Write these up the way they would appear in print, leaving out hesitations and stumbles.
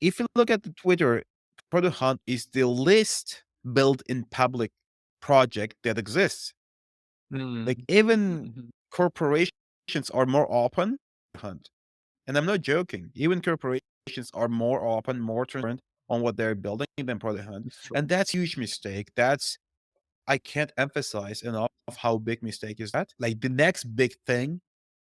if you look at the Twitter, Product Hunt is the least built-in public project that exists. Like, Mm. even Mhm. corporations are more open Hunt. And I'm not joking. Even corporations are more open, more transparent on what they're building than Product Hunt. It's true. And that's a huge mistake. That's I can't emphasize enough of how big mistake is that. Like, the next big thing,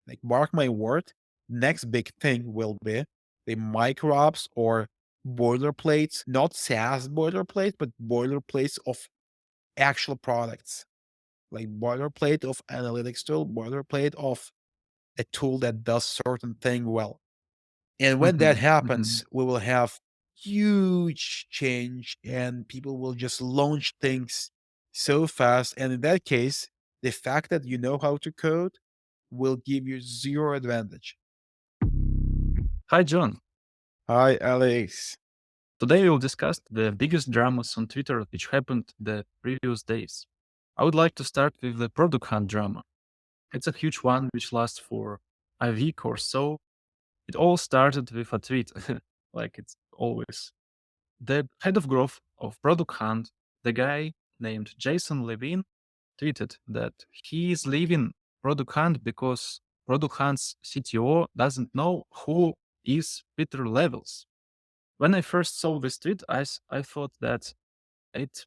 like, mark my word, next big thing will be the microapps or boilerplates, not SaaS boilerplates, but boilerplates of actual products. Like, boilerplate of analytics tool, boilerplate of a tool that does certain thing well. And when that Mhm. Mhm. happens, we will have huge change and people will just launch things so fast. And in that case, the fact that you know how to code will give you zero advantage. Hi, John. Hi, Alex. Today we'll discuss the biggest dramas on Twitter which happened the previous days. I would like to start with the Product Hunt drama. It's a huge one which lasts for a week or so. It all started with a tweet, like it's always. The head of growth of Product Hunt, the guy named Jason Levine, tweeted that he is leaving Product Hunt because Product Hunt's CTO doesn't know who is Peter Levels. When I first saw this tweet, I thought that it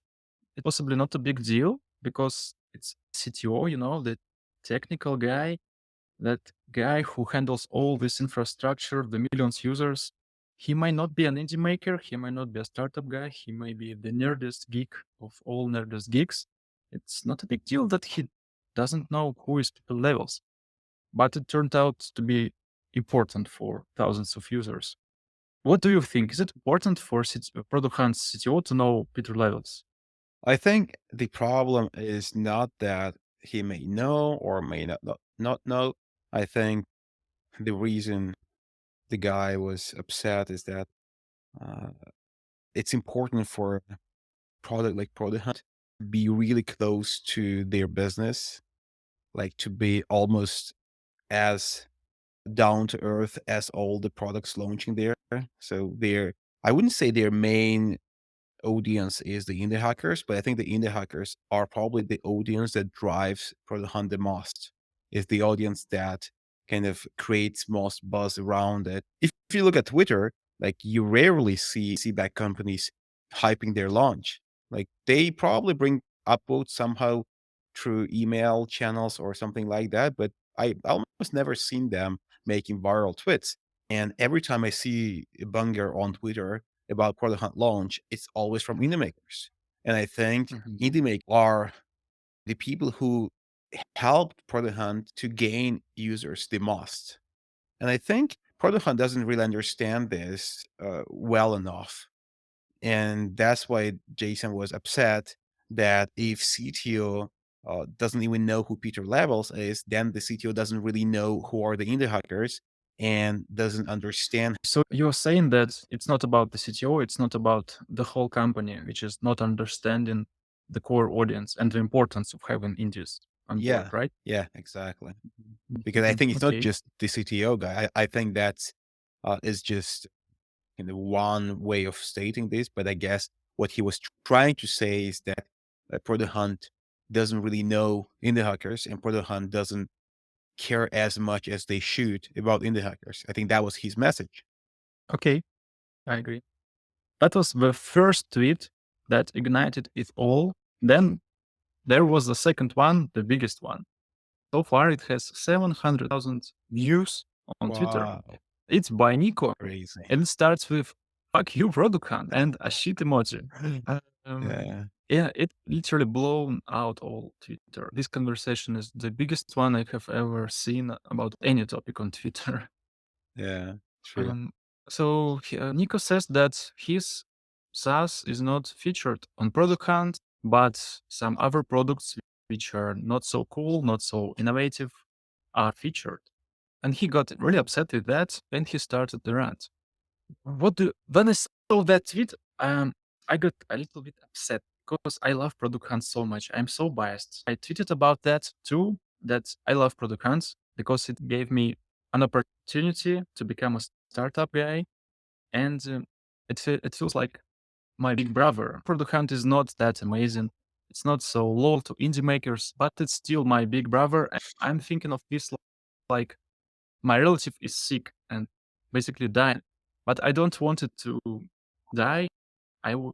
it's possibly not a big deal because it's CTO, the technical guy, that guy who handles all this infrastructure, the millions users. He might not be an indie maker, he might not be a startup guy, he might be the nerdest geek of all nerdest geeks. It's not a big deal that he doesn't know who is people levels, but it turned out to be important for thousands of users. What do you think? Is it important for Product Hunt's CTO to know Peter levels? I think the problem is not that he may know or may not know. I think the reason the guy was upset is that uh, it's important for product like Product Hunt be really close to their business, like to be almost as down to earth as all the products launching there. So I wouldn't say their main audience is the indie hackers, but I think the indie hackers are probably the audience that drives Product Hunt the most. Is the audience that kind of creates most buzz around it. If you look at Twitter, like, you rarely see back companies hyping their launch. Like, they probably bring upvotes somehow through email channels or something like that, but I almost never seen them making viral tweets. And every time I see a banger on Twitter about Product Hunt launch, it's always from indie makers. And I think Mhm. indie makers are the people who helped Product Hunt to gain users the most. And I think Product Hunt doesn't really understand this well enough. And that's why Jason was upset that if CTO doesn't even know who Peter Levels is, then the CTO doesn't really know who are the indie hackers and doesn't understand. So you're saying that it's not about the CTO, it's not about the whole company, which is not understanding the core audience and the importance of having indies on board, Yeah, right? yeah, exactly. Because I Mhm. think it's not Okay. just the CTO guy. I think that's is just one way of stating this. But I guess what he was trying to say is that Product Hunt doesn't really know indie hackers, and Product Hunt doesn't care as much as they should about indie hackers. I think that was his message. Okay, I agree. That was the first tweet that ignited it all. Then there was the second one, the biggest one. So far, it has 700,000 views on Twitter. Wow, It's by Nico, crazy. and it starts with "fuck you, Product Hunt" and a shit emoji. Um, Yeah, yeah, it literally blown out all Twitter. This conversation is the biggest one I have ever seen about any topic on Twitter. yeah, true. Um, Nico says that his SaaS is not featured on Product Hunt, but some other products which are not so cool, not so innovative, are featured. And he got really upset with that, and he started the rant. When I saw that tweet, I got a little bit upset because I love Product Hunt so much. I'm so biased. I tweeted about that too, that I love Product Hunt because it gave me an opportunity to become a startup guy. And it feels like my big brother. Product Hunt is not that amazing. It's not so loyal to indie makers, but it's still my big brother. And I'm thinking of this like my relative is sick and basically dying, but I don't want it to die.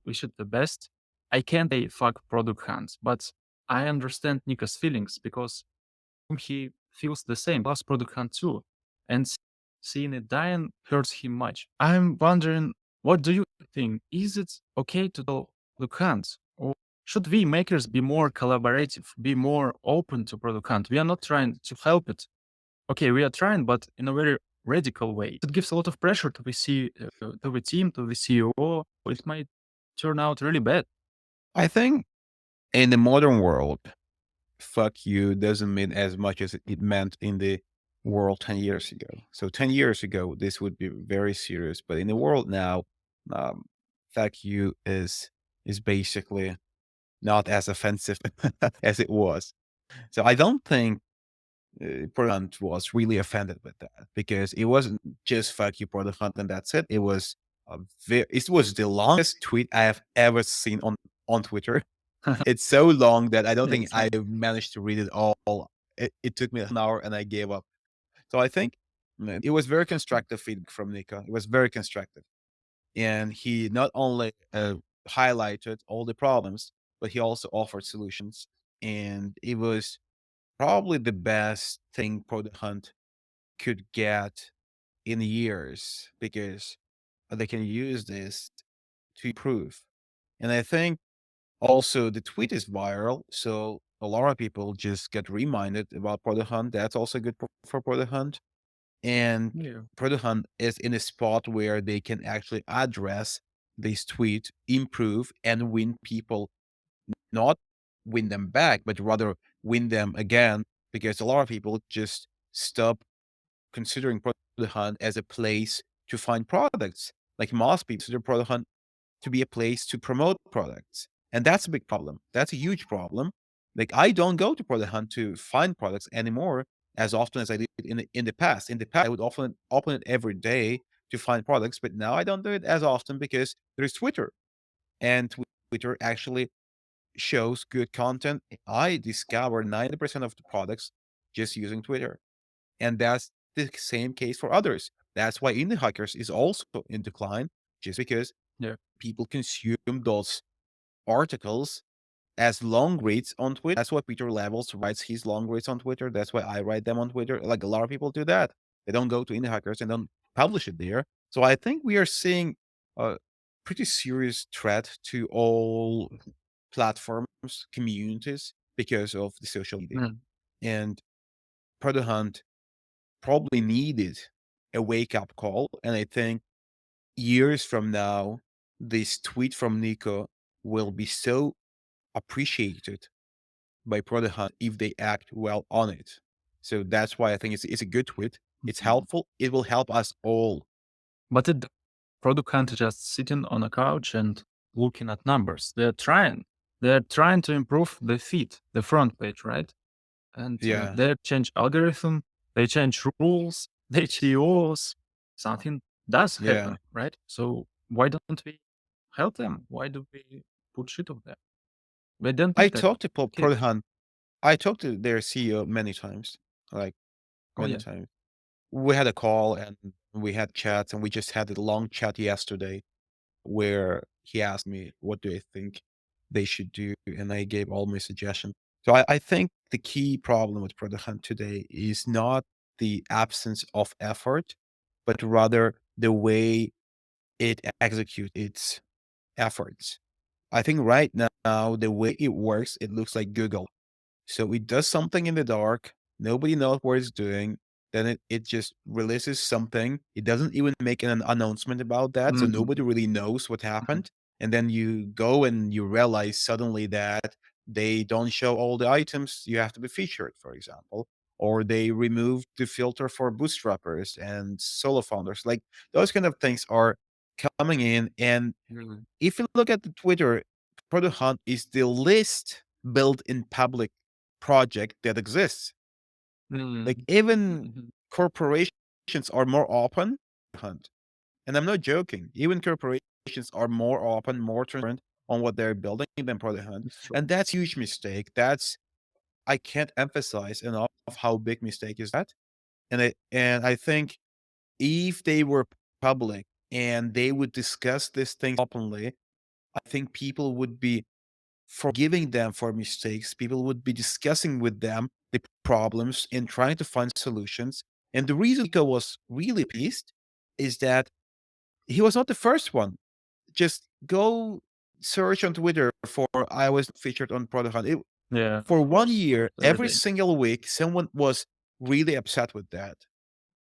Wish it the best. I can't say fuck Product Hunt, but I understand Nico's feelings because he feels the same. Plus Product Hunt too, and seeing it dying hurts him much. I'm wondering, what do you think? Is it okay to tell Product Hunt, or should we makers be more collaborative, be more open to Product Hunt? We are not trying to help it. Okay, we are trying, but in a very radical way. It gives a lot of pressure to the to the team, to the CEO. It might turn out really bad. I think in the modern world, fuck you doesn't mean as much as it meant in the world 10 years ago. So 10 years ago, this would be very serious. But in the world now, um, fuck you is basically not as offensive as it was. So I don't think Product was really offended with that because it wasn't just fuck you, Product Hunt, and that's it. It was it was the longest tweet I have ever seen on Twitter. It's so long that I don't Yeah, think it's I long. managed to read it all. It took me an hour and I gave up. So I think it was very constructive feedback from Nico. It was very constructive. And he not only highlighted all the problems, but he also offered solutions. And it was probably the best thing Product Hunt could get in years because they can use this to improve. And I think also the tweet is viral, so a lot of people just get reminded about Product Hunt. That's also good for Product Hunt. And Yeah. Product Hunt is in a spot where they can actually address this tweet, improve, and win people, not win them back, but rather win them again, because a lot of people just stop considering Product Hunt as a place to find products. Like most people consider Product Hunt to be a place to promote products. And that's a big problem. That's a huge problem. Like I don't go to Product Hunt to find products anymore as often as I did in the past. In the past, I would often open it every day to find products, but now I don't do it as often because there's Twitter. And Twitter actually shows good content. I discover 90% of the products just using Twitter. And that's the same case for others. That's why indie hackers is also in decline, just because Yeah. people consume those articles as long reads on Twitter. That's why Peter Levels writes his long reads on Twitter. That's why I write them on Twitter. Like a lot of people do that. They don't go to indie hackers and don't publish it there. So I think we are seeing a pretty serious threat to all platforms, communities because of the social media. Mm. And Product Hunt probably needed a wake up call. And I think years from now, this tweet from Nico will be so appreciated by Product Hunt if they act well on it. So that's why I think it's a good tweet. It's Mhm. helpful. It will help us all. But it Product Hunt just sitting on a couch and looking at numbers. They're trying. They're trying to improve the feed, the front page, right? And Yeah. they change algorithm, they change rules, they change. Something does Yeah. happen, right? So why don't we help them? Why do we put shit on them? We don't I need that talked to kid. Product Hunt. I talked to their CEO many times, like Oh many yeah. times. We had a call and we had chats and we just had a long chat yesterday where he asked me, what do I think they should do? And I gave all my suggestions. So I think the key problem with Product Hunt today is not the absence of effort, but rather the way it executes its efforts. I think right now, the way it works, it looks like Google. So it does something in the dark. Nobody knows what it's doing. Then it just releases something. It doesn't even make an announcement about that. So nobody Mhm. really knows what Mhm. happened. And then you go and you realize suddenly that they don't show all the items you have to be featured, for example. Or they removed the filter for bootstrappers and solo founders. Like those kind of things are coming in. And Really. if you look at the Twitter, Product Hunt is the least built in public project that exists. Like Mhm. even Mhm. corporations are more open. Hunt, and I'm not joking. Even corporations are more open, more transparent on what they're building than Product Hunt. It's true. And that's a huge mistake. I can't emphasize enough how big mistake is that. And I think if they were public and they would discuss these things openly, I think people would be forgiving them for mistakes. People would be discussing with them the problems and trying to find solutions. And the reason Nico was really pissed is that he was not the first one. Just go search on Twitter for I was featured on Product Hunt. Yeah, For of one course. year, Every every day. single week, someone was really upset with that.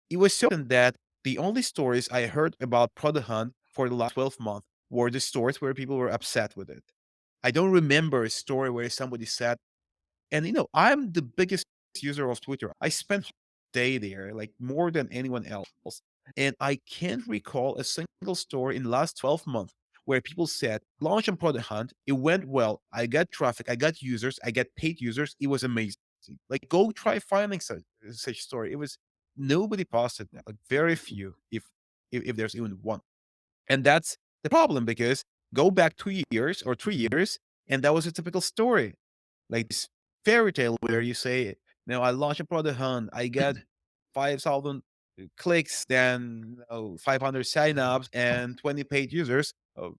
It was so that the only stories I heard about Product Hunt for the last 12 months were the stories where people were upset with it. I don't remember a story where somebody said, and I'm the biggest user of Twitter. I spend day there, like more than anyone else. And I can't recall a single story in the last 12 months where people said, launch on Product Hunt, it went well. I got traffic, I got users, I got paid users. It was amazing. Like go try finding such story. It was nobody posted that. Like very few, if there's even one. And that's the problem because go back 2 years or 3 years, and that was a typical story like this fairy tale where you say, I launched a product hunt, I got 5,000 clicks, then 500 signups and 20 paid users. Oh,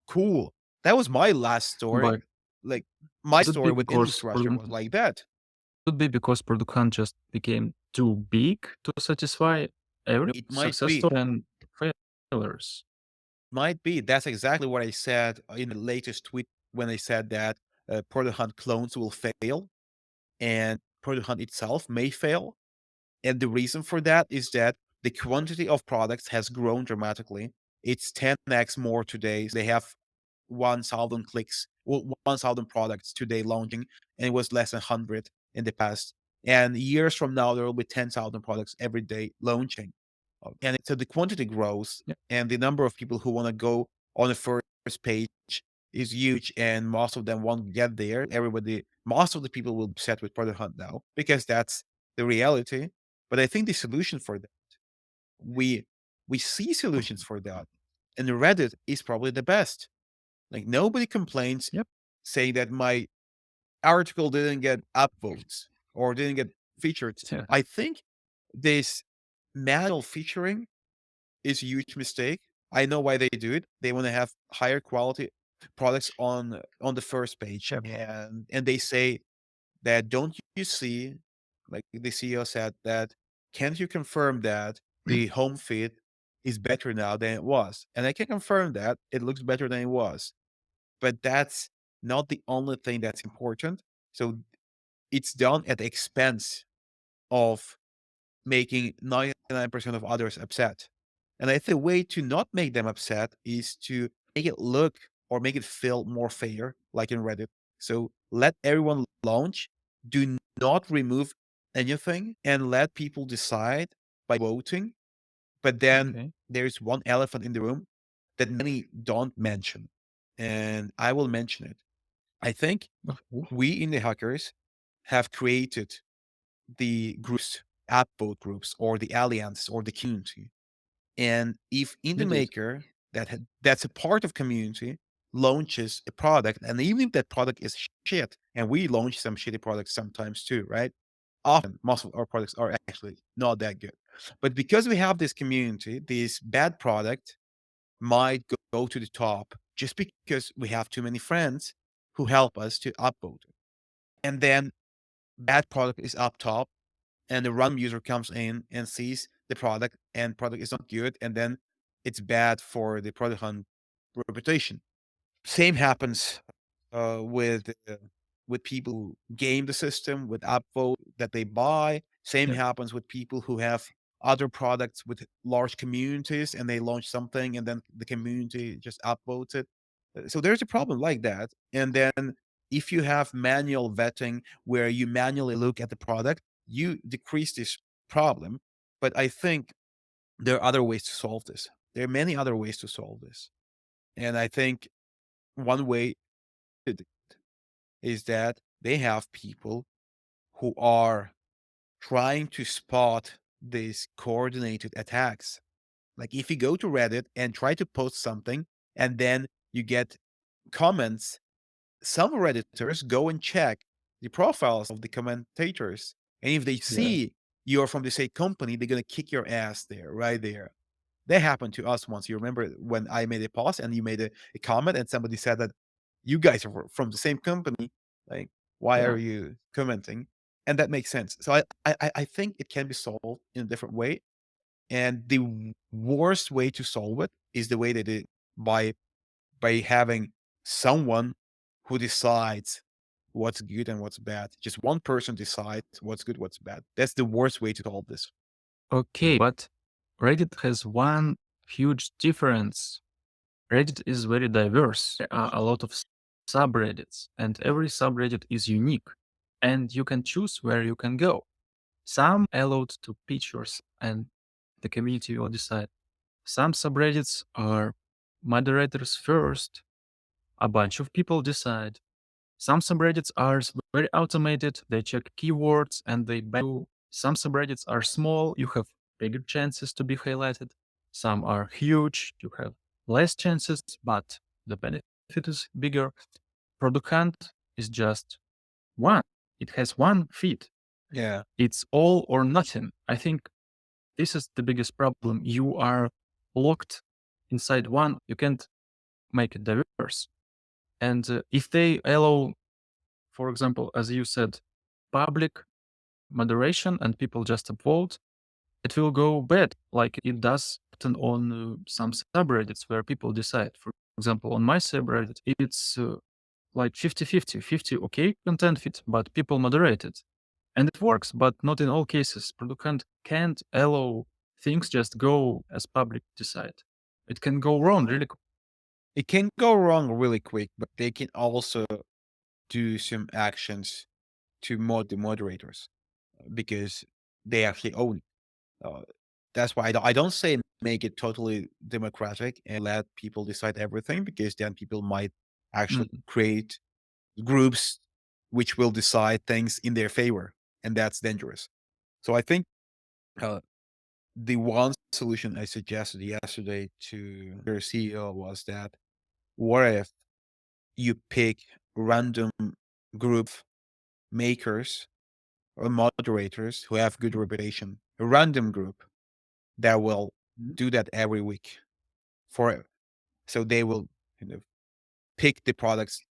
cool. That was my last story. But Like my could it be story with because infrastructure was like that. Product Hunt just became too big to satisfy every It might success be. story and failures? Might be. That's exactly what I said in the latest tweet when I said that product hunt clones will fail and product hunt itself may fail. And the reason for that is that the quantity of products has grown dramatically. It's 10x more today. They have 1,000 clicks, 1,000 products today launching, and it was less than 100 in the past. And years from now, there will be 10,000 products every day launching. And so the quantity grows, Yeah. and the number of people who want to go on the first page is huge, and most of them won't get there. Most of the people will be set with Product Hunt now because that's the reality. But I think the solution for that, we we see solutions for that, and Reddit is probably the best. Like nobody complains Yep. saying that my article didn't get upvotes or didn't get featured. Yeah. I think this manual featuring is a huge mistake. I know why they do it. They want to have higher quality products on the first page, Yep. and they say that don't you see, like the CEO said that, can't you confirm that the home feed is better now than it was? And I can confirm that it looks better than it was, but that's not the only thing that's important. So it's done at the expense of making 99% of others upset. And I think the way to not make them upset is to make it look or make it feel more fair, like in Reddit. So let everyone launch, do not remove anything, and let people decide by voting. But then Okay. there's one elephant in the room that many don't mention, and I will mention it. I think Okay. we in the hackers have created the groups, app vote groups, or the alliance, or the community. And if in the You did. maker that's a part of community launches a product, and even if that product is shit, and we launch some shitty products sometimes too, right? Often, most of our products are actually not that good. But because we have this community, this bad product might go to the top just because we have too many friends who help us to upvote it. And then that product is up top, and the random user comes in and sees the product, and product is not good, and then it's bad for the product hunt reputation. Same happens with people who game the system with upvote that they buy. Same Yeah. happens with people who have other products with large communities, and they launch something, and then the community just upvotes it. So there's a problem like that. And then if you have manual vetting where you manually look at the product, you decrease this problem. But I think there are other ways to solve this. There are many other ways to solve this. And I think one way to do it is that they have people who are trying to spot these coordinated attacks. Like if you go to Reddit and try to post something and then you get comments. Some Redditors go and check the profiles of the commentators, and if they Yeah. see you're from the same company, they're gonna kick your ass there, right there. That happened to us once. You remember when I made a post and you made a comment and somebody said that you guys are from the same company. Like, why are Yeah. you commenting? And that makes sense. So I think it can be solved in a different way. And the worst way to solve it is the way they did by having someone who decides what's good and what's bad. Just one person decides what's good, what's bad. That's the worst way to solve this. Okay, but Reddit has one huge difference. Reddit is very diverse. There are a lot of subreddits, and every subreddit is unique, and you can choose where you can go. Some allowed to pitch yours, and the community will decide. Some subreddits are moderators first. A bunch of people decide. Some subreddits are very automated. They check keywords and they ban you. Some subreddits are small. You have bigger chances to be highlighted. Some are huge. You have less chances, but the benefit is bigger. Product Hunt is just one. It has one feed. Yeah. It's all or nothing. I think this is the biggest problem. You are locked inside one. You can't make it diverse. And if they allow, for example, as you said, public moderation and people just upvote, it will go bad, like it does often on some subreddits where people decide. For example, on my subreddit, it's like 50-50, 50 okay content fit, but people moderate it. And it works, but not in all cases. Product can't allow things just go as public decide. It can go wrong really quick. It can go wrong really quick, but they can also do some actions to the moderators because they actually own it. Uh, that's why I don't say make it totally democratic and let people decide everything because then people might actually Mm. create groups which will decide things in their favor, and that's dangerous. So I think uh, the one solution I suggested yesterday to their CEO was that what if you pick random group makers or moderators who have good reputation, a random group that will do that every week for so they will kind of pick the products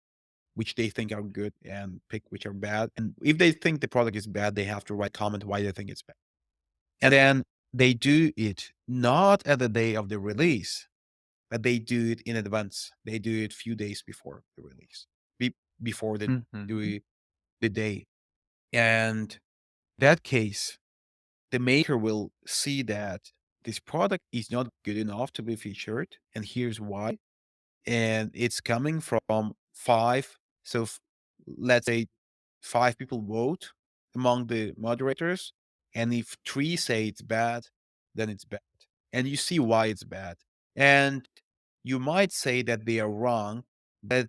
which they think are good and pick which are bad. And if they think the product is bad, they have to write comment why they think it's bad. And then they do it not at the day of the release, but they do it in advance. They do it few days before the release, before Mhm. the day. And that case, the maker will see that this product is not good enough to be featured, and here's why. And it's coming from five. So let's say five people vote among the moderators, and if three say it's bad, then it's bad. And you see why it's bad. And you might say that they are wrong, but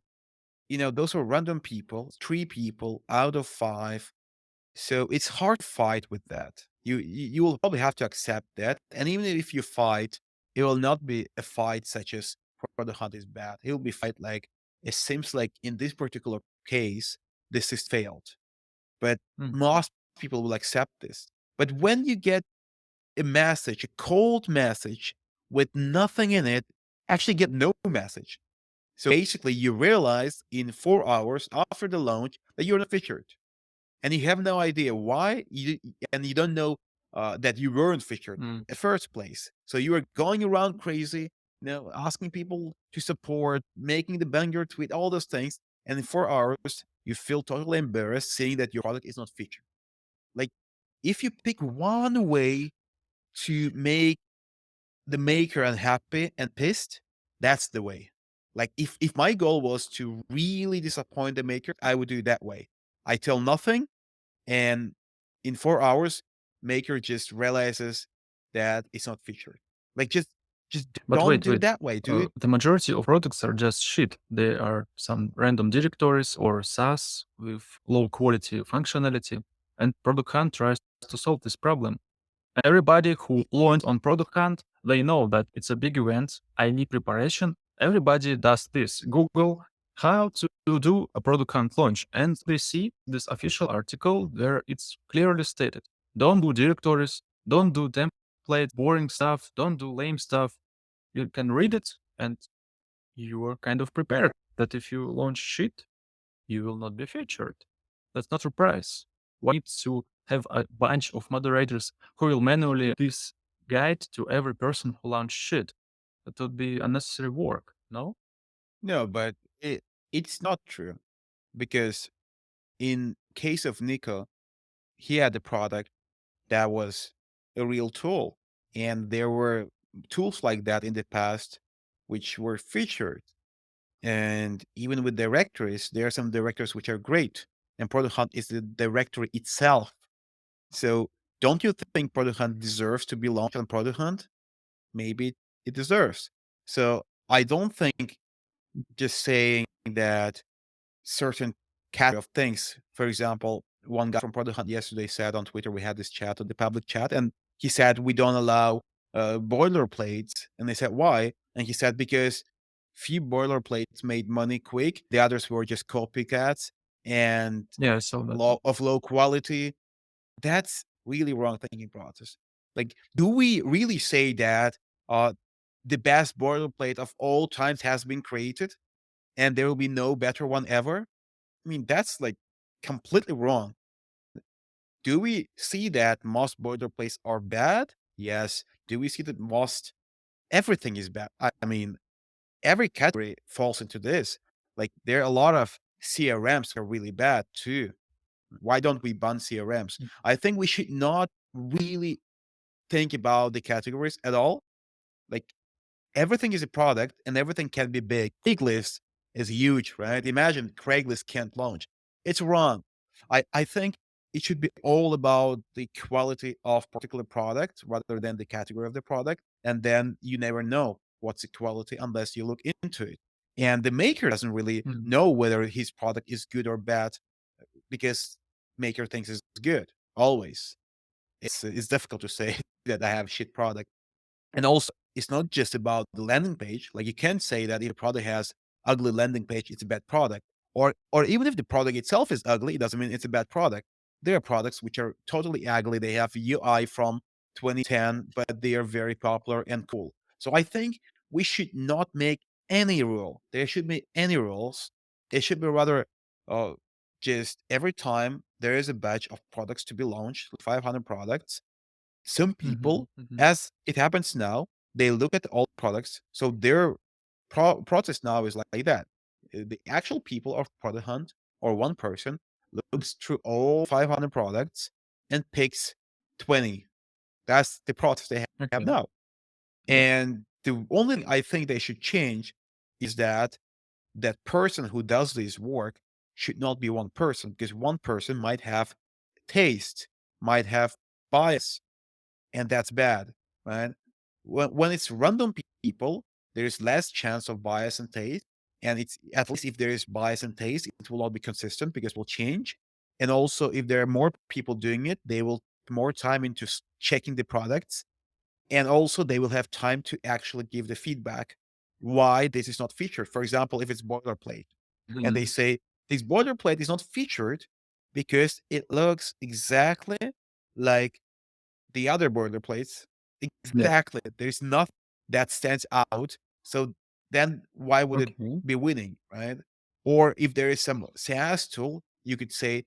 those are random people, three people out of five. So it's hard to fight with that. You will probably have to accept that. And even if you fight, it will not be a fight such as Product Hunt is bad. It will be fight like it seems like in this particular case, this is failed. But Mhm. most people will accept this. But when you get a message, a cold message with nothing in it, actually get no message. So basically you realize in 4 hours after the launch that you're not featured and you have no idea why and you don't know that you weren't featured Mm. at first place. So you are going around crazy, asking people to support, making the banger tweet, all those things. And in 4 hours, you feel totally embarrassed seeing that your product is not featured. Like, if you pick one way to make the maker unhappy and pissed, that's the way. Like, if my goal was to really disappoint the maker, I would do it that way. I tell nothing, and in 4 hours, maker just realizes that it's not featured. Like just But don't wait, do it wait. that way. Do it. The majority of products are just shit. They are some random directories or SaaS with low quality functionality. And Product Hunt tries to solve this problem. Everybody who launched on Product Hunt, they know that it's a big event. I need preparation everybody does this. Google how to do a product hunt launch, and they see this official article where it's clearly stated: don't do directories, don't do template, boring stuff, don't do lame stuff. You can read it, and you are kind of prepared that if you launch shit, you will not be featured. That's not a price. Why need to have a bunch of moderators who will manually this guide to every person who launched shit? That would be unnecessary work, no? No, but it's not true because in case of Nico, he had a product that was a real tool, and there were tools like that in the past which were featured. And even with directories, there are some directories which are great, and Product Hunt is the directory itself. So don't you think Product Hunt deserves to be launched on Product Hunt? Maybe it deserves. So I don't think just saying that certain category of things. For example, one guy from Product Hunt yesterday said on Twitter, we had this chat on the public chat, and he said we don't allow boilerplates. And they said why? And he said because few boilerplates made money quick, the others were just copycats and Yeah, I saw that. low quality. That's really wrong thinking process. Like, do we really say that uh, the best boilerplate of all times has been created and there will be no better one ever? I mean, that's like completely wrong. Do we see that most boilerplates are bad? Yes. Do we see that most everything is bad? I mean, every category falls into this. Like, there are a lot of CRMs are really bad too. Why don't we ban CRMs? Mm. I think we should not really think about the categories at all. Like, everything is a product and everything can be big. Craigslist is huge, right? Imagine Craigslist can't launch. It's wrong. I think it should be all about the quality of particular product rather than the category of the product. And then you never know what's the quality unless you look into it. And the maker doesn't really Mm. know whether his product is good or bad because maker thinks it's good always. It's difficult to say that I have shit product. And also, it's not just about the landing page. Like, you can't say that if a product has ugly landing page, it's a bad product. Or even if the product itself is ugly, it doesn't mean it's a bad product. There are products which are totally ugly. They have UI from 2010, but they are very popular and cool. So I think we should not make any rule. There should be any rules. It should be rather uh, just every time there is a batch of products to be launched, 500 products, some Mhm, people, mhm. as it happens now, they look at all products. So their process now is like that. The actual people of Product Hunt or one person looks through all 500 products and picks 20. That's the process they have Okay. now. Yeah. And the only thing I think they should change is that that person who does this work should not be one person because one person might have taste, might have bias, and that's bad, right? When it's random people, there's less chance of bias and taste, and it's at least if there is bias and taste, it will not be consistent because it will change. And also, if there are more people doing it, they will put more time into checking the products, and also they will have time to actually give the feedback why this is not featured. For example, if it's boilerplate, and they Mhm. say this boilerplate is not featured because it looks exactly like the other boilerplates. Yeah. Exactly. There's nothing that stands out. So then why would it Okay. be winning, right? Or if there is some SaaS tool, you could say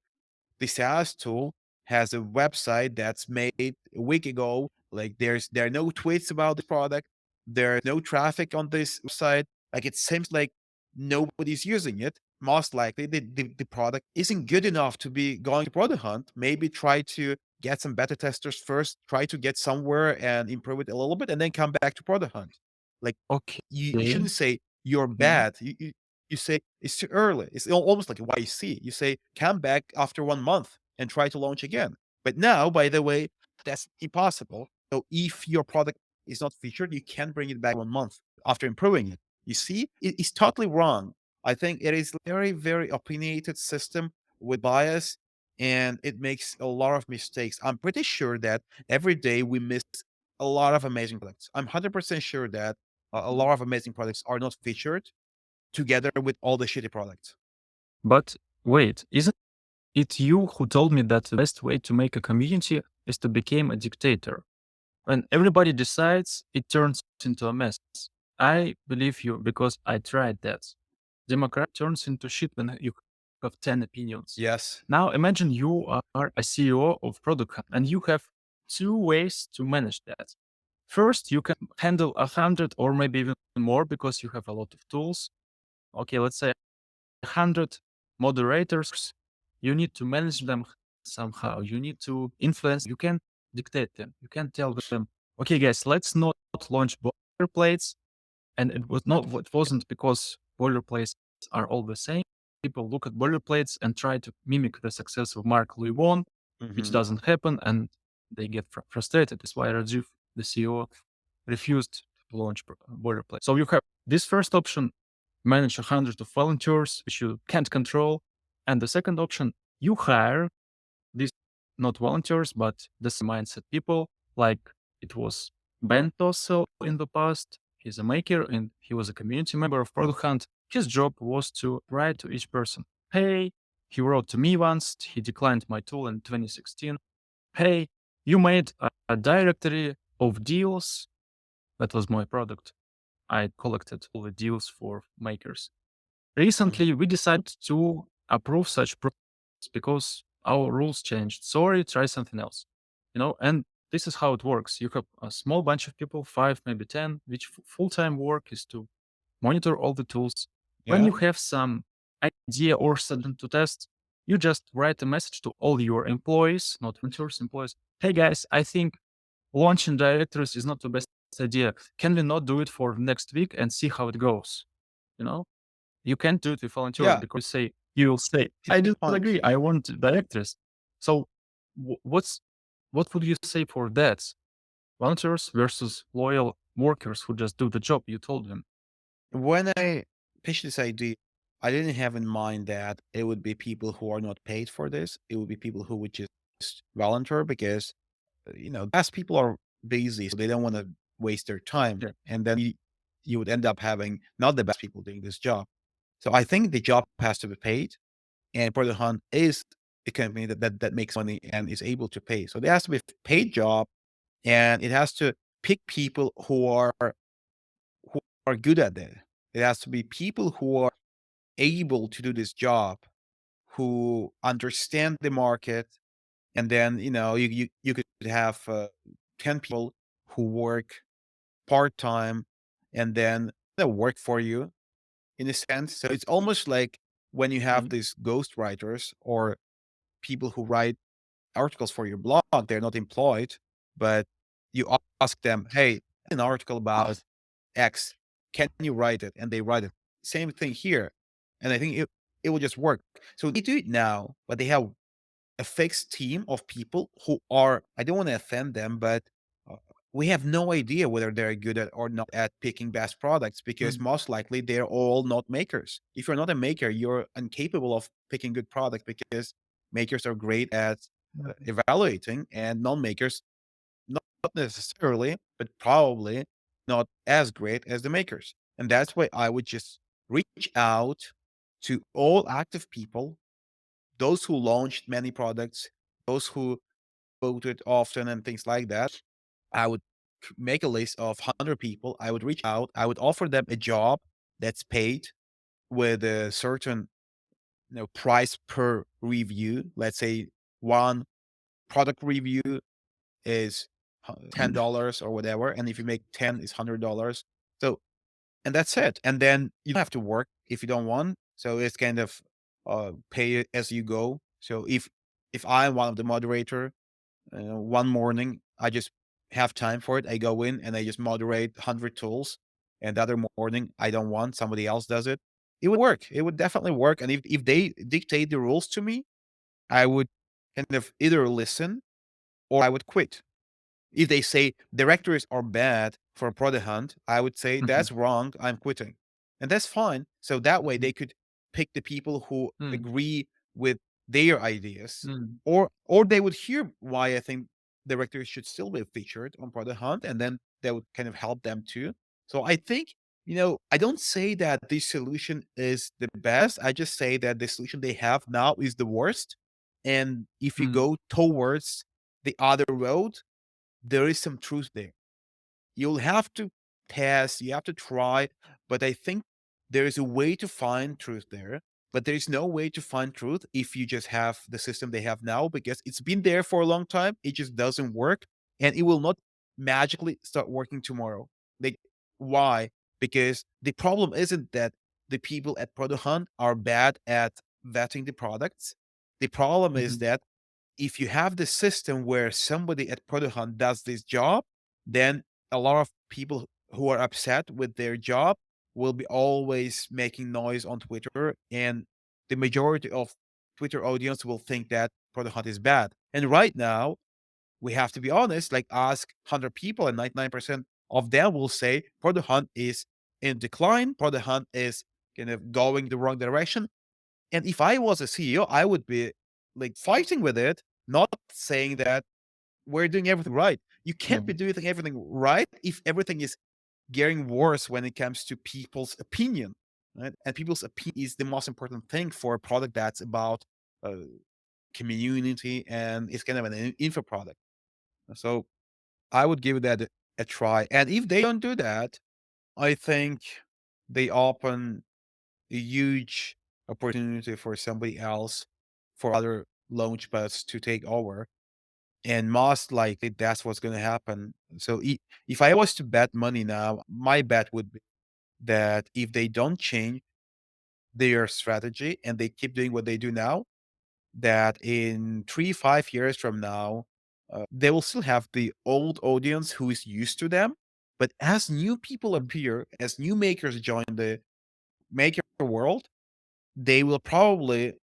the SaaS tool has a website that's made a week ago. Like there are no tweets about the product. There's no traffic on this website. Like it seems like nobody's using it. Most likely the product isn't good enough to be going to product hunt. Maybe try to get some beta testers first, try to get somewhere and improve it a little bit, and then come back to product hunt. Like you Okay. shouldn't say you're Mhm. bad. You say it's too early. It's almost like a YC. You say come back after 1 month and try to launch again. But now, by the way, that's impossible. So if your product is not featured, you can't bring it back 1 month after improving it. You see, it's totally wrong. I think it is very, very opinionated system with bias, and it makes a lot of mistakes. I'm pretty sure that every day we miss a lot of amazing products. I'm 100% sure that A lot of amazing products are not featured together with all the shitty products. But wait, isn't it you who told me that the best way to make a community is to become a dictator? When everybody decides, it turns into a mess. I believe you because I tried that. Democrat turns into shit when you have 10 opinions. Yes. Now imagine you are a CEO of product and you have two ways to manage that. First, you can handle 100 or maybe even more because you have a lot of tools. Okay, let's say 100 moderators. You need to manage them somehow. You need to influence. You can dictate them. You can tell them, okay, guys, let's not launch boilerplates. And it was not. It wasn't because boilerplates are all the same. People look at boilerplates and try to mimic the success of Mark Louis One, which Hmm. doesn't happen, and they get frustrated. That's why Rajiv, the CEO, refused to launch boilerplate. So you have this first option, manage 100 of volunteers, which you can't control. And the second option, you hire these not volunteers, but the mindset people, like it was Ben Tossell in the past. He's a maker and he was a community member of Product Hunt. His job was to write to each person, hey, he wrote to me once, he declined my tool in 2016. Hey, you made a directory of deals. That was my product. I collected all the deals for makers. Recently, we decided to approve such projects because our rules changed. Sorry, try something else. And this is how it works. You have a small bunch of people, 5, maybe 10, which full-time work is to monitor all the tools. When Yeah. you have some idea or something to test, you just write a message to all your employees, not volunteers, employees. Hey guys, I think launching directories is not the best idea. Can we not do it for next week and see how it goes? You know? You can't do it with volunteers Yeah. because you will say, I Good disagree. point. I want directors. So what would you say for that? Volunteers versus loyal workers who just do the job you told them. When I pitched this idea, I didn't have in mind that it would be people who are not paid for this. It would be people who would just volunteer because, best people are busy, so they don't want to waste their time. Yeah. And then you would end up having not the best people doing this job. So I think the job has to be paid, and Product Hunt is a company that makes money and is able to pay. So there has to be a paid job, and it has to pick people who are good at it. It has to be people who are able to do this job, who understand the market, and then you could have 10 people who work part time, and then they work for you in a sense. So it's almost like when you have Mhm. these ghost writers or people who write articles for your blog, they're not employed, but you ask them, hey, an article about X, can you write it? And they write it. Same thing here. And I think it will just work. So they do it now, but they have a fixed team of people who are, I don't want to offend them, but uh, we have no idea whether they're good at or not at picking best products because Mm. most likely they're all not makers. If you're not a maker, you're incapable of picking good products because makers are great at evaluating and non-makers not necessarily, but probably not as great as the makers. And that's why I would just reach out to all active people, those who launched many products, those who voted often and things like that. I would make a list of 100 people. I would reach out. I would offer them a job that's paid with a certain price per review. Let's say one product review is $10 or whatever, and if you make 10, it's $100. So, and that's it. And then you don't have to work if you don't want. So it's kind of pay as you go. So if I'm one of the moderator, one morning I just have time for it. I go in and I just moderate 100 tools, and the other morning I don't want, somebody else does it. It would work. It would definitely work. And if they dictate the rules to me, I would kind of either listen or I would quit. If they say directories are bad for a product hunt, I would say Mhm. that's wrong. I'm quitting. And that's fine. So that way Mhm. they could pick the people who Mm. agree with their ideas, Mm. or they would hear why I think directories should still be featured on product hunt, and then that would kind of help them too. So I think, I don't say that this solution is the best. I just say that the solution they have now is the worst. And if you Mm, go towards the other road, there is some truth there. You'll have to test, you have to try, but I think there is a way to find truth there. But there is no way to find truth if you just have the system they have now, because it's been there for a long time. It just doesn't work, and it will not magically start working tomorrow. Like, why? Because the problem isn't that the people at Product Hunt are bad at vetting the products. The problem is mhm. that if you have the system where somebody at Product Hunt does this job, then a lot of people who are upset with their job will be always making noise on Twitter, and the majority of Twitter audience will think that Product Hunt is bad. And right now, we have to be honest, like ask 100 people, and 99% of them will say Product Hunt is in decline. Product Hunt is kind of going the wrong direction. And if I was a CEO, I would be like fighting with it, not saying that we're doing everything right. You Yeah. can't be doing everything right if everything is getting worse when it comes to people's opinion, right? And people's opinion is the most important thing for a product that's about uh, community, and it's kind of an info product. So I would give that a try. And if they don't do that, I think they open a huge opportunity for somebody else, for other launchpads to take over. And most likely that's what's going to happen. So if I was to bet money now, my bet would be that if they don't change their strategy and they keep doing what they do now, that in 3, 5 years from now, they will still have the old audience who is used to them. But as new people Mm. appear, as new makers join the maker world, they will probably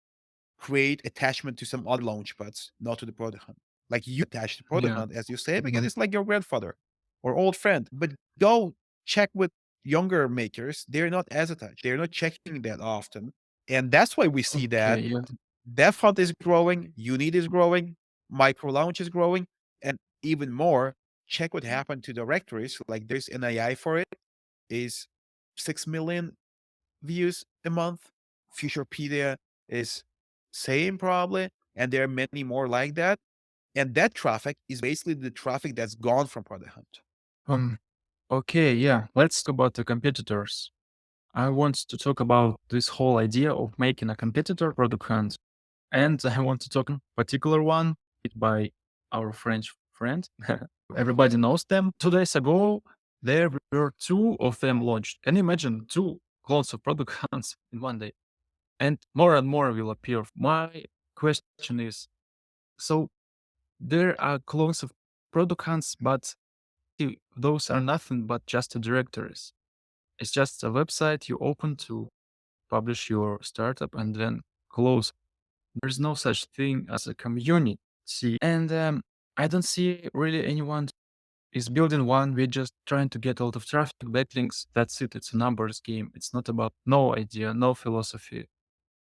create attachment to some other launchpads, not to the product hunt. Like you attach to product Yeah. hunt, as you say, because Mhm. it's like your grandfather or old friend. But go check with younger makers. They're not as attached. They're not checking that often. And that's why we see that Okay, yeah. Dev Hunt is growing, Unit is growing, Micro Launch is growing, and even more, check what happened to directories. Like there's an AI for it, is 6 million views a month. Futurepedia is same probably, and there are many more like that. And that traffic is basically the traffic that's gone from Product Hunt. Um, okay, yeah. Let's talk about the competitors. I want to talk about this whole idea of making a competitor product hunt. And I want to talk particular one by our French friend. Everybody knows them. 2 days ago, there were two of them launched. Can you imagine two clones of product hunts in one day? And more will appear. My question is, so there are clones of product hunts, but those are nothing but just directories. It's just a website you open to publish your startup and then close. There's no such thing as a community. And I don't see really anyone is building one. We're just trying to get a lot of traffic, backlinks. That's it. It's a numbers game. It's not about no idea, no philosophy,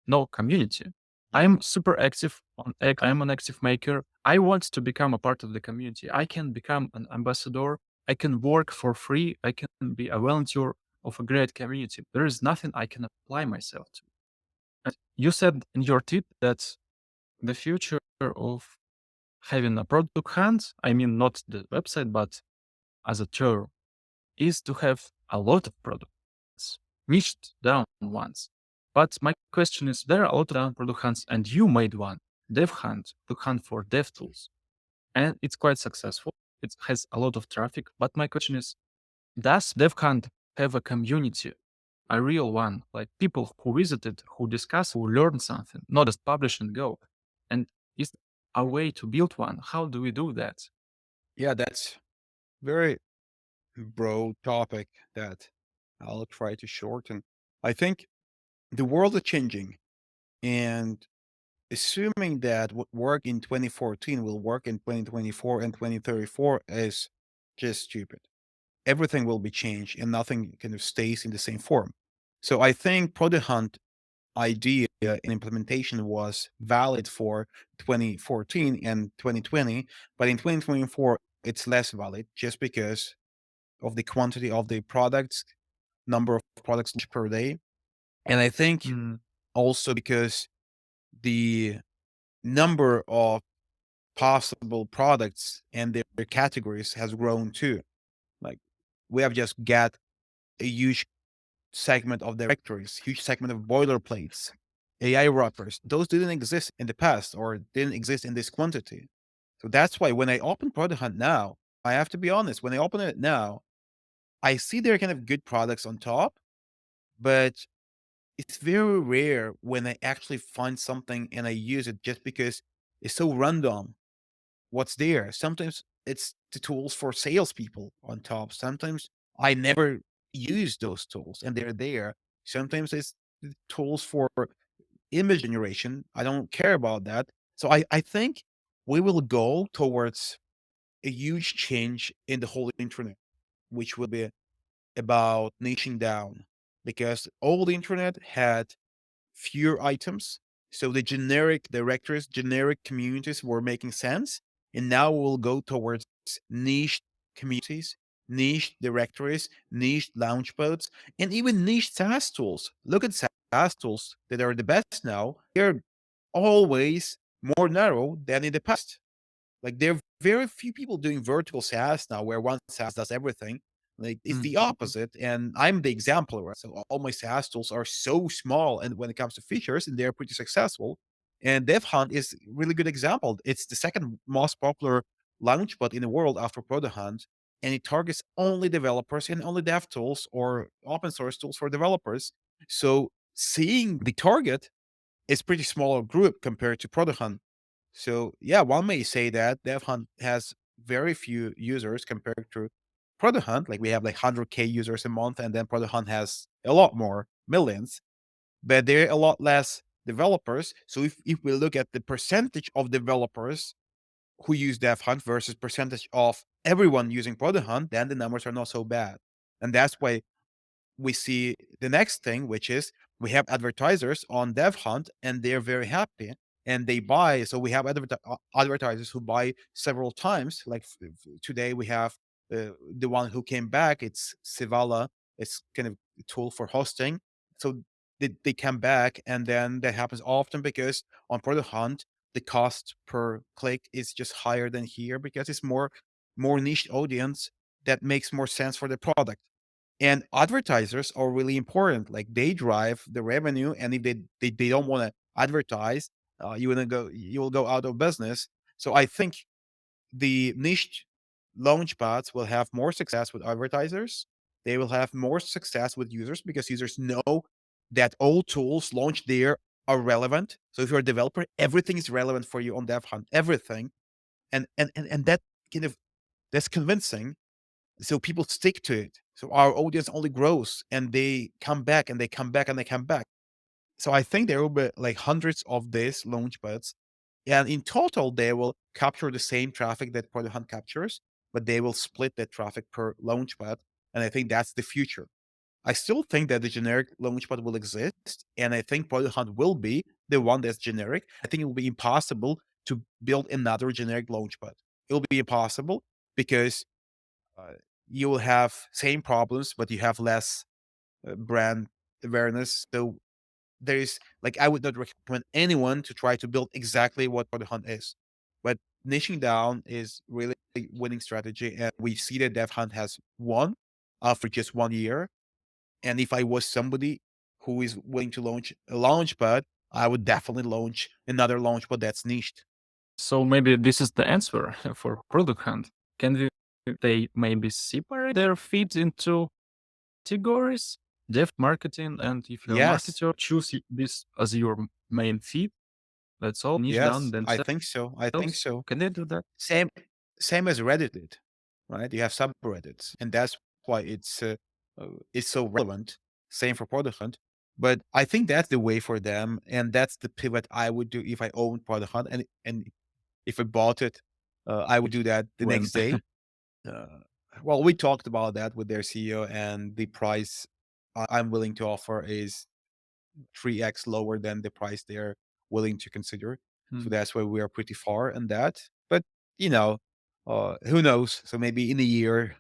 no community. I'm super active on X. I'm an active maker. I want to become a part of the community. I can become an ambassador. I can work for free. I can be a volunteer of a great community. There is nothing I can apply myself to. And you said in your tweet that the future of having a product hunt, I mean, not the website, but as a term, is to have a lot of products, niched down ones. But my question is, there are a lot of down product hunts, and you made one, Dev Hunt, to hunt for dev tools, and it's quite successful. It has a lot of traffic. But my question is, does Dev Hunt have a community, a real one, like people who visited, who discuss, who learn something, not just publish and go? And is a way to build one? How do we do that? Yeah, that's very broad topic that I'll try to shorten. I think the world is changing, and assuming that what worked in 2014 will work in 2024 and 2034 is just stupid. Everything will be changed and nothing kind of stays in the same form. So I think Product Hunt idea and implementation was valid for 2014 and 2020, but in 2024 it's less valid just because of the quantity of the products, number of products per day. And I think Mm, also because the number of possible products and their categories has grown too. Like we have just got a huge segment of directories, huge segment of boilerplates, AI wrappers. Those didn't exist in the past or didn't exist in this quantity. So that's why when I open Product Hunt now, I have to be honest, when I open it now, I see there are kind of good products on top, but it's very rare when I actually find something and I use it just because it's so random what's there. Sometimes it's the tools for salespeople on top. Sometimes I never use those tools and they're there. Sometimes it's the tools for image generation. I don't care about that. So I think we will go towards a huge change in the whole internet, which will be about niching down because old internet had fewer items. So the generic directories, generic communities were making sense. And now we'll go towards niche communities, niche directories, niche launchpads, and even niche SaaS tools. Look at SaaS tools that are the best now. They're always more narrow than in the past. Like there are very few people doing vertical SaaS now where one SaaS does everything. Like it's mm, the opposite. And I'm the example, right? So all my SaaS tools are so small and when it comes to features and they're pretty successful. And DevHunt is a really good example. It's the second most popular launchpad in the world after Product Hunt. And it targets only developers and only dev tools or open source tools for developers. So seeing the target is pretty small group compared to Product Hunt. So yeah, one may say that Dev Hunt has very few users compared to Product Hunt. Like we have like 100K users a month, and then Product Hunt has a lot more, millions, but there are a lot less developers. So if we look at the percentage of developers who use Dev Hunt versus percentage of everyone using Product Hunt, then the numbers are not so bad. And that's why we see the next thing, which is we have advertisers on Dev Hunt and they're very happy and they buy. So we have advertisers who buy several times. Like today, we have the one who came back. It's Sivala. It's kind of a tool for hosting. So they come back, and then that happens often because on Product Hunt, the cost per click is just higher than here because it's more niche audience that makes more sense for the product. And advertisers are really important. Like they drive the revenue, and if they don't want to advertise, you will go out of business. So I think the niche launchpads will have more success with advertisers. They will have more success with users because users know that all tools launched there are relevant. So if you're a developer, everything is relevant for you on Dev Hunt. Everything, and that kind of that's convincing, so people stick to it. So our audience only grows and they come back and they come back and they come back. So I think there will be like hundreds of these launchpads. And in total, they will capture the same traffic that Product Hunt captures, but they will split that traffic per launchpad. And I think that's the future. I still think that the generic launchpad will exist. And I think Product Hunt will be the one that's generic. I think it will be impossible to build another generic launchpad. It will be impossible because uh, you will have same problems, but you have less brand awareness. So there is like I would not recommend anyone to try to build exactly what the hunt is, but niching down is really a winning strategy, and we see that Dev Hunt has won after just 1 year. And if I was somebody who is willing to launch a launchpad, I would definitely launch another launchpad that's niched. So maybe this is the answer for Product Hunt. Can they maybe separate their feeds into categories? Dev marketing, and if you're a Yes, marketer, choose this as your main feed. That's all. Niche down yes, I themselves. think so. I think so. Can they do that? Same same as Reddit did, right? You have subreddits, and that's why it's so relevant. Same for Product Hunt, but I think that's the way for them, and that's the pivot I would do if I owned Product Hunt, and if I bought it, I would do that the When next day. Uh, well, we talked about that with their CEO, and the price I'm willing to offer is 3x lower than the price they're willing to consider. So Hmm. that's why we are pretty far in that. But you know, who knows? So maybe in a year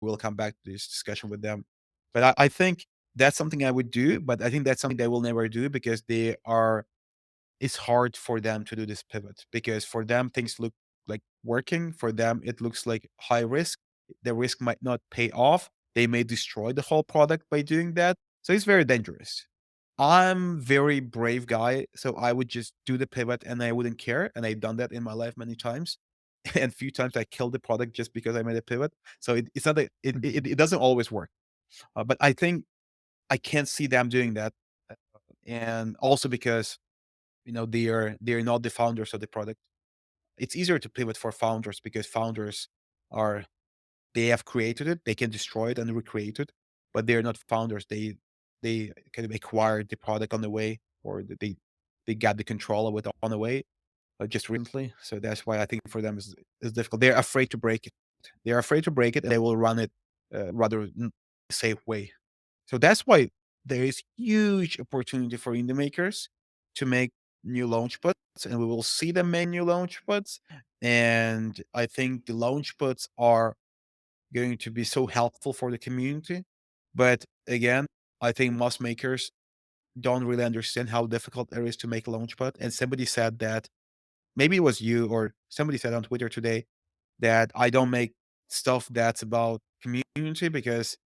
we'll come back to this discussion with them. But I think that's something I would do, but I think that's something they will never do because it's hard for them to do this pivot because for them things look like working. For them, it looks like high risk. The risk might not pay off. They may destroy the whole product by doing that. So it's very dangerous. I'm very brave guy, so I would just do the pivot and I wouldn't care. And I've done that in my life many times. And few times I killed the product just because I made a pivot. So it's not that it doesn't always work. But I think I can't see them doing that. uh, And also because they're not the founders of the product. It's easier to pivot for founders because founders are they have created it, they can destroy it and recreate it, but they're not founders. They kind of acquired the product on the way, or they got the control of it on the way just recently. So that's why I think for them is difficult. They're afraid to break it. They're afraid to break it, and they will run it rather safe way. So that's why there is huge opportunity for indie makers to make new launchpads, and we will see them make new launchpads. And I think the launchpads are going to be so helpful for the community. But again, I think most makers don't really understand how difficult it is to make a launchpad. And somebody said that maybe it was you or somebody said on Twitter today that I don't make stuff that's about community because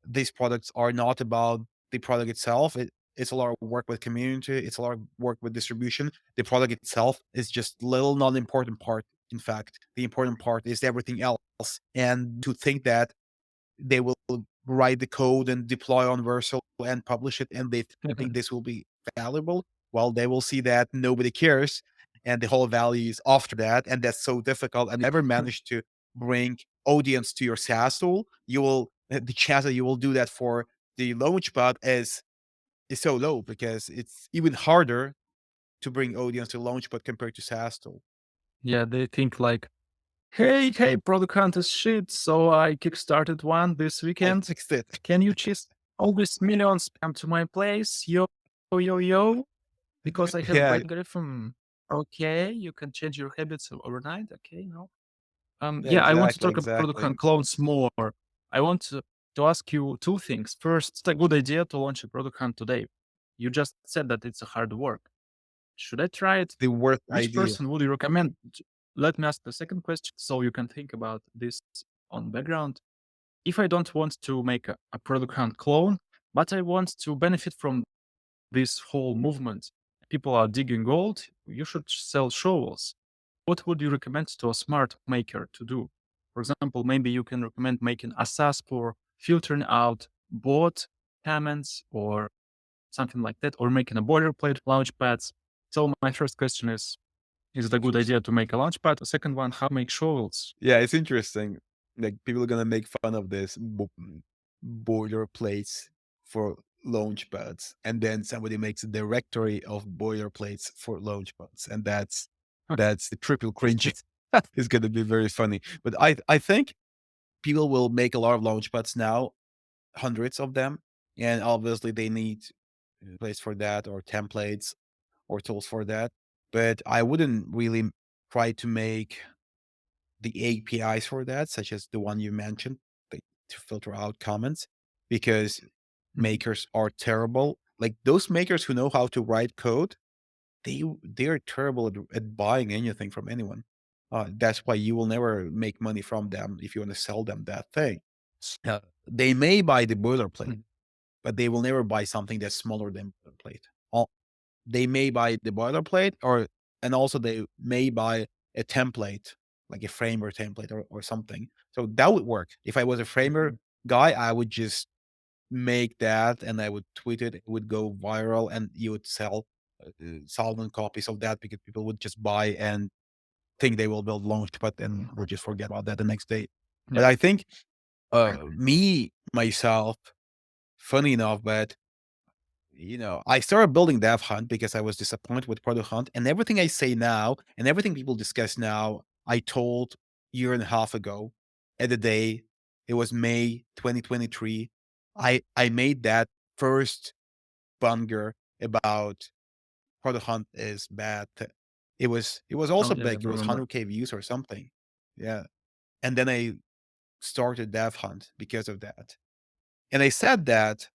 these products are not about the product itself. It's a lot of work with community. It's a lot of work with distribution. The product itself is just little non-important part. In fact, the important part is everything else. And to think that they will write the code and deploy on Vercel and publish it, and they think this will be valuable. Well, they will see that nobody cares, and the whole value is after that, and that's so difficult. And never manage to bring audience to your SaaS tool, you will the chance that you will do that for the Launchpad is so low because it's even harder to bring audience to Launchpad compared to SaaS tool. Yeah, they think like, hey, Product Hunt is shit, so I kickstarted one this I weekend. fixed it. Can you just all these millions come to my place? Yo, because I have Yeah, algorithm. Okay, you can change your habits overnight. Okay, no. yeah, Yeah, I want to exactly, talk about Product exactly. Hunt clones more. I want to ask you two things. First, it's a good idea to launch a Product Hunt today. You just said that it's a hard work. Should I try it? The worst Which idea. person would you recommend? Let me ask the second question so you can think about this on background. If I don't want to make a Product Hunt clone, but I want to benefit from this whole movement, people are digging gold, you should sell shovels. What would you recommend to a smart maker to do? For example, maybe you can recommend making a SaaS for filtering out bot comments or something like that, or making a boilerplate launchpads. So my first question is it a good idea to make a launchpad? The second one, how to make shovels? Yeah, it's interesting. Like people are gonna make fun of this boilerplates for launchpads, and then somebody makes a directory of boilerplates for launchpads, and that's the triple cringe. It's gonna be very funny. But I think people will make a lot of launchpads now, hundreds of them, and obviously they need a place for that or templates or tools for that. But I wouldn't really try to make the APIs for that, such as the one you mentioned, like to filter out comments, because Mhm. makers are terrible. Like those makers who know how to write code, they're terrible at buying anything from anyone. That's why you will never make money from them if you want to sell them that thing. They may buy the boilerplate, Mhm. but they will never buy something that's smaller than boilerplate. They may buy the boilerplate and also they may buy a template, like a framer template or something. So that would work. If I was a framer guy, I would just make that and I would tweet it. It would go viral and you would sell 1,000 copies of that because people would just buy and think they will build Launchpad and will just forget about that the next day. But Yeah. I think me, myself, funny enough, but I started building Dev Hunt because I was disappointed with Product Hunt, and everything I say now and everything people discuss now, I told year and a half ago at the day. It was May 2023. I made that first banger about Product Hunt is bad. It was Oh also yeah, I big. It was remember. 100K views or something. Yeah, and then I started Dev Hunt because of that. And I said that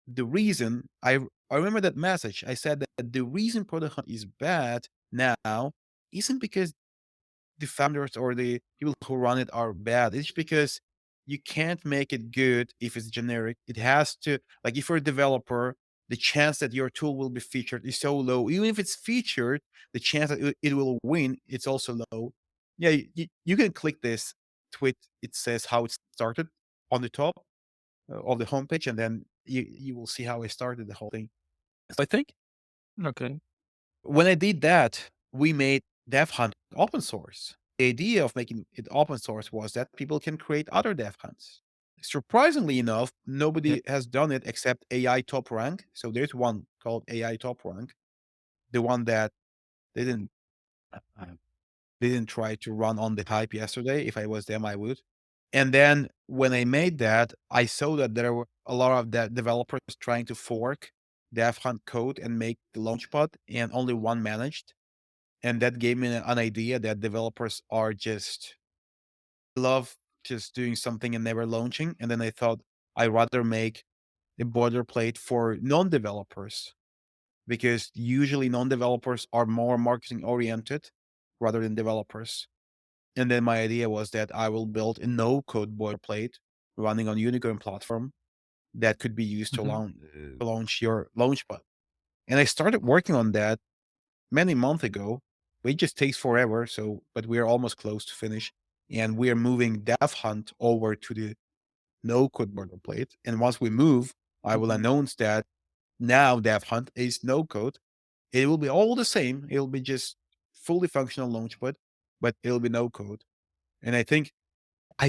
the reason I remember that message. I said that the reason Product Hunt is bad now isn't because the founders or the people who run it are bad. It's because you can't make it good if it's generic. It has to, like, if you're a developer, the chance that your tool will be featured is so low. Even if it's featured, the chance that it will win, it's also low. Yeah, you can click this tweet. It says how it started on the top of the homepage, and then you will see how I started the whole thing. So I think Okay. when I did that, we made Dev Hunt open source. The idea of making it open source was that people can create other Dev Hunts. Surprisingly enough, Yeah. nobody has done it except AI Top Rank. So there's one called AI Top Rank, the one that didn't uh, didn't try to run on the hype yesterday. If I was them, I would. And then when I made that, I saw that there were a lot of developers trying to fork Dev Hunt code and make the Launchpad, and only one managed. And that gave me an idea that developers are just love just doing something and never launching. And then I thought I'd rather make a boilerplate for non-developers, because usually non-developers are more marketing oriented rather than developers. And then my idea was that I will build a no-code boilerplate running on Unicorn platform that could be used to Mhm. launch your Launchpad. And I started working on that many months ago. It just takes forever. So, but we're almost close to finish, and we're moving Dev Hunt over to the no code boilerplate. And once we move, I will Mhm. announce that now Dev Hunt is no code. It will be all the same. It'll be just fully functional Launchpad, but it'll be no code. And I Mhm.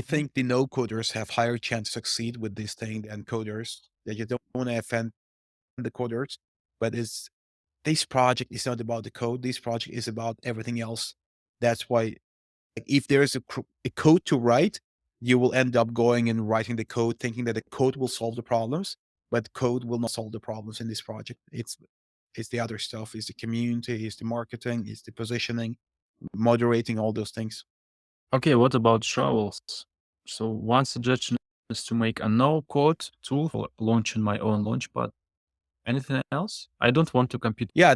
think the no coders have higher chance to succeed with this thing than coders. That you don't want to offend the coders, but it's this project is not about the code. This project is about everything else. That's why, like, if there is a code to write, you will end up going and writing the code, thinking that the code will solve the problems, but code will not solve the problems in this project. It's the other stuff. It's the community. It's the marketing. It's the positioning, moderating all those things. Okay, what about shovels? So one suggestion is to make a no-code tool for launching my own Launchpad. Anything else? I don't want to compete. Yeah,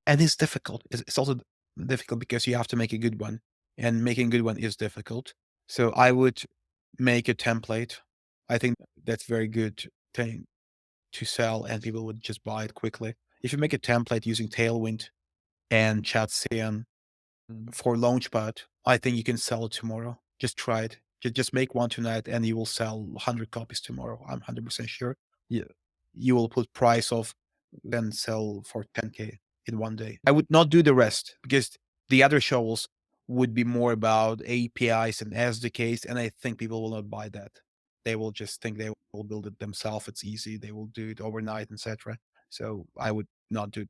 and it's difficult. It's also difficult because you have to make a good one, and making a good one is difficult. So I would make a template. I think that's very good thing to sell, and people would just buy it quickly. If you make a template using Tailwind and ChatCN Mm. for Launchpad, I think you can sell it tomorrow. Just try it. Just make one tonight, and you will sell 100 copies tomorrow. I'm 100% sure. Yeah, you will put price of, then sell for 10K in one day. I would not do the rest because the other shovels would be more about APIs and SDKs, and I think people will not buy that. They will just think they will build it themselves. It's easy. They will do it overnight, etc. So I would not do.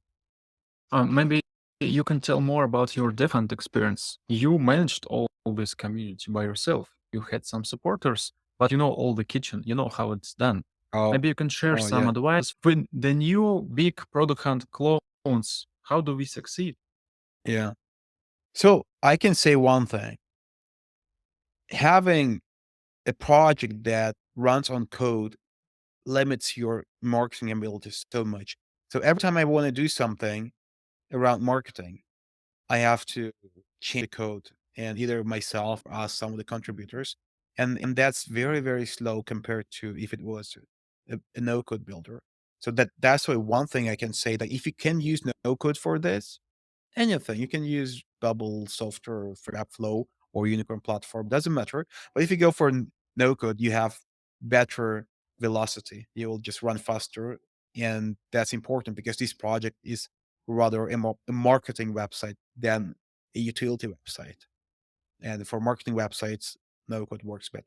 Maybe you can tell more about your different experience. You managed all this community by yourself. You had some supporters, but you know all the kitchen. You know how it's done. Oh, Maybe you can share oh some yeah, advice when the new big product hunt clones. How do we succeed? yeah. So I can say one thing: having a project that runs on code limits your marketing abilities so much. So every time I want to do something around marketing, I have to change the code, and either myself or ask some of the contributors. And that's very, very slow compared to if it was a no code builder. So that's why one thing I can say, that if you can use no code for this, anything. You can use Bubble software for Appflow or Unicorn platform, doesn't matter. But if you go for no code, you have better velocity. You will just run faster. And that's important because this project is rather a marketing website than a utility website. And for marketing websites, no code works better.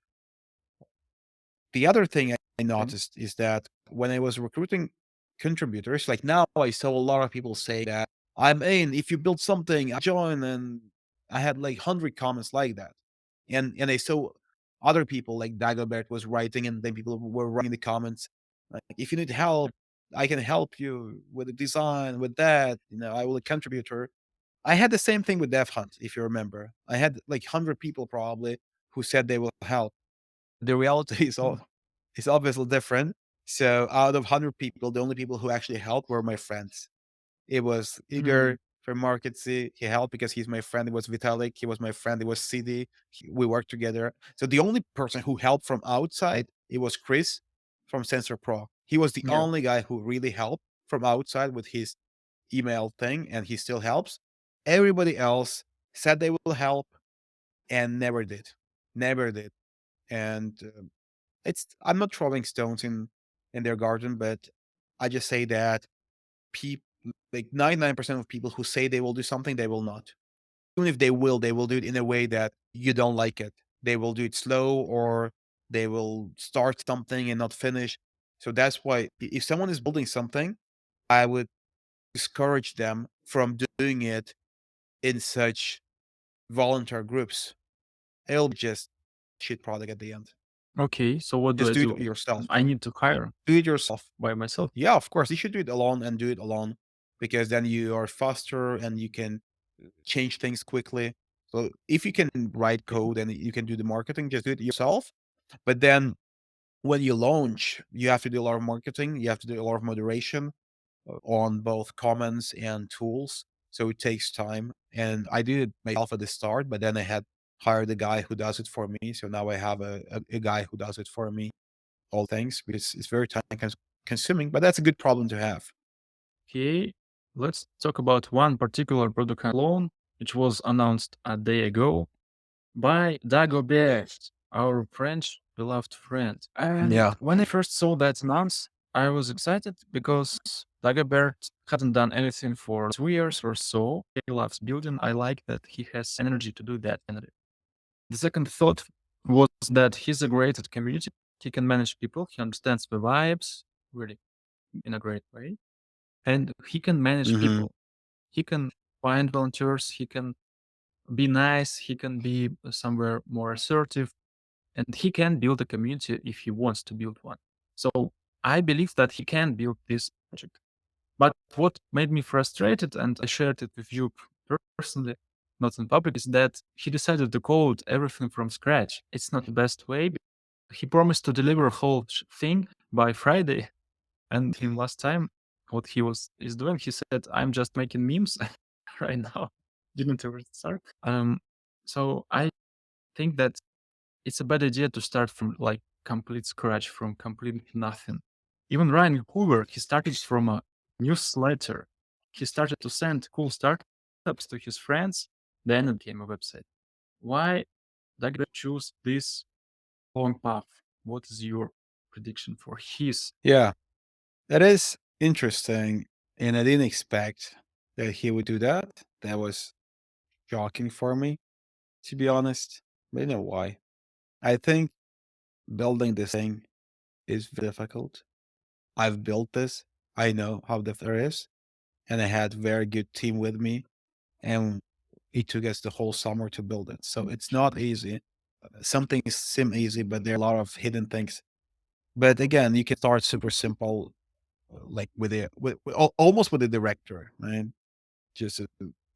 The other thing I Okay. noticed is that when I was recruiting contributors, like now I saw a lot of people say that I'm in, if you build something, I join, and I had like 100 comments like that. And I saw other people like Dagobert was writing, and then people were writing in the comments, like, if you need help, I can help you with the design, with that, I will a contributor. I had the same thing with Dev Hunt, if you remember. I had like 100 people probably who said they will help. The reality Mm. is obviously different. So out of 100 people, the only people who actually helped were my friends. It was Mm. Igor from Market C. He helped because he's my friend. It was Vitalik. He was my friend. It was CD. We worked together. So the only person who helped from outside, it was Chris from Sensor Pro. He was the Yeah. only guy who really helped from outside with his email thing, and he still helps. Everybody else said they will help and never did. Never did. And it's I'm not throwing stones in their garden, but I just say that people like 99% of people who say they will do something, they will not. Even if they will do it in a way that you don't like it. They will do it slow or they will start something and not finish. So that's why if someone is building something, I would discourage them from doing it in such volunteer groups. It'll be just shit product at the end. Okay, so what do Just I do do? it yourself. I need to hire Do it yourself. by myself. Yeah, of course. You should do it alone and do it alone because then you are faster and you can change things quickly. So if you can write Okay. code and you can do the marketing, just do it yourself. But then when you launch, you have to do a lot of marketing. You have to do a lot of moderation on both comments and tools. So it takes time. And I did it myself at the start, but then I had hired a guy who does it for me. So now I have a guy who does it for me, all things, because it's very time consuming, but that's a good problem to have. Okay, let's talk about one particular product alone, which was announced a day ago by Dagobert, our French beloved friend. And Yeah. when I first saw that announce, I was excited because Dagobert hadn't done anything for 2 years or so. He loves building. I like that he has energy to do that. And the second thought was that he's a great at community. He can manage people. He understands the vibes really in a great way. And he can manage Hmm. people. He can find volunteers. He can be nice. He can be somewhere more assertive and he can build a community if he wants to build one. So I believe that he can build this project. But what made me frustrated, and I shared it with you personally, not in public, is that he decided to code everything from scratch. It's not the best way. He promised to deliver a whole thing by Friday, and in last time, what he was is doing, he said, "I'm just making memes right now." Didn't ever start. So I think that it's a bad idea to start from like complete scratch, from complete nothing. Even Ryan Hoover, he started from a newsletter. He started to send cool startups to his friends, then it became a website. Why did I choose this long path? What is your prediction for his? Yeah, that is interesting. And I didn't expect that he would do that. That was shocking for me, to be honest. But you know why? I think building this thing is difficult. I've built this. I know how difficult it is. And I had very good team with me. And it took us the whole summer to build it. So it's not easy. Some things seem easy, but there are a lot of hidden things. But again, you can start super simple, like almost with a director, right? Just a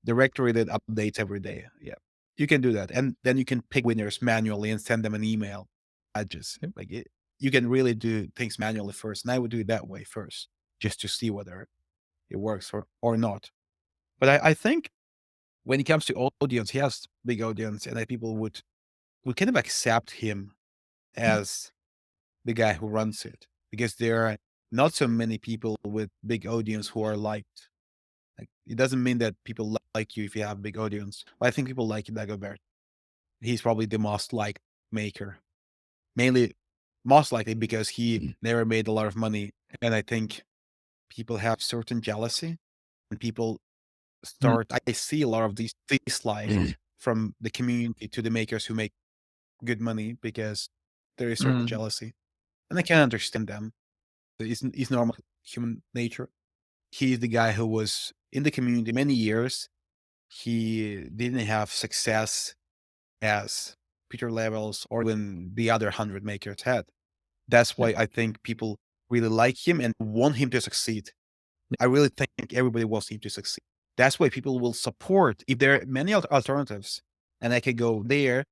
directory that updates every day. Yeah, you can do that, and then you can pick winners manually and send them an email. I just Yep. like it. You can really do things manually first, and I would do it that way first, just to see whether it works or not. But I think when it comes to audience, he has big audience, and that people would kind of accept him as the guy who runs it because there are not so many people with big audience who are liked. Like it doesn't mean that people like you if you have big audience. But I think people like Dagobert. He's probably the most liked maker, mainly most likely because he never made a lot of money, and I think people have certain jealousy, and people Mm, start. I see a lot of these dislike from the community to the makers who make good money because there is certain mm, jealousy, and I can understand them. It's normal human nature. He's the guy who was in the community many years. He didn't have success as Peter Levels or even the other 100 makers had. That's yep, why I think people really like him and want him to succeed. yep, I really think everybody wants him to succeed. That's why people will support. If there are many alternatives and I can go there,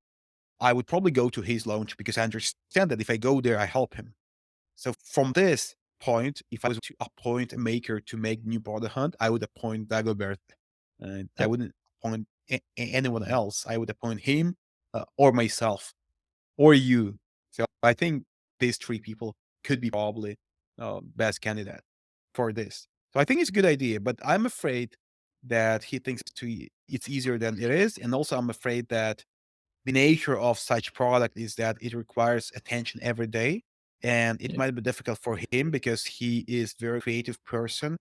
I would probably go to his launch because I understand that if I go there, I help him. So from this point, if I was to appoint a maker to make new product hunt, I would appoint Dagobert. And I Yep. wouldn't appoint anyone else. I would appoint him or myself or you. So I think these three people could be probably best candidate for this. So I think it's a good idea, but I'm afraid that he thinks it's easier than it is. And also I'm afraid that the nature of such product is that it requires attention every day. And it Yep. might be difficult for him because he is very creative person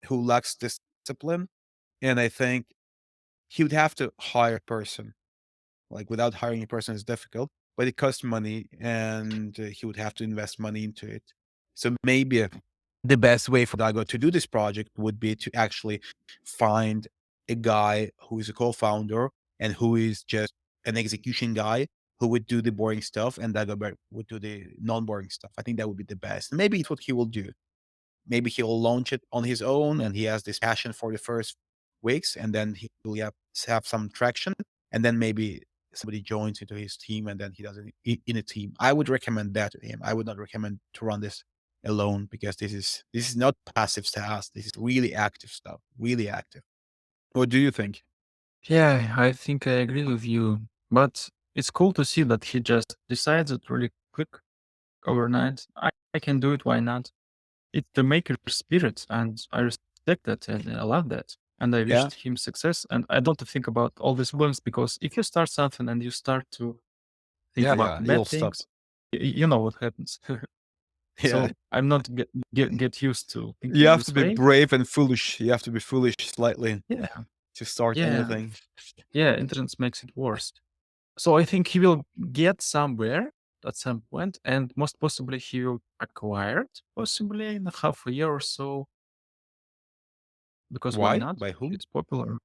who lacks discipline. And I think he would have to hire a person. Like without hiring a person is difficult, but it costs money and he would have to invest money into it. So maybe the best way for Dago to do this project would be to actually find a guy who is a co-founder and who is just an execution guy who would do the boring stuff and Dagobert would do the non-boring stuff. I think that would be the best. Maybe it's what he will do. Maybe he'll launch it on his own and he has this passion for the first weeks and then he will have some traction and then maybe somebody joins into his team and then he does it in a team. I would recommend that to him. I would not recommend to run this alone because this is not passive SaaS. This is really active stuff, really active. What do you think? Yeah, I think I agree with you. But it's cool to see that he just decides it really quick overnight. I can do it, why not? It's the maker spirit, and I respect that and I love that. And I Yeah, wished him success. And I don't think about all these problems because if you start something and you start to think yeah, about yeah. bad You'll stop. things, you know what happens. Yeah, So I'm not get used to you thinking have to this be way. brave and foolish. You have to be foolish slightly Yeah, to start yeah, anything. yeah. Intelligence makes it worse. So I think he will get somewhere at some point, and most possibly he will acquire it, possibly in a half a year or so. Because why Why? not? By whom? It's popular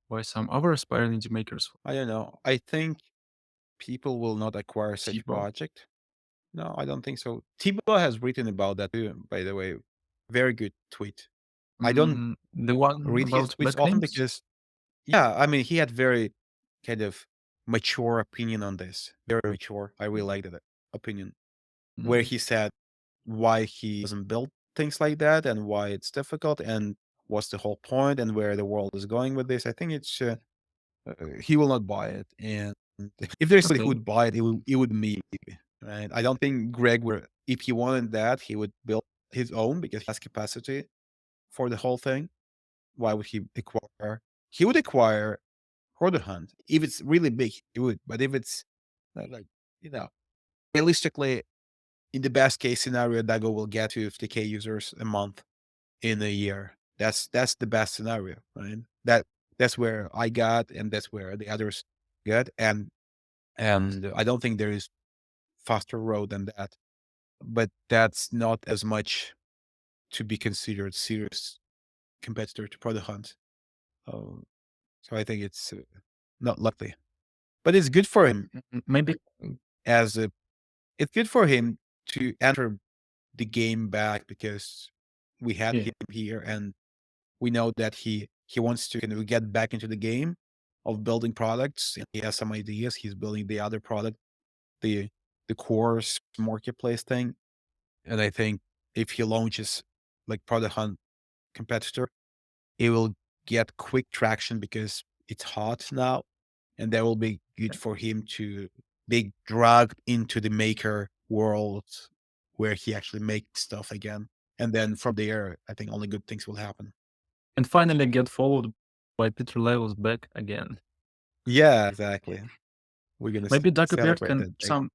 by some other aspiring indie makers. I don't know. I think people will not acquire such Tibo. project. No, I don't think so. Thibault has written about that too, by the way. Very good tweet. I don't The one read his about tweets often backlinks? because, yeah, I mean, he had very kind of mature opinion on this. Very mature. I really liked that opinion where Mm, he said why he doesn't build things like that and why it's difficult and what's the whole point and where the world is going with this. I think it's he will not buy it. And if there's somebody who okay. would buy it, it would me. Right? I don't think Greg would. If he wanted that, he would build his own because he has capacity for the whole thing. Why would he acquire? He would acquire Horde Hunt if it's really big. He would, but if it's like you know, realistically, in the best case scenario, Dago will get to 50K users a month in a year. That's the best scenario, right? That's where I got, and that's where the others got, and I don't think there is faster road than that. But that's not as much to be considered serious competitor to Product Hunt. Uh, so I think it's not likely, but it's good for him Maybe. as a. It's good for him to enter the game back because we had Yeah. him here and we know that he wants to kind of get back into the game of building products and he has some ideas. He's building the other product, the the course marketplace thing. And I think if he launches like Product Hunt competitor, it will get quick traction because it's hot now. And that will be good for him to be dragged into the maker world where he actually makes stuff again. And then from there, I think only good things will happen. And finally get followed by Peter Levels back again. Yeah, exactly. We're gonna Maybe Dagobert celebrate can that day. some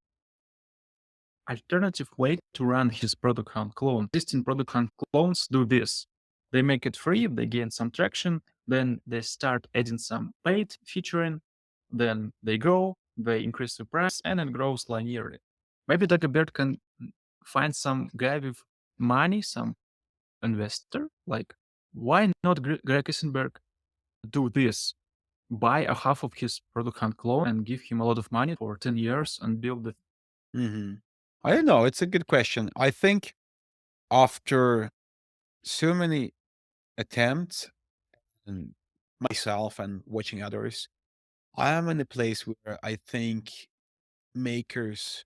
alternative way to run his product hunt clone. Existing product hunt clones do this. They make it free, they gain some traction, then they start adding some paid featuring, then they grow, they increase the price, and it grows linearly. Maybe Dagobert can find some guy with money, some investor. Like, why not Greg Isenberg do this? Buy a half of his product hunt clone and give him a lot of money for 10 years and build it. Hmm. I don't know. It's a good question. I think after so many attempts and myself and watching others, I am in a place where I think makers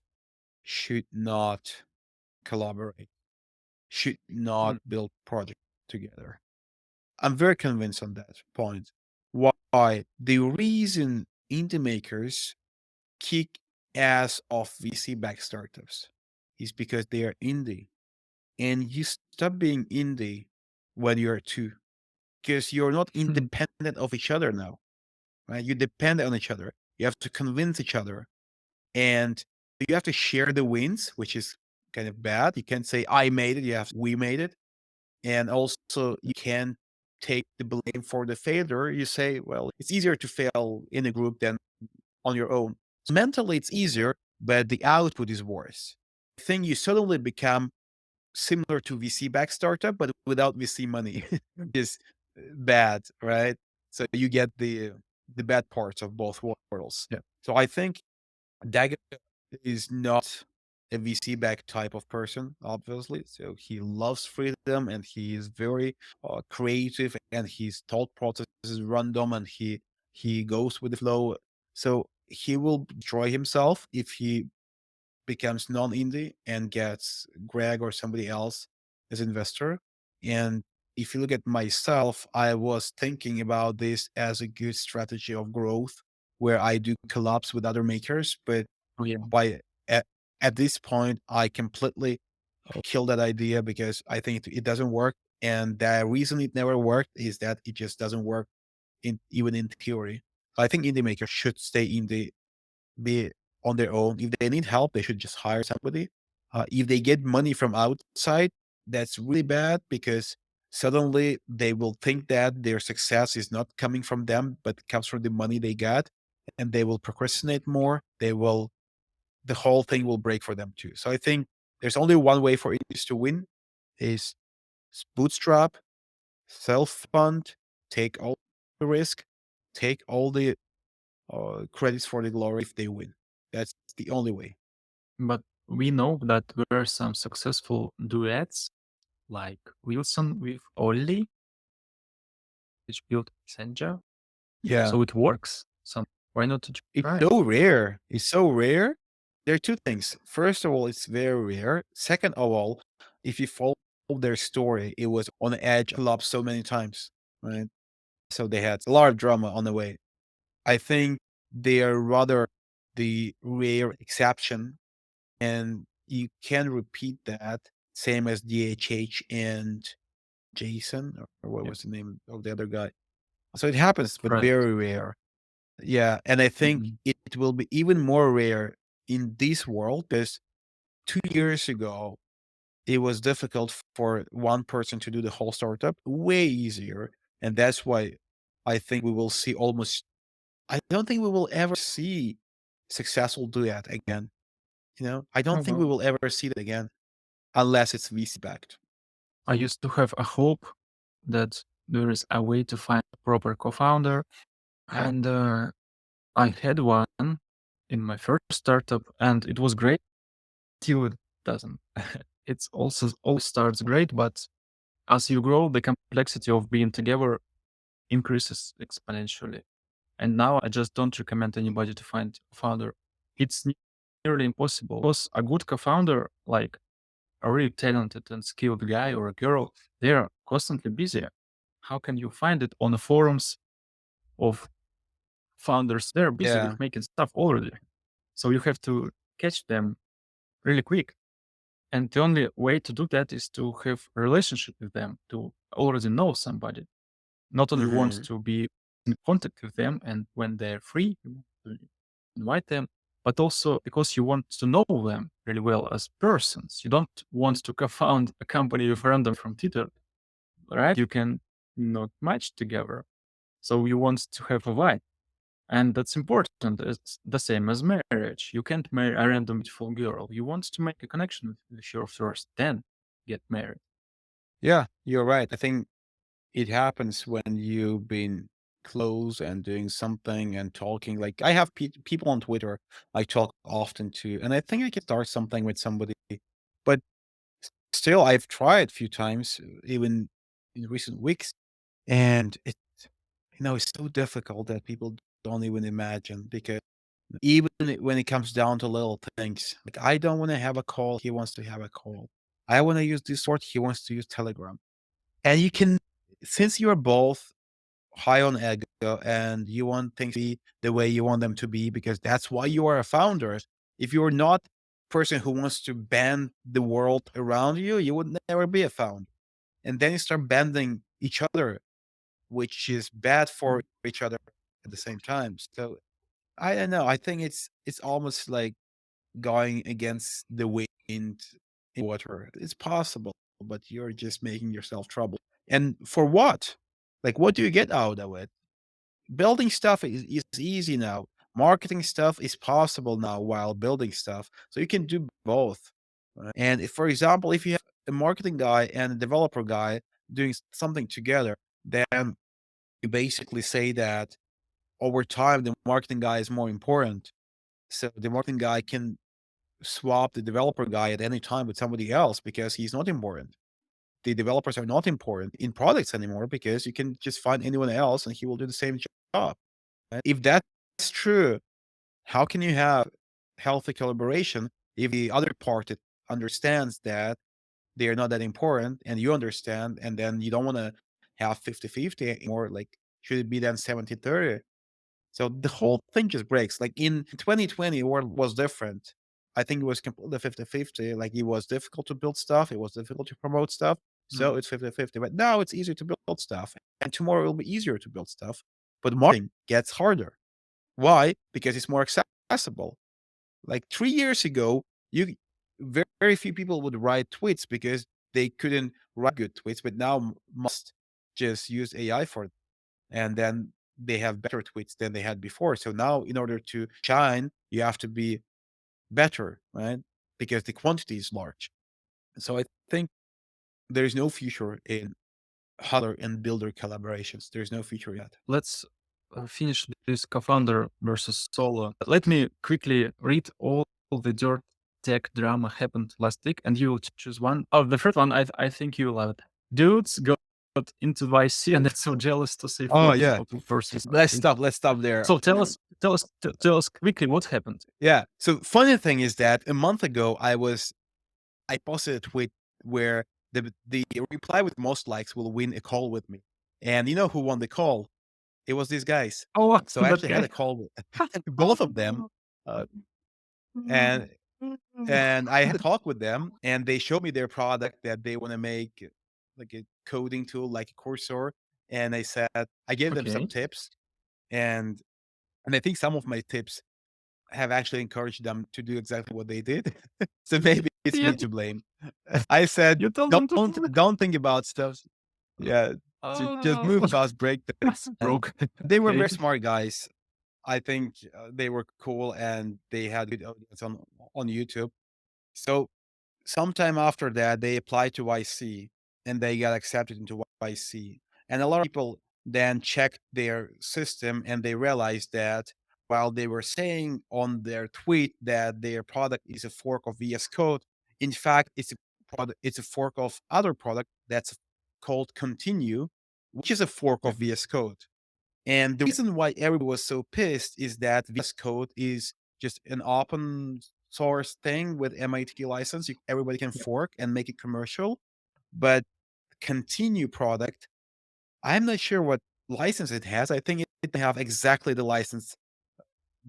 should not collaborate, should not Mm. build projects together. I'm very convinced on that point. Why? The reason indie makers kick ass of VC-backed startups is because they are indie, and you stop being indie when you're two, because you're not independent of each other now, right? You depend on each other. You have to convince each other, and you have to share the wins, which is kind of bad. You can't say I made it. You have we made it, and also you can't take the blame for the failure. You say, well, it's easier to fail in a group than on your own. So mentally, it's easier, but the output is worse. I think you suddenly become similar to VC-backed startup, but without VC money, which is bad, right? So you get the bad parts of both worlds. Yeah. So I think Dagobert is not a VC-backed type of person, obviously. So he loves freedom and he is very creative, and his thought process is random, and he goes with the flow. So he will destroy himself if he becomes non-indie and gets Greg or somebody else as investor. And if you look at myself, I was thinking about this as a good strategy of growth where I do collabs with other makers, but Oh, yeah. by at, at this point, I completely kill that idea because I think it doesn't work. And the reason it never worked is that it just doesn't work in even in theory. So I think indie makers should stay indie, be on their own. If they need help, they should just hire somebody. If they get money from outside, that's really bad because suddenly they will think that their success is not coming from them, but comes from the money they got, and they will procrastinate more. The whole thing will break for them too. So I think there's only one way for indies to win is bootstrap, self-fund, take all the risk, take all the credits for the glory if they win. That's the only way. But we know that there are some successful duets like Wilson with Ollie, which built Senja. Yeah. So it works. So why not to It's try? so rare. It's so rare. There are two things. First of all, it's very rare. Second of all, if you follow their story, it was on the edge collapse so many times, right? So they had a lot of drama on the way. I think they are rather the rare exception, and you can repeat that same as DHH and Jason, or what Yeah. was the name of the other guy? So it happens, but Right. very rare. Yeah, and I think Mhm. it will be even more rare in this world because 2 years ago, it was difficult for one person to do the whole startup, way easier, and that's why I think we will see almost I don't think we will ever see successful duet again, you know? I Oh, don't think we well, will ever see that again unless it's VC backed. I used to have a hope that there is a way to find a proper co-founder, and I had one in my first startup, and it was great till it doesn't. It's also all starts great, but as you grow, the complexity of being together increases exponentially. And now I just don't recommend anybody to find a founder. It's nearly impossible because a good co-founder, like a really talented and skilled guy or a girl, they are constantly busy. How can you find it on the forums of founders? They're busy Yeah. with making stuff already. So you have to catch them really quick. And the only way to do that is to have a relationship with them, to already know somebody. Not only want Mhm. to be in contact with them and when they're free, you want to invite them, but also because you want to know them really well as persons. You don't want to co-found a company with random from Twitter, right? You can not match together. So you want to have a vibe. And that's important. It's the same as marriage. You can't marry a random beautiful girl. You want to make a connection with her first, then get married. Yeah, you're right. I think it happens when you've been close and doing something and talking. Like I have people on Twitter I talk often to, and I think I can start something with somebody. But still, I've tried a few times, even in recent weeks, and it's so difficult that people don't even imagine because Even when it comes down to little things. Like, I don't wanna have a call, he wants to have a call. I wanna use Discord, he wants to use Telegram. And you can, since you're both high on ego and you want things to be the way you want them to be because that's why you are a founder. If you're not a person who wants to bend the world around you, you would never be a founder. And then you start bending each other, which is bad for each other at the same time. So I don't know. I think it's almost like going against the wind in water. It's possible, but you're just making yourself trouble. And for what? Like, what do you get out of it? Building stuff is easy now. Marketing stuff is possible now while building stuff. So you can do both. Right? And if, for example, if you have a marketing guy and a developer guy doing something together, then you basically say that over time, the marketing guy is more important. So the marketing guy can swap the developer guy at any time with somebody else because he's not important. The developers are not important in products anymore because you can just find anyone else and he will do the same job. And if that's true, how can you have healthy collaboration if the other party understands that they are not that important and you understand, and then you don't want to have 50-50 anymore? Like, should it be then 70-30? So the whole thing just breaks. Like in 2020, the world was different. I think it was completely 50-50. Like, it was difficult to build stuff, it was difficult to promote stuff. So Mm. it's 50-50. But now it's easier to build stuff. And tomorrow it will be easier to build stuff. But marketing gets harder. Why? Because it's more accessible. Like 3 years ago, you very few people would write tweets because they couldn't write good tweets, but now must just use AI for it. And then they have better tweets than they had before. So now, in order to shine, you have to be better, right? Because the quantity is large. So I think there's no future in Huddler and builder collaborations. There's no future yet. Let's finish this co-founder versus solo. Let me quickly read all the dirt tech drama happened last week, and you will choose one. Oh, the first one, I think you will love it. Dudes got into YC, and it's so jealous to say Oh flops yeah. of versus. Let's stop there. So tell us quickly what happened. Yeah. So funny thing is that a month ago I posted a tweet where the reply with most likes will win a call with me. And you know who won the call? It was these guys. Oh, So I that actually had guy. a call with both of them. Uh, and and I had a talk with them, and they showed me their product that they want to make, like a coding tool, like a Cursor. And I gave them some Okay. tips, and I think some of my tips have actually encouraged them to do exactly what they did. So maybe it's me Yeah, to blame. I said, you told them to. don't think about stuff. Yeah, just Oh, move past break them. And broke. they were Okay. very smart guys. I think they were cool and they had good audience on YouTube. So sometime after that, they applied to YC and they got accepted into YC. And a lot of people then checked their system and they realized that while they were saying on their tweet that their product is a fork of VS Code, in fact, it's a fork of other product that's called Continue, which is a fork Yeah. of VS Code. And the reason why everybody was so pissed is that VS Code is just an open source thing with MIT license. Everybody can Yeah. fork and make it commercial. But Continue product, I'm not sure what license it has. I think it have exactly the license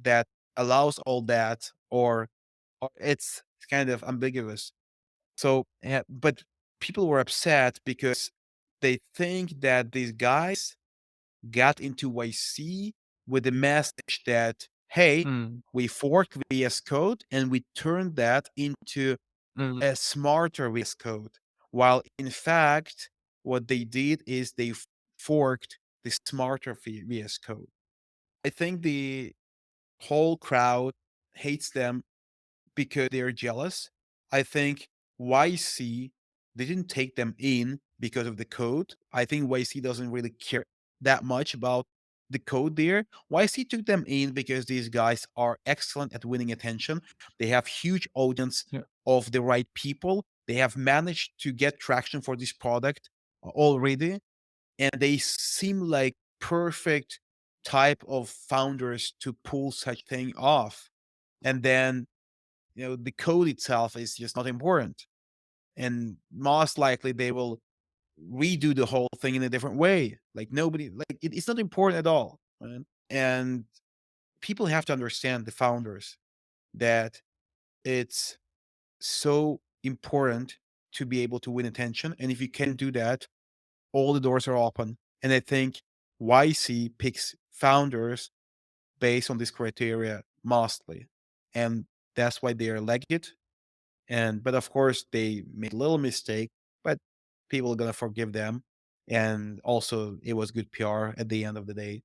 that allows all that, or it's kind of ambiguous. So, but people were upset because they think that these guys got into YC with the message that, hey, Mm, we forked VS Code and we turned that into mm, a smarter VS Code. While in fact, what they did is they forked the smarter VS Code. I think the whole crowd hates them because they're jealous. I think YC didn't take them in because of the code. I think YC doesn't really care that much about the code there. YC took them in because these guys are excellent at winning attention. They have huge audience yeah. of the right people. They have managed to get traction for this product already, and they seem like perfect type of founders to pull such thing off. And then, the code itself is just not important. And most likely they will redo the whole thing in a different way. Like nobody, like it's not important at all. Right? And people have to understand, the founders, that it's so important to be able to win attention. And if you can do that, all the doors are open. And I think YC picks founders based on this criteria mostly. And that's why they are legit. But of course they made a little mistake, but people are gonna forgive them. And also it was good PR at the end of the day.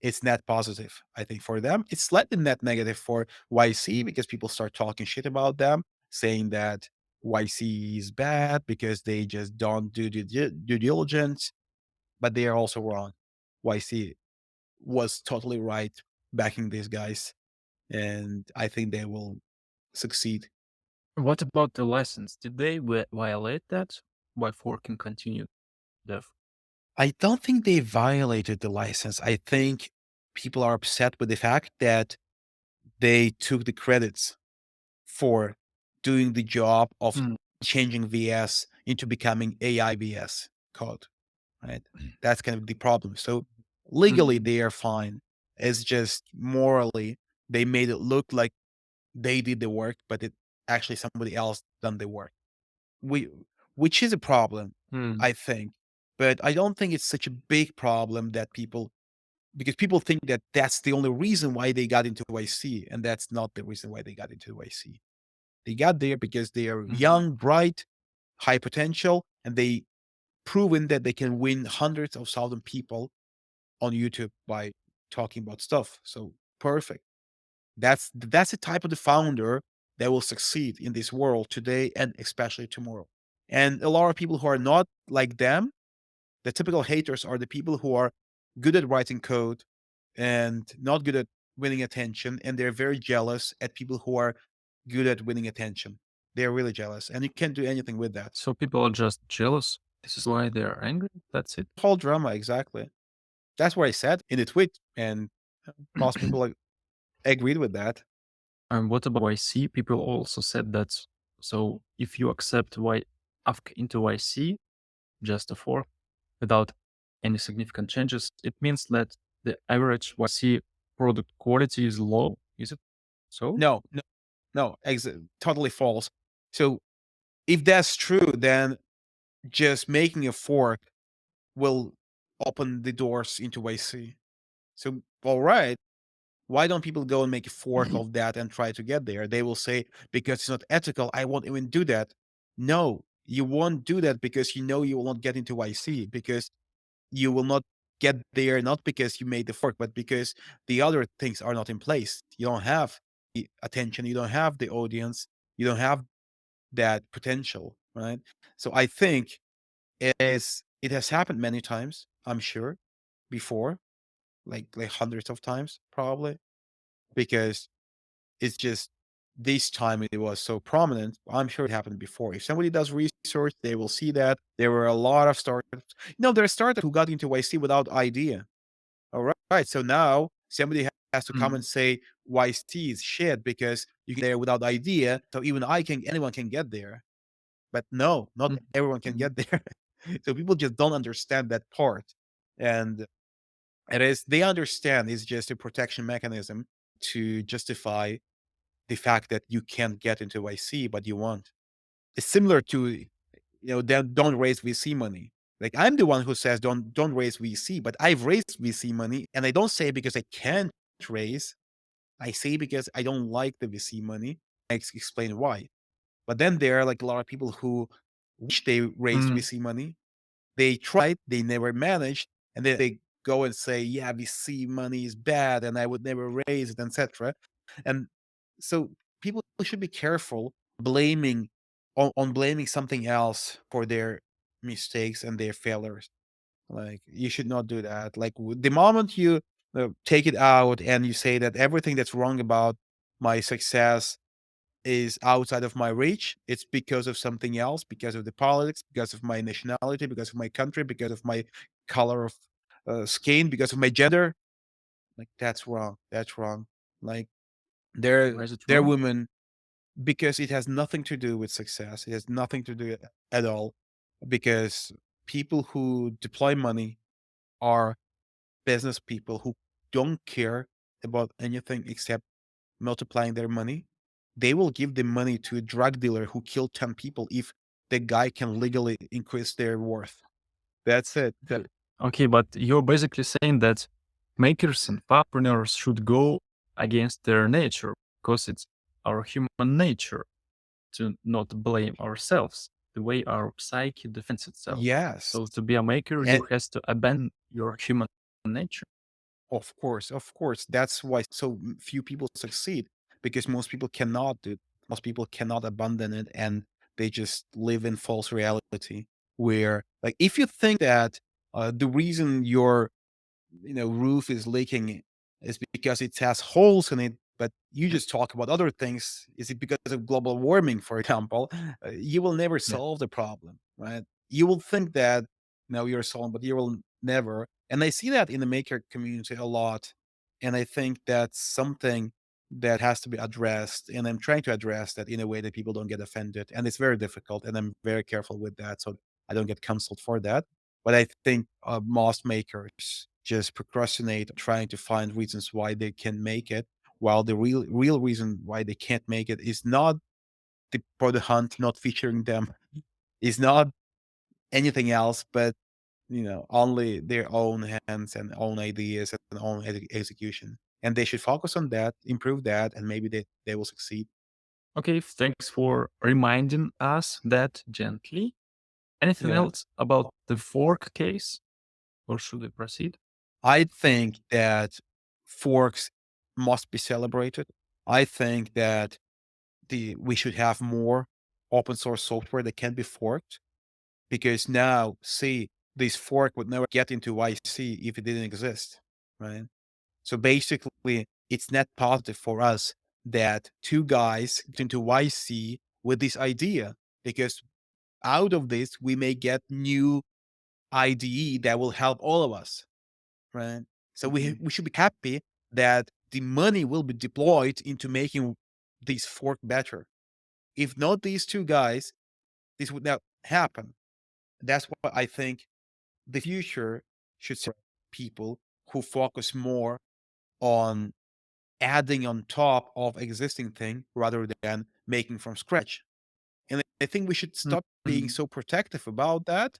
It's net positive, I think, for them. It's slightly net negative for YC because people start talking shit about them, saying that YC is bad because they just don't do due diligence, but they are also wrong. YC was totally right backing these guys, and I think they will succeed. What about the license? Did they violate that by forking continued dev? I don't think they violated the license. I think people are upset with the fact that they took the credits for doing the job of Mm, changing VS into becoming AI VS code, right? That's kind of the problem. So legally, mm, they are fine. It's just morally, they made it look like they did the work, but it actually somebody else done the work. We, which is a problem, mm, I think. But I don't think it's such a big problem that people, because people think that that's the only reason why they got into YC, and that's not the reason why they got into YC. They got there because they are mm. young, bright, high potential, and they proven that they can win hundreds of thousand people on YouTube by talking about stuff. So perfect. That's the type of the founder that will succeed in this world today and especially tomorrow. And a lot of people who are not like them, the typical haters, are the people who are good at writing code and not good at winning attention, and they're very jealous at people who are good at winning attention. They're really jealous, and you can't do anything with that. So people are just jealous. This is why they're angry. That's it. Whole drama, exactly. That's what I said in the tweet, and most people like agreed with that. And what about YC? People also said that. So if you accept AFK into YC, just a fork without any significant changes, it means that the average YC product quality is low. Is it so? No, no, no, totally false. So if that's true, then just making a fork will open the doors into YC. So, all right, why don't people go and make a fork of that and try to get there? They will say, because it's not ethical, I won't even do that. No, you won't do that because you know you will not get into YC, because you will not get there, not because you made the fork, but because the other things are not in place. You don't have the attention, you don't have the audience, you don't have that potential, right? So I think it has happened many times, I'm sure, before, like hundreds of times, probably, because it's just this time it was so prominent. I'm sure it happened before. If somebody does research, they will see that there were a lot of startups. There are startups who got into YC without idea. All right. So now somebody has to come Mm, and say YC is shit because you get there without idea. So even anyone can get there. But no, not mm, everyone can mm. get there. So people just don't understand that part. And they understand it's just a protection mechanism to justify the fact that you can't get into YC, but you want. It's similar to, don't raise VC money. Like I'm the one who says don't raise VC, but I've raised VC money, and I don't say it because I can't raise. I say because I don't like the VC money. Explain why. But then there are like a lot of people who wish they raised Mm, VC money. They tried, they never managed, and then they go and say, "Yeah, VC money is bad, and I would never raise it," etc. And so people should be careful blaming on blaming something else for their mistakes and their failures. Like you should not do that. Like the moment you take it out and you say that everything that's wrong about my success is outside of my reach, it's because of something else, because of the politics, because of my nationality, because of my country, because of my color of skin, because of my gender. Like that's wrong. That's wrong. Like Why is it they're wrong? women because it has nothing to do with success. It has nothing to do at all because people who deploy money are business people who don't care about anything except multiplying their money. They will give the money to a drug dealer who killed 10 people if the guy can legally increase their worth. That's it. Okay, but you're basically saying that makers and entrepreneurs should go against their nature because it's our human nature to not blame ourselves, the way our psyche defends itself. Yes. So to be a maker, And you has to abandon your human nature. of course, of course. That's why so few people succeed because most people cannot do. Most people cannot abandon it, and they just live in false reality. Where, like, if you think that the reason your roof is leaking is because it has holes in it, but you Yeah. just talk about other things. Is it because of global warming, for example? You will never Yeah. solve the problem, right? You will think that no, you're solving, but you will never. And I see that in the maker community a lot. And I think that's something that has to be addressed. And I'm trying to address that in a way that people don't get offended. And it's very difficult. And I'm very careful with that. So I don't get canceled for that. But I think most makers just procrastinate trying to find reasons why they can make it, while the real reason why they can't make it is not the product hunt not featuring them, is not anything else, but only their own hands and own ideas and own execution. And they should focus on that, improve that, and maybe they will succeed. Okay, thanks for reminding us that gently. Anything Yeah. else about the fork case, or should we proceed? I think that forks must be celebrated. I think that the we should have more open source software that can be forked because now, see, this fork would never get into YC if it didn't exist, right? So basically, it's net positive for us that two guys get into YC with this idea because out of this, we may get new IDE that will help all of us, right? So Mhm. we should be happy that the money will be deployed into making this fork better. If not these two guys, this would not happen. That's why I think the future should see people who focus more on adding on top of existing thing rather than making from scratch. And I think we should stop being Mhm. so protective about that.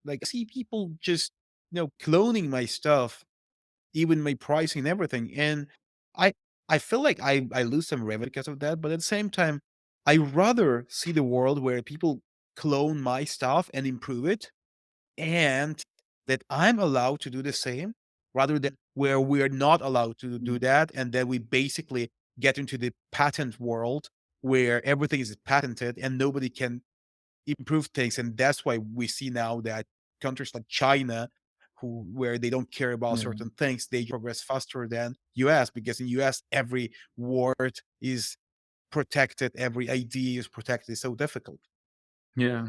Like I see people just cloning my stuff, even my pricing and everything. And I I feel like I lose some revenue because of that. But at the same time, I rather see the world where people clone my stuff and improve it and that I'm allowed to do the same rather than where we're not allowed to do Mhm. that. And then we basically get into the patent world where everything is patented and nobody can improve things. And that's why we see now that countries like China, where they don't care about Yeah. certain things, they progress faster than US because in US every word is protected, every idea is protected. It's so difficult. Yeah.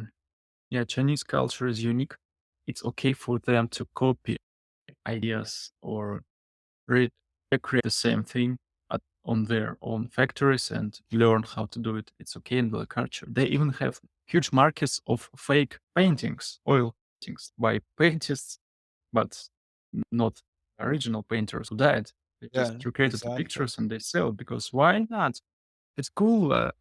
Yeah. Chinese culture is unique. It's okay for them to copy ideas or recreate the same thing on their own factories and learn how to do it. It's okay in the culture. They even have huge markets of fake paintings, oil paintings by painters, but not original painters who died. They Yeah, just recreated the exactly. pictures and they sell it because why not? It's cool.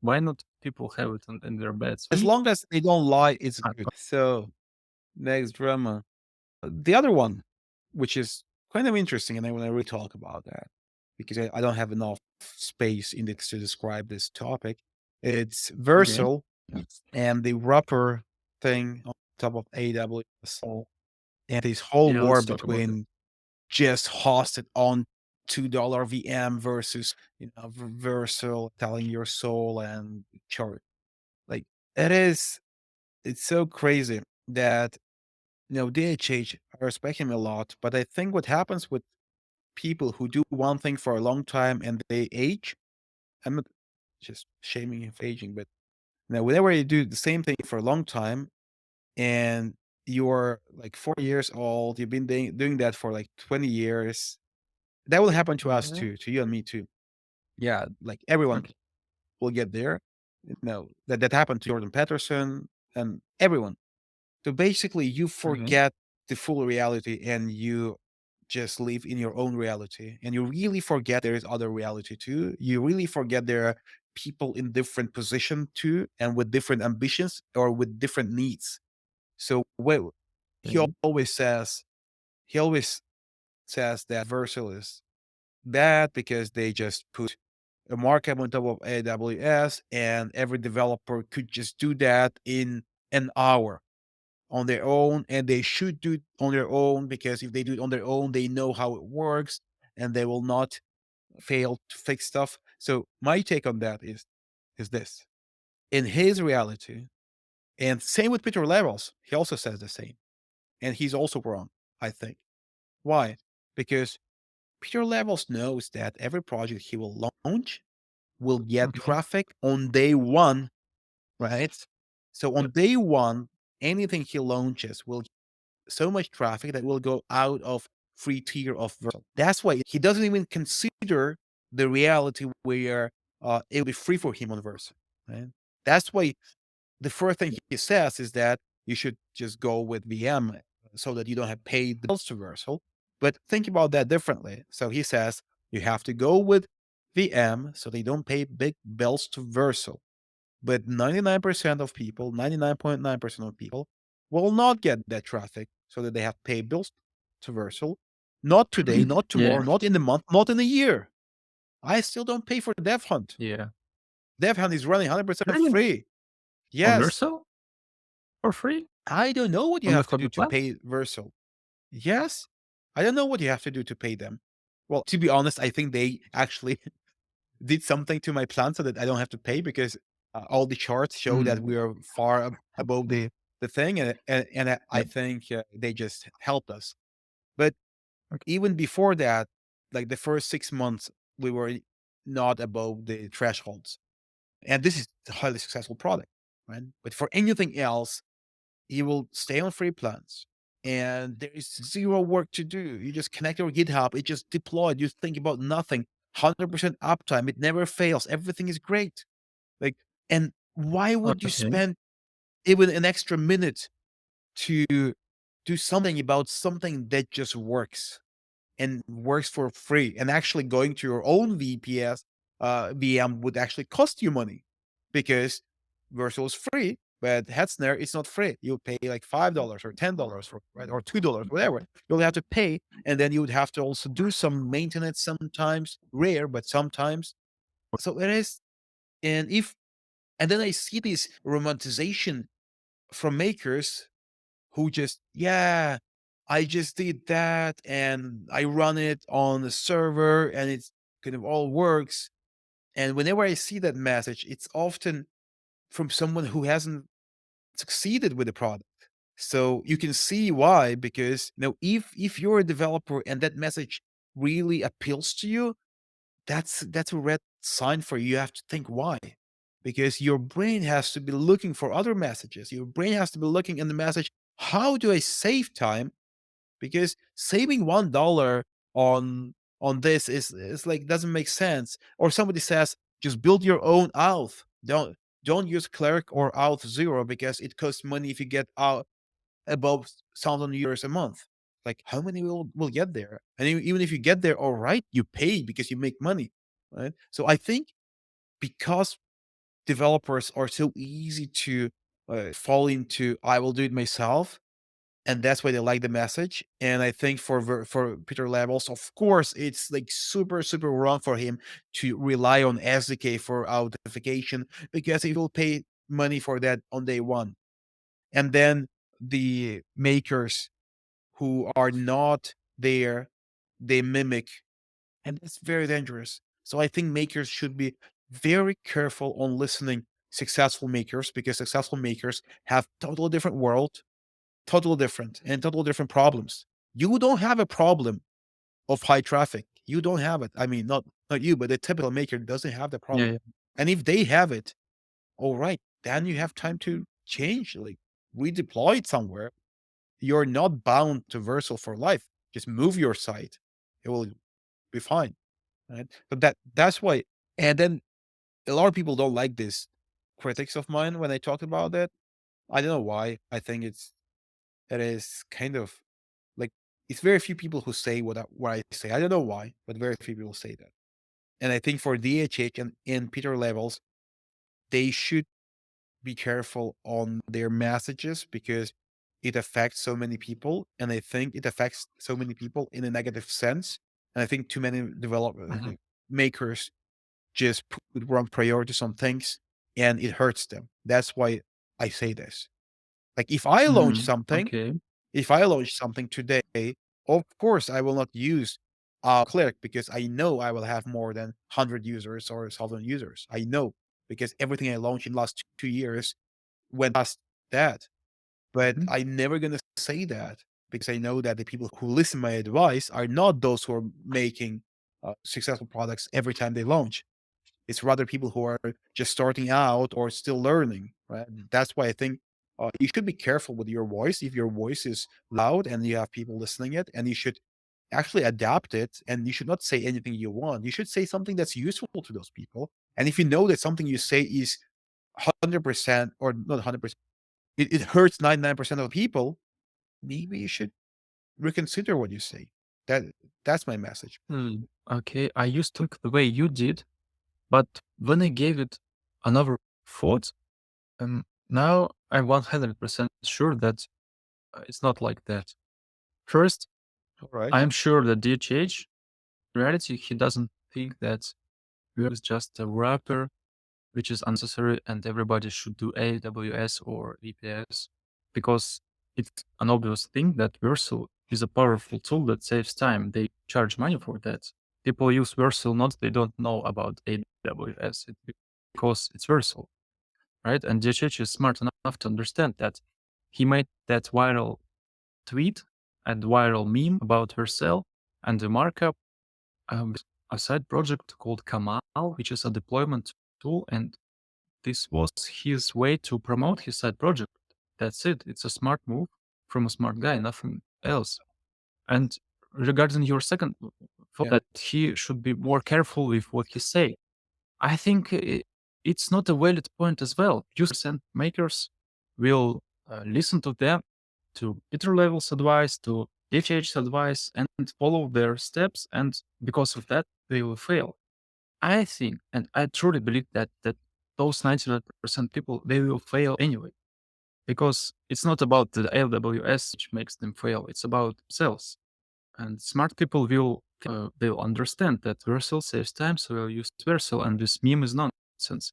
Why not people have it in their beds? As long as they don't lie, it's good. So next drama. The other one, which is kind of interesting, and I want to really talk about that because I don't have enough space index to describe this topic. It's Okay. Vercel and the wrapper thing on top of AWS and this whole Yeah, war let's talk about it. between just hosted on $2 VM versus Vercel telling your soul and chart. Like it is, it's so crazy that DHH, I respect him a lot, but I think what happens with people who do one thing for a long time and they age, I'm not just shaming him for aging, but whenever you do the same thing for a long time and you're like 40 years old, you've been doing that for like 20 years, That will happen to us Mhm. too, to you and me too. Yeah, like everyone Okay. will get there. No, that happened to Jordan Peterson and everyone. So basically, you Okay. forget the full reality and you just live in your own reality. And you really forget there is other reality too. You really forget there are people in different position too, and with different ambitions or with different needs. So well, he Okay. always says he always says that Vercel is bad because they just put a markup on top of AWS and every developer could just do that in an hour on their own, and they should do it on their own because if they do it on their own, they know how it works and they will not fail to fix stuff. So my take on that is this. In his reality, and same with Peter Levels, he also says the same. And he's also wrong, I think. Why? Because Peter Levels knows that every project he will launch will get Okay. traffic on day one, right? So on Yep. day one, anything he launches will so much traffic that will go out of free tier of Vercel. That's why he doesn't even consider the reality where it'll be free for him on Vercel. Right? That's why the first thing he says is that you should just go with VM so that you don't have paid the bills to Vercel. But think about that differently. So he says you have to go with VM so they don't pay big bills to Vercel. But 99% of people, 99.9% of people will not get that traffic so that they have to pay bills to Vercel. Not today, not tomorrow, Yeah. not in the month, not in a year. I still don't pay for Dev Hunt. Yeah. Dev Hunt is running 100% Really? free. On Yes. Vercel for free I don't know what you on the have to do public to cloud? pay Vercel. Yes. I don't know what you have to do to pay them. Well, to be honest, I think they actually did something to my plan so that I don't have to pay because all the charts show that Mm. we are far above the thing, and I Yep. think they just helped us. But Okay. even before that, like the first 6 months, we were not above the thresholds, and this is a highly successful product, right? But for anything else, you will stay on free plans. And there is zero work to do. You just connect your GitHub, it just deployed. You think about nothing. 100% uptime. It never fails. Everything is great. Like, and why would you Okay. spend even an extra minute to do something about something that just works and works for free? And actually going to your own VPS VM would actually cost you money because Vercel is free, but Hetzner is not free. You'll pay like $5 or $10 for right or $2, whatever. You'll have to pay, and then you would have to also do some maintenance. Sometimes rare, but sometimes. So it is, and if and then I see this romanticization from makers who just, yeah, I just did that and I run it on the server and it's kind of all works. And whenever I see that message, it's often from someone who hasn't succeeded with the product. So you can see why, because if you're a developer and that message really appeals to you, that's a red sign for you. You have to think why. Because your brain has to be looking for other messages. Your brain has to be looking in the message, how do I save time? Because saving $1 on this is like doesn't make sense. Or somebody says, just build your own auth. Don't use cleric or auth zero because it costs money if you get out above 1,000 euros a month. Like how many will get there? And even if you get there, all right, you pay because you make money, right? So I think because developers are so easy to fall into, I will do it myself, and that's why they like the message. And I think for Peter Levels, of course, it's like super wrong for him to rely on SDK for authentication because he will pay money for that on day one. And then the makers who are not there, they mimic, and it's very dangerous. So I think makers should be very careful on listening successful makers because successful makers have totally different world, totally different, and totally different problems. You don't have a problem of high traffic. You don't have it. I mean, not you, but the typical maker doesn't have the Yeah. problem. Yeah. And if they have it, all right, then you have time to change, like redeploy it somewhere. You're not bound to Vercel for life. Just move your site. It will. be fine, right? But that's why. And then a lot of people don't like this critics of mine when I talk about it. I don't know why. I think it is kind of like it's very few people who say what I say. I don't know why, but very few people say that. And I think for DHH and Peter levels, they should be careful on their messages because it affects so many people, and I think it affects so many people in a negative sense. And I think too many Mhm. makers just put wrong priorities on things, and it hurts them. That's why I say this. Like Okay. if I launch something today, of course I will not use Click because I know I will have more than 100 users or 1,000 users. I know because everything I launched in the last 2 years went past that. But Mhm. I'm never gonna say that because I know that the people who listen my advice are not those who are making successful products every time they launch. It's rather people who are just starting out or still learning, right? That's why I think you should be careful with your voice. If your voice is loud and you have people listening it, and you should actually adapt it, and you should not say anything you want. You should say something that's useful to those people. And if you know that something you say is 100% or not 100%, it hurts 99% of people, maybe you should reconsider what you say. That that's my message. Okay. I used to think the way you did, but when I gave it another thought, now I'm 100% sure that it's not like that. First, All right. I'm sure that DHH, in reality, he doesn't think that we're just a wrapper which is unnecessary and everybody should do AWS or VPS because it's an obvious thing that Vercel is a powerful tool that saves time. They charge money for that. People use Vercel not they don't know about AWS because it's Vercel, right? And DHH is smart enough to understand that. He made that viral tweet and viral meme about Vercel and the markup, um, a side project called Kamal, which is a deployment tool, and this was his way to promote his side project. That's it. It's a smart move from a smart guy, nothing else. And regarding your second thought Yeah. that he should be more careful with what he say, I think it's not a valid point as well. Users and makers will listen to them, to Peter Level's advice, to DHH's advice, and follow their steps. And because of that, they will fail. I think, and I truly believe that those 99% people they will fail anyway because it's not about the AWS which makes them fail. It's about themselves. And smart people will understand that Vercel saves time, so they'll use Vercel, and this meme is nonsense.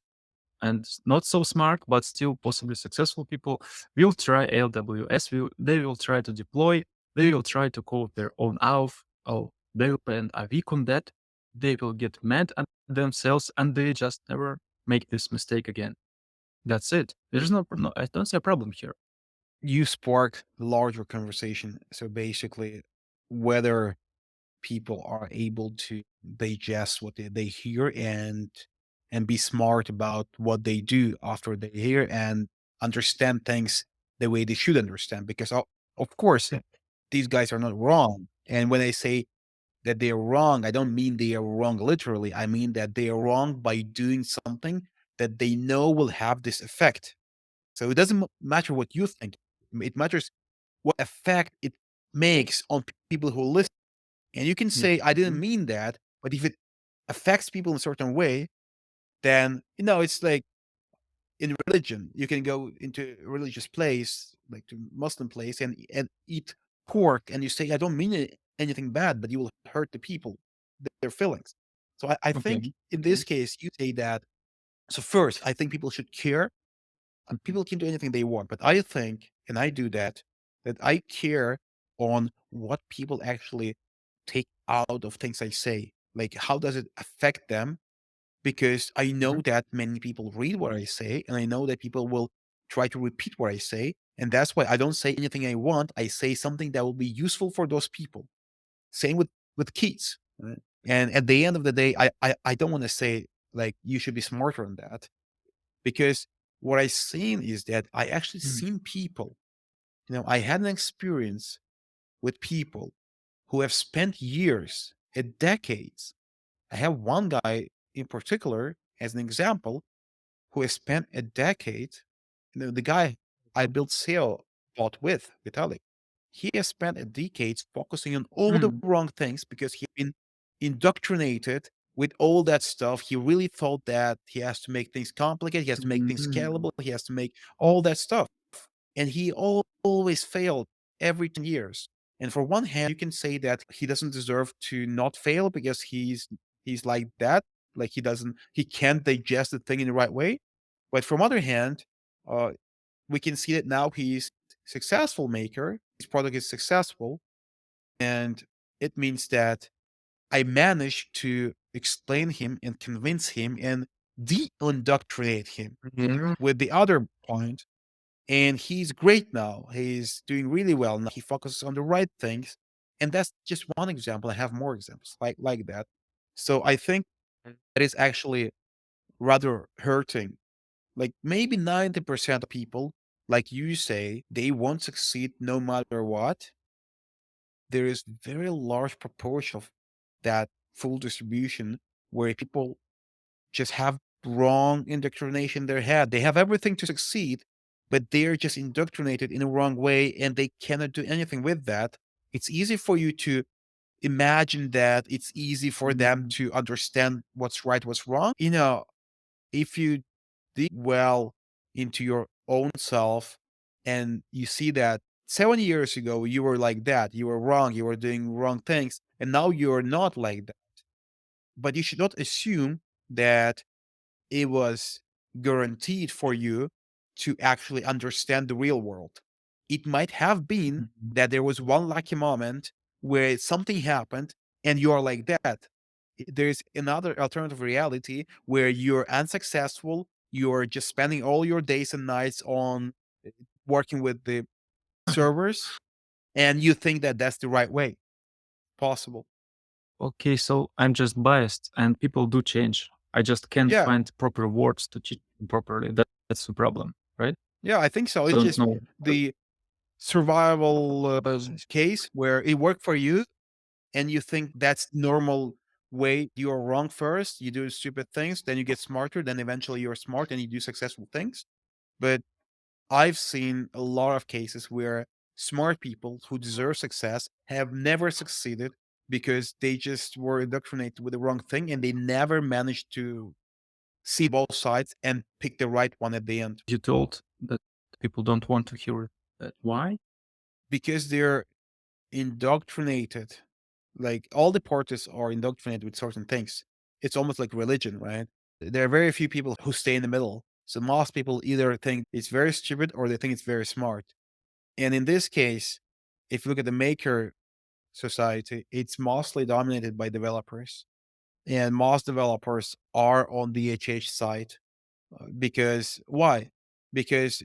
And not so smart, but still possibly successful people will try AWS. They will try to deploy. They will try to code their own auth. Oh, they will spend a week on that. They will get mad at themselves, and they just never make this mistake again. That's it. There's no I don't see a problem here. You sparked the larger conversation. So basically, whether people are able to digest what they hear and be smart about what they do after they hear and understand things the way they should understand. Because of course, these guys are not wrong. And when I say that they are wrong, I don't mean they are wrong literally. I mean that they are wrong by doing something that they know will have this effect. So it doesn't matter what you think. It matters what effect it makes on people who listen. And you can say, I didn't Mhm. mean that, but if it affects people in a certain way, then, it's like in religion, you can go into a religious place, like to Muslim place, and eat pork, and you say, I don't mean anything bad, but you will hurt the people, their feelings. So I think Okay. in this case, you say that. So first, I think people should care, and people can do anything they want. But I think, and I do that I care on what people actually take out of things I say. Like, how does it affect them? Because I know Mhm. that many people read what I say, and I know that people will try to repeat what I say. And that's why I don't say anything I want. I say something that will be useful for those people. Same with kids. Right? And at the end of the day, I don't want to say like you should be smarter on that because what I seen is that I actually Mm. seen people. I had an experience with people who have spent years. decades. I have one guy in particular as an example who has spent a decade. The guy I built Sail bot with, Vitalik, he has spent a decade focusing on all the Mm, wrong things because he's been indoctrinated with all that stuff. He really thought that he has to make things complicated, he has to make things mm, scalable, he has to make all that stuff. And he always failed every 10 years. And for one hand, you can say that he doesn't deserve to not fail because he's like that, like he can't digest the thing in the right way. But from other hand, uh, we can see that now he's successful maker. His product is successful, and it means that I managed to explain him and convince him and de-indoctrinate him yeah. with the other point. And he's great now. He's doing really well now. He focuses on the right things. And that's just one example. I have more examples like that. So I think that is actually rather hurting. Like maybe 90% of people, like you say, they won't succeed no matter what. There is very large proportion of that full distribution where people just have wrong indoctrination in their head. They have everything to succeed, but they're just indoctrinated in a wrong way and they cannot do anything with that. It's easy for you to imagine that it's easy for them Mm. to understand what's right, what's wrong. If you dig well into your own self and you see that 7 years ago you were like that, you were wrong, you were doing wrong things, and now you're not like that. But you should not assume that it was guaranteed for you to actually understand the real world. It might have been Mhm. that there was one lucky moment where something happened and you are like that. There's another alternative reality where you're unsuccessful, you're just spending all your days and nights on working with the servers, and you think that that's the right way possible. Okay, so I'm just biased and people do change. I just can't Yeah, find proper words to teach them properly. That's the problem, right? yeah, I think so. I It's don't just know. the survival case where it worked for you and you think that's normal way. You're wrong first, you do stupid things, then you get smarter, then eventually you're smart and you do successful things. But I've seen a lot of cases where smart people who deserve success have never succeeded because they just were indoctrinated with the wrong thing and they never managed to see both sides and pick the right one at the end You told that people don't want to hear that. Why? because they're indoctrinated. Like all the parties are indoctrinated with certain things. It's almost like religion, right? There are very few people who stay in the middle. So most people either think it's very stupid or they think it's very smart. And in this case, if you look at the maker society, it's mostly dominated by developers. And most developers are on the HH side because why? Because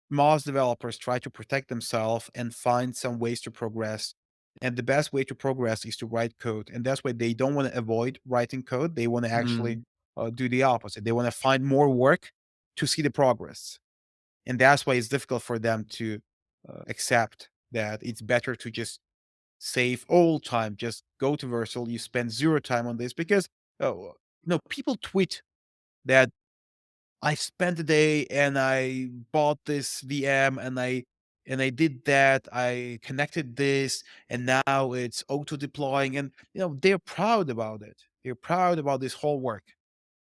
most developers try to protect themselves and find some ways to progress. And the best way to progress is to write code. And that's why they don't want to avoid writing code. They want to actually Mm, do the opposite. They want to find more work to see the progress. And that's why it's difficult for them to accept that it's better to just save all time. Just go to Vercel. You spend zero time on this because, people tweet that I spent the day and I bought this VM and I did that. I connected this and now it's auto deploying and they're proud about it. They're proud about this whole work.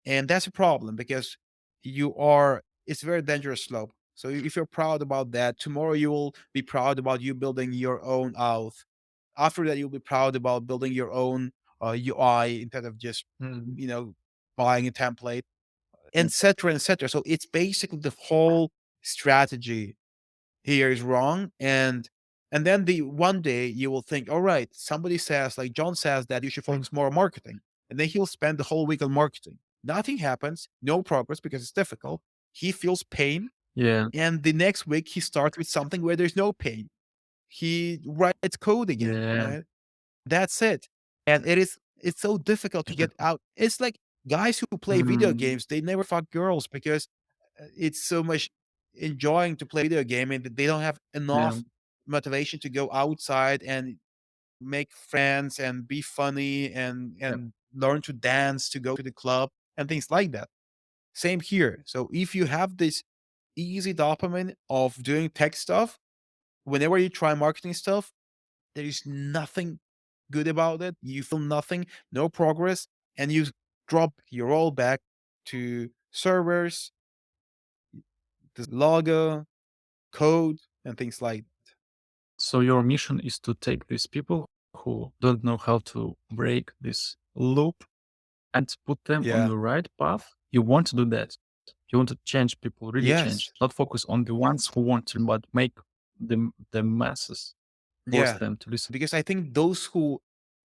And that's a problem because it's a very dangerous slope. So if you're proud about that, tomorrow you will be proud about you building your own auth. After that, you'll be proud about building your own UI instead of just, mm, you know, buying a template, et cetera, et cetera. So it's basically the whole strategy here is wrong. And then the one day you will think, all right, somebody says, like John says, that you should focus more on marketing. And then he'll spend the whole week on marketing. Nothing happens, no progress because it's difficult. He feels pain. yeah, And the next week he starts with something where there's no pain. He writes code again, yeah, right? That's it. And it's so difficult to get out. It's like guys who play video mm, games, they never fuck girls because it's so much enjoying to play video game and they don't have yeah. enough motivation to go outside and make friends and be funny and Yeah. learn to dance, to go to the club and things like that. Same here. So if you have this easy dopamine of doing tech stuff, whenever you try marketing stuff, there is nothing good about it. You feel nothing, no progress, and you drop your all back to servers, the logo, code, and things like. So your mission is to take these people who don't know how to break this loop and put them on Yeah. the right path. You want to do that. You want to change people, really change, Yes. not focus on the ones who want to, but make the masses, force Yeah. them to listen. Because I think those who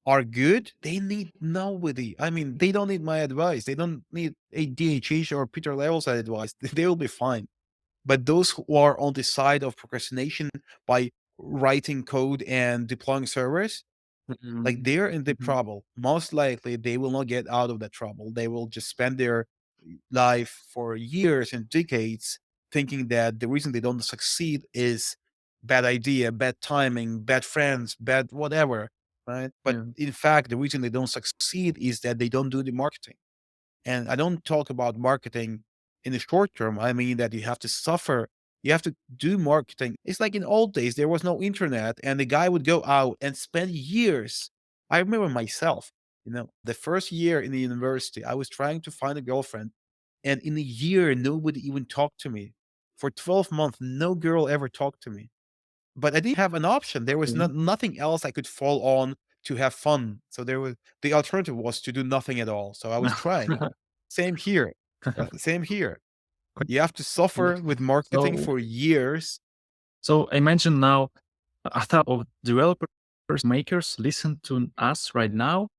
are good, they need nobody. I mean, they don't need my advice. They don't need a DHH or Peter Level's advice. They will be fine. But those who are on the side of procrastination by writing code and deploying servers, like Mhm. they're in the Mhm. trouble. Most likely, they will not get out of that trouble. They will just spend their life for years and decades thinking that the reason they don't succeed is bad idea, bad timing, bad friends, bad whatever, right? But Yeah. in fact, the reason they don't succeed is that they don't do the marketing. And I don't talk about marketing in the short term. I mean that you have to suffer. You have to do marketing. It's like in old days, there was no internet, and the guy would go out and spend years. I remember myself, the first year in the university, I was trying to find a girlfriend, and in a year, nobody even talked to me. For 12 months, no girl ever talked to me. But I didn't have an option. There was Okay. nothing else I could fall on to have fun. So the alternative was to do nothing at all. So I was trying. Same here. Same here. You have to suffer with marketing So for years. so I mentioned now a thought of developers, makers listen to us right now,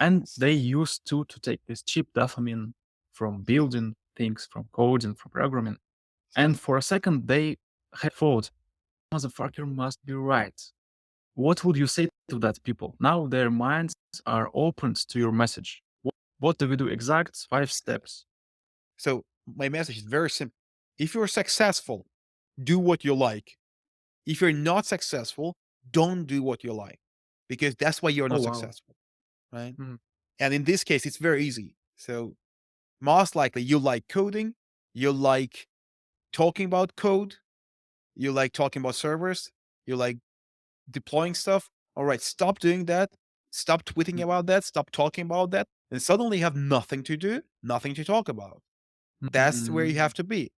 and they used to take this cheap dopamine from building things, from coding, from programming. And for a second, they had thought, motherfucker must be right. What would you say to that people? Now their minds are opened to your message. What do we do? Exact 5 steps. So my message is very simple. If you're successful, do what you like. If you're not successful, don't do what you like because that's why you're Oh, not wow. successful, right? Mhm. And in this case, it's very easy. So most likely you like coding, you like talking about code, you like talking about servers, you like deploying stuff. All right, stop doing that. Stop tweeting about that. Stop talking about that. And suddenly you have nothing to do, nothing to talk about. That's where you Mhm. have to be.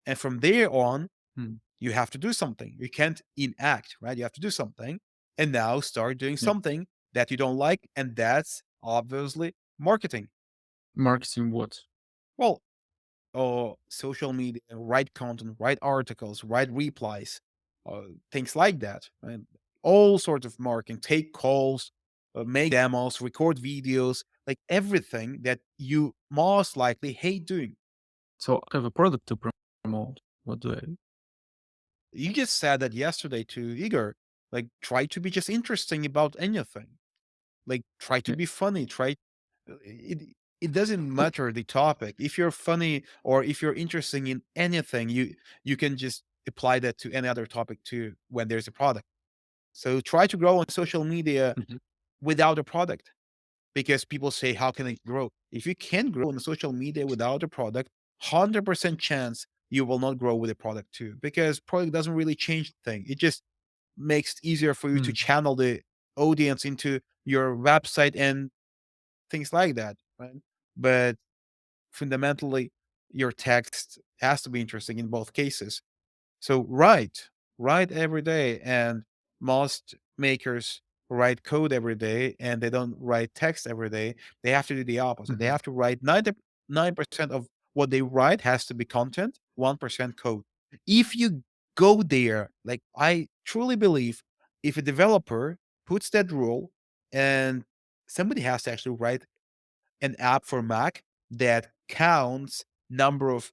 And from there on, Mhm. you have to do something. You can't inact, right? You have to do something and now start doing Yeah. something that you don't like. And that's obviously marketing. Marketing what? Well, or social media, write content, write articles, write replies, things like that. Right? All sorts of marketing, take calls, make demos, record videos, like everything that you most likely hate doing. So I have a product to promote. What do I do? You just said that yesterday to Igor. Like, try to be just interesting about anything. Like, try to Yeah. be funny. It doesn't matter the topic. If you're funny or if you're interested in anything, you can just apply that to any other topic too when there's a product. So try to grow on social media Mhm. without a product because people say, how can it grow? If you can grow on social media without a product, 100% chance you will not grow with a product too because product doesn't really change the thing. It just makes it easier for you to Mm. channel the audience into your website and things like that, right? But fundamentally, your text has to be interesting in both cases. So write every day. And most makers write code every day and they don't write text every day. They have to do the opposite. They Mhm. have to write 99% of what they write has to be content, 1% code. If you go there, like I truly believe if a developer puts that rule and somebody has to actually write an app for Mac that counts number of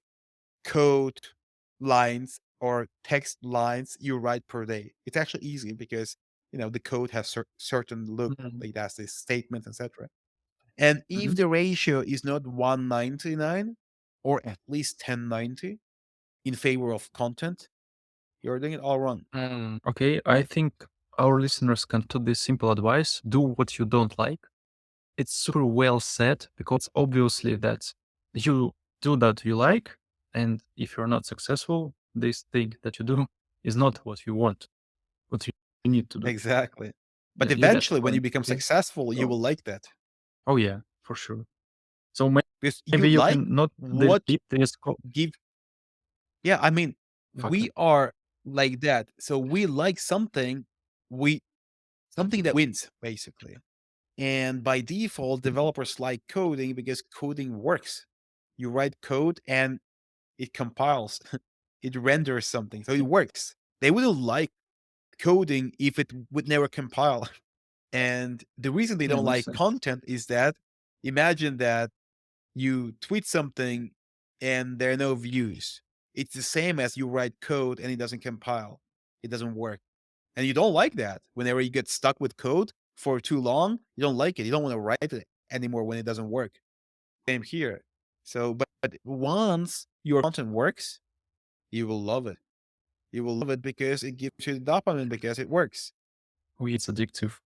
code lines or text lines you write per day. It's actually easy because the code has certain look, Mhm. like that's the statement, etc. And if Mhm. the ratio is not 199 or at least 1090 in favor of content, you're doing it all wrong, Okay, I right? think our listeners can put this simple advice: do what you don't like. It's super well said because obviously that you do that you like, and if you're not successful, this thing that you do is not what you want, what you need to do. Exactly. But Yeah, you get the eventually, when you point. become Okay. successful, you So, will like that oh yeah, for sure. So because you maybe you like can not what delete this. give. Yeah, I mean, Okay. we are like that. So we like we something that wins basically. And by default, developers like coding because coding works. You write code and it compiles, it renders something, so it works. They wouldn't like coding if it would never compile. And the reason they Yeah, don't makes like sense. content is that imagine that you tweet something and there are no views. It's the same as you write code and it doesn't compile. It doesn't work. And you don't like that. Whenever you get stuck with code for too long, you don't like it. You don't want to write it anymore when it doesn't work. Same here. So, but once your content works, you will love it. You will love it because it gives you the dopamine because it works. Oh, it's addictive.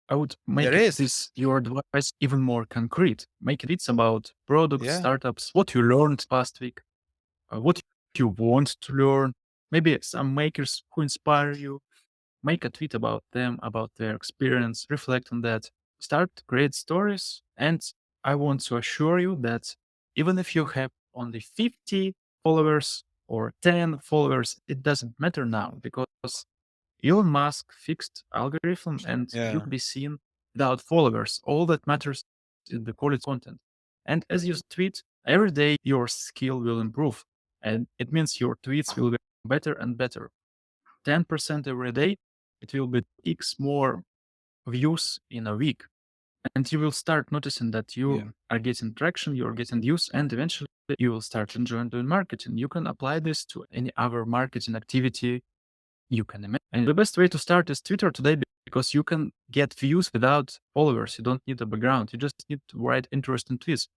I would It make is. this your advice even more concrete. Make it it's about products, Yeah. startups, what you learned past week, what you want to learn, maybe some makers who inspire you. Make a tweet about them, about their experience, reflect on that, start to create stories. And I want to assure you that even if you have only 50 followers or 10 followers, it doesn't matter now because Elon Musk fixed algorithm and you Yeah. can be seen without followers. All that matters is the quality content. And as you tweet, every day your skill will improve. And it means your tweets will be better and better. 10% every day, it will be X more views in a week. And you will start noticing that you Yeah. are getting traction, you're getting views, and eventually you will start enjoying doing marketing. You can apply this to any other marketing activity you can imagine. And the best way to start is Twitter today because you can get views without followers. You don't need a background. You just need to write interesting tweets.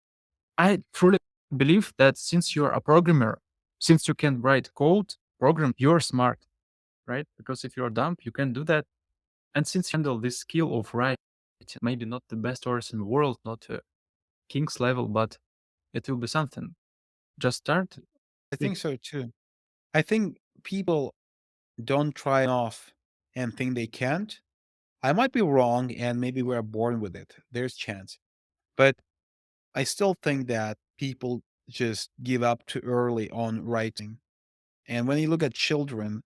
I truly believe that since you're a programmer, since you can write code, program, you're smart, right? Because if you're dumb, you can do that. And since you handle this skill of writing, maybe not the best artist in the world, not a king's level, but it will be something. Just start. I think so too. I think people don't try enough and think they can't. I might be wrong and maybe we're born with it. There's chance. But I still think that people just give up too early on writing. And when you look at children,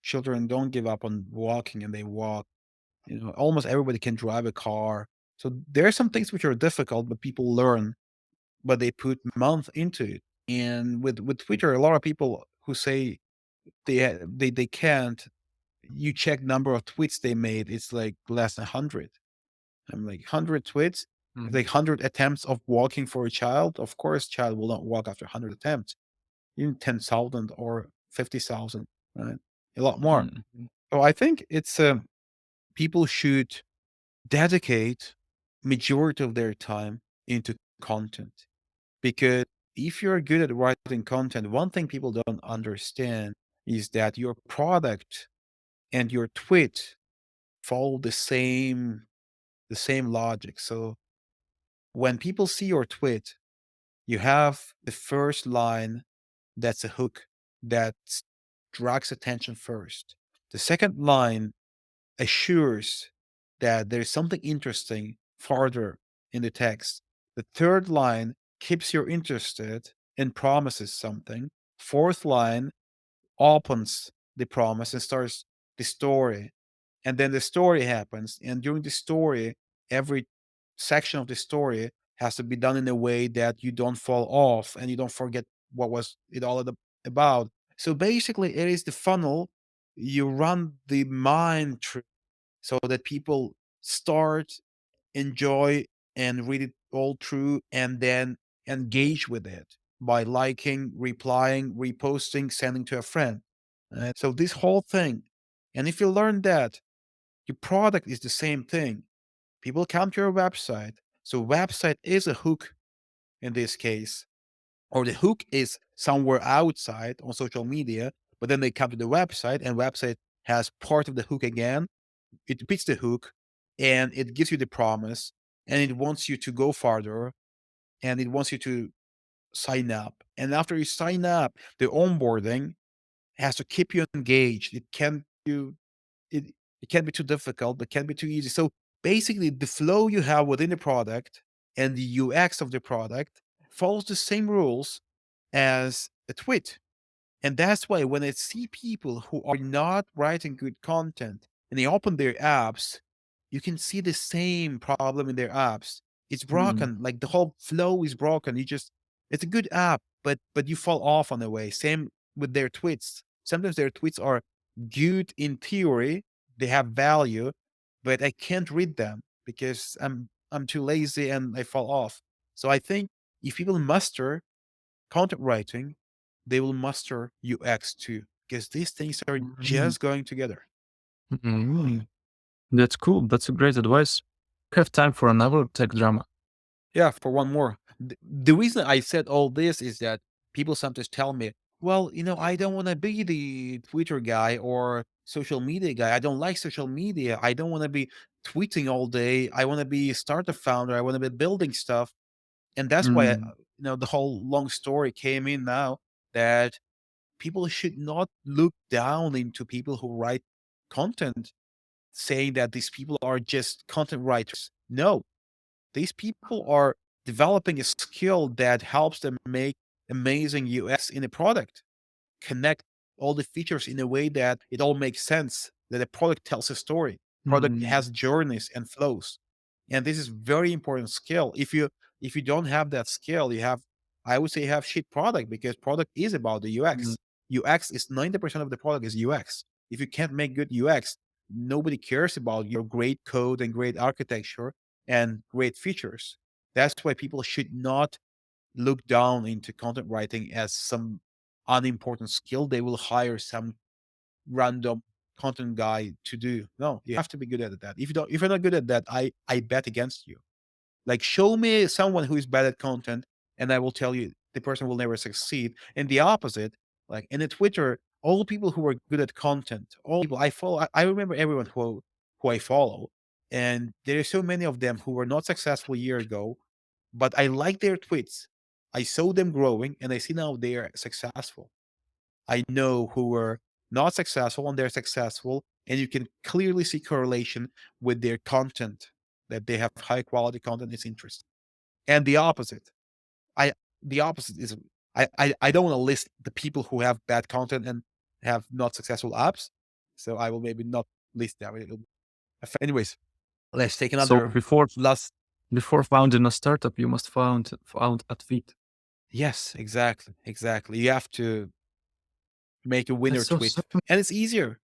children don't give up on walking and they walk. You know, almost everybody can drive a car. So there are some things which are difficult, but people learn, but they put month into it. And with Twitter, a lot of people who say they can't. You check number of tweets they made, it's like less than 100. I'm like 100 tweets, it's Mhm. like 100 attempts of walking for a child. Of course, child will not walk after 100 attempts. Even 10,000 or 50,000, right? A lot more. Mhm. So I think it's people should dedicate majority of their time into content because if you're good at writing content, one thing people don't understand is that your product and your tweet follow the same logic. So when people see your tweet, you have the first line that's a hook that drags attention first. The second line assures that there's something interesting farther in the text. The third line keeps you interested and promises something. Fourth line opens the promise and starts the story. And then the story happens. And during the story, every section of the story has to be done in a way that you don't fall off and you don't forget what was it all about. So basically, it is the funnel. You run the mind through so that people start, enjoy, and read it all through and then engage with it by liking, replying, reposting, sending to a friend. So this whole thing. And if you learn that, your product is the same thing. People come to your website. So website is a hook in this case, or the hook is somewhere outside on social media, but then they come to the website and website has part of the hook again. it repeats the hook, and it gives you the promise, and it wants you to go farther, and it wants you to sign up. And after you sign up, the onboarding has to keep you engaged. It, it can't be too difficult, but can't be too easy. So basically, the flow you have within the product and the UX of the product follows the same rules as a tweet. And that's why when I see people who are not writing good content and they open their apps, you can see the same problem in their apps. It's Mm, broken. Like the whole flow is broken. It's a good app, but you fall off on the way. Same with their tweets. Sometimes their tweets are good in theory, they have value, but I can't read them because I'm too lazy and I fall off. So I think if people master content writing, they will master UX too, because these things are mm, just going together. mm. That's cool. That's a great advice. Have time for another tech drama. Yeah, for one more. The reason I said all this is that people sometimes tell me, well, I don't want to be the Twitter guy or social media guy. I don't like social media. I don't want to be tweeting all day. I want to be a startup founder. I want to be building stuff. And that's why, Mm, the whole long story came in now that people should not look down into people who write content, saying that these people are just content writers. No, these people are developing a skill that helps them make amazing UX in a product, connect all the features in a way that it all makes sense, that a product tells a story, product mm, has journeys and flows. And this is very important skill. If you don't have that skill, I would say you have shit product, because product is about the mm, UX. UX is 90% of the product is UX. If you can't make good UX, nobody cares about your great code and great architecture and great features. That's why people should not look down into content writing as some unimportant skill they will hire some random content guy to do. No, you have to be good at that. If you're not good at that, I bet against you. Like, show me someone who is bad at content, and I will tell you the person will never succeed. And the opposite, like in the Twitter, all people who are good at content, all people I follow, I remember everyone who I follow, and there are so many of them who were not successful a year ago, but I like their tweets. I saw them growing, and I see now they are successful. I know who were not successful and they're successful, and you can clearly see correlation with their content, that they have high quality content is interesting. And I the opposite is I don't want to list the people who have bad content and have not successful apps. So I will maybe not list them. Anyways, let's take So another before last. before founding a startup, you must found a tweet. Yes, exactly. Exactly. You have to make a That's winner so tweet. simple. And it's easier.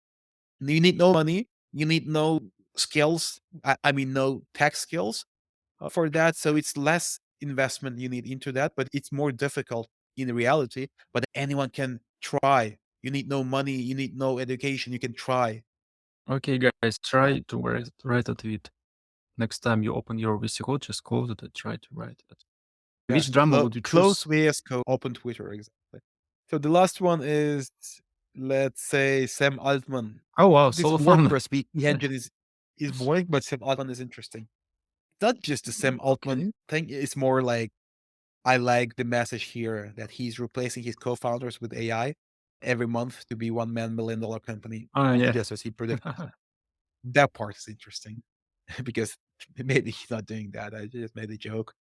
You need no money. You need no skills. I mean, no tech skills for that. So it's less investment you need into that, but it's more difficult in reality. But anyone can try. You need no money. You need no education. You can try. Okay, guys, try to write a tweet. Next time you open your VC Code, just close it and try to write it. Which Yes. drama would you Close choose? VS Code, open Twitter. Exactly. So the last one is, let's say, Sam Altman. Oh wow, This solo fun. WordPress engine is boring, but Sam Altman is interesting. Not just the Sam Altman Okay. thing. It's more like I like the message here that he's replacing his co-founders with AI every month to be $1 million company, Oh yeah. just as he predicted. That part is interesting because maybe he's not doing that. I just made a joke.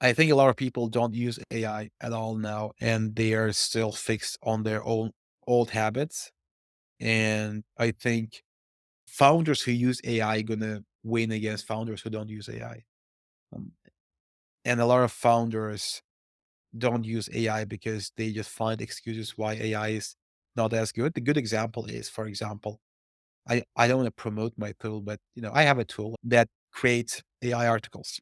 I think a lot of people don't use AI at all now, and they are still fixed on their own old habits. And I think founders who use AI gonna win against founders who don't use AI. Um, and a lot of founders don't use AI because they just find excuses why AI is not as good. The good example is, for example, I don't want to promote my tool, but I have a tool that creates AI articles.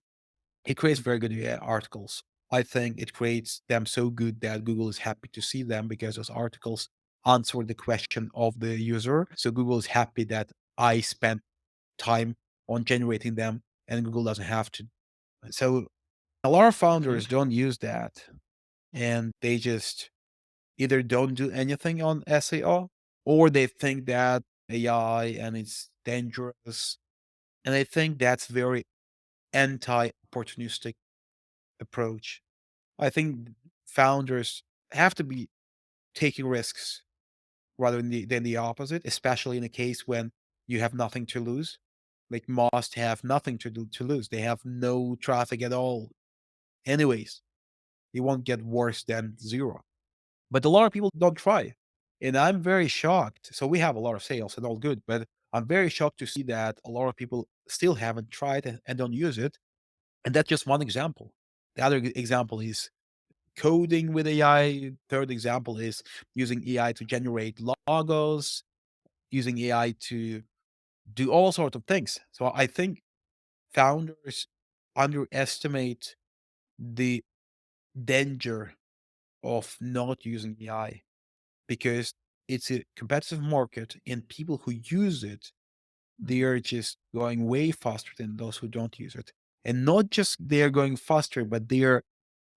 It creates very good AI articles. I think it creates them so good that Google is happy to see them because those articles answer the question of the user. So Google is happy that I spent time on generating them and Google doesn't have to. So a lot of Okay. founders don't use that, and they just either don't do anything on SEO, or they think that AI and it's dangerous. And I think that's very anti-opportunistic approach. I think founders have to be taking risks rather than the opposite, especially in a case when you have nothing to lose. Like Most have nothing to lose. They have no traffic at all. Anyways, it won't get worse than zero. But a lot of people don't try. And I'm very shocked. So we have a lot of sales and all good, but I'm very shocked to see that a lot of people still haven't tried and don't use it. And that's just one example. The other example is coding with AI. Third example is using AI to generate logos, using AI to do all sorts of things. So I think founders underestimate the danger of not using AI because it's a competitive market and people who use it, they Mhm. are just going way faster than those who don't use it. And not just they're going faster, but they're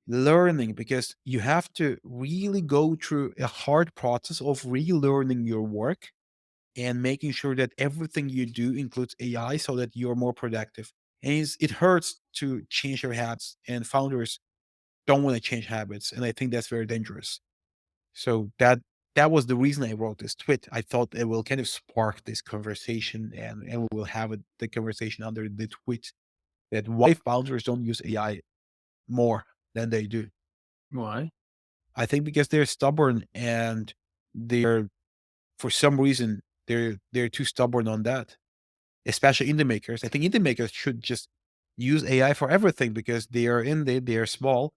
learning because you have to really go through a hard process of relearning your work and making sure that everything you do includes AI so that you're more productive. And it hurts to change your habits, and founders don't want to change habits. And I think that's very dangerous. So that was the reason I wrote this tweet. I thought it will kind of spark this conversation and we'll have the conversation under the tweet that why founders don't use AI more than they do. Why? I think because they're stubborn and they're for some reason they're too stubborn on that, especially indie makers. I think indie makers should just use AI for everything because they are indie, they are small,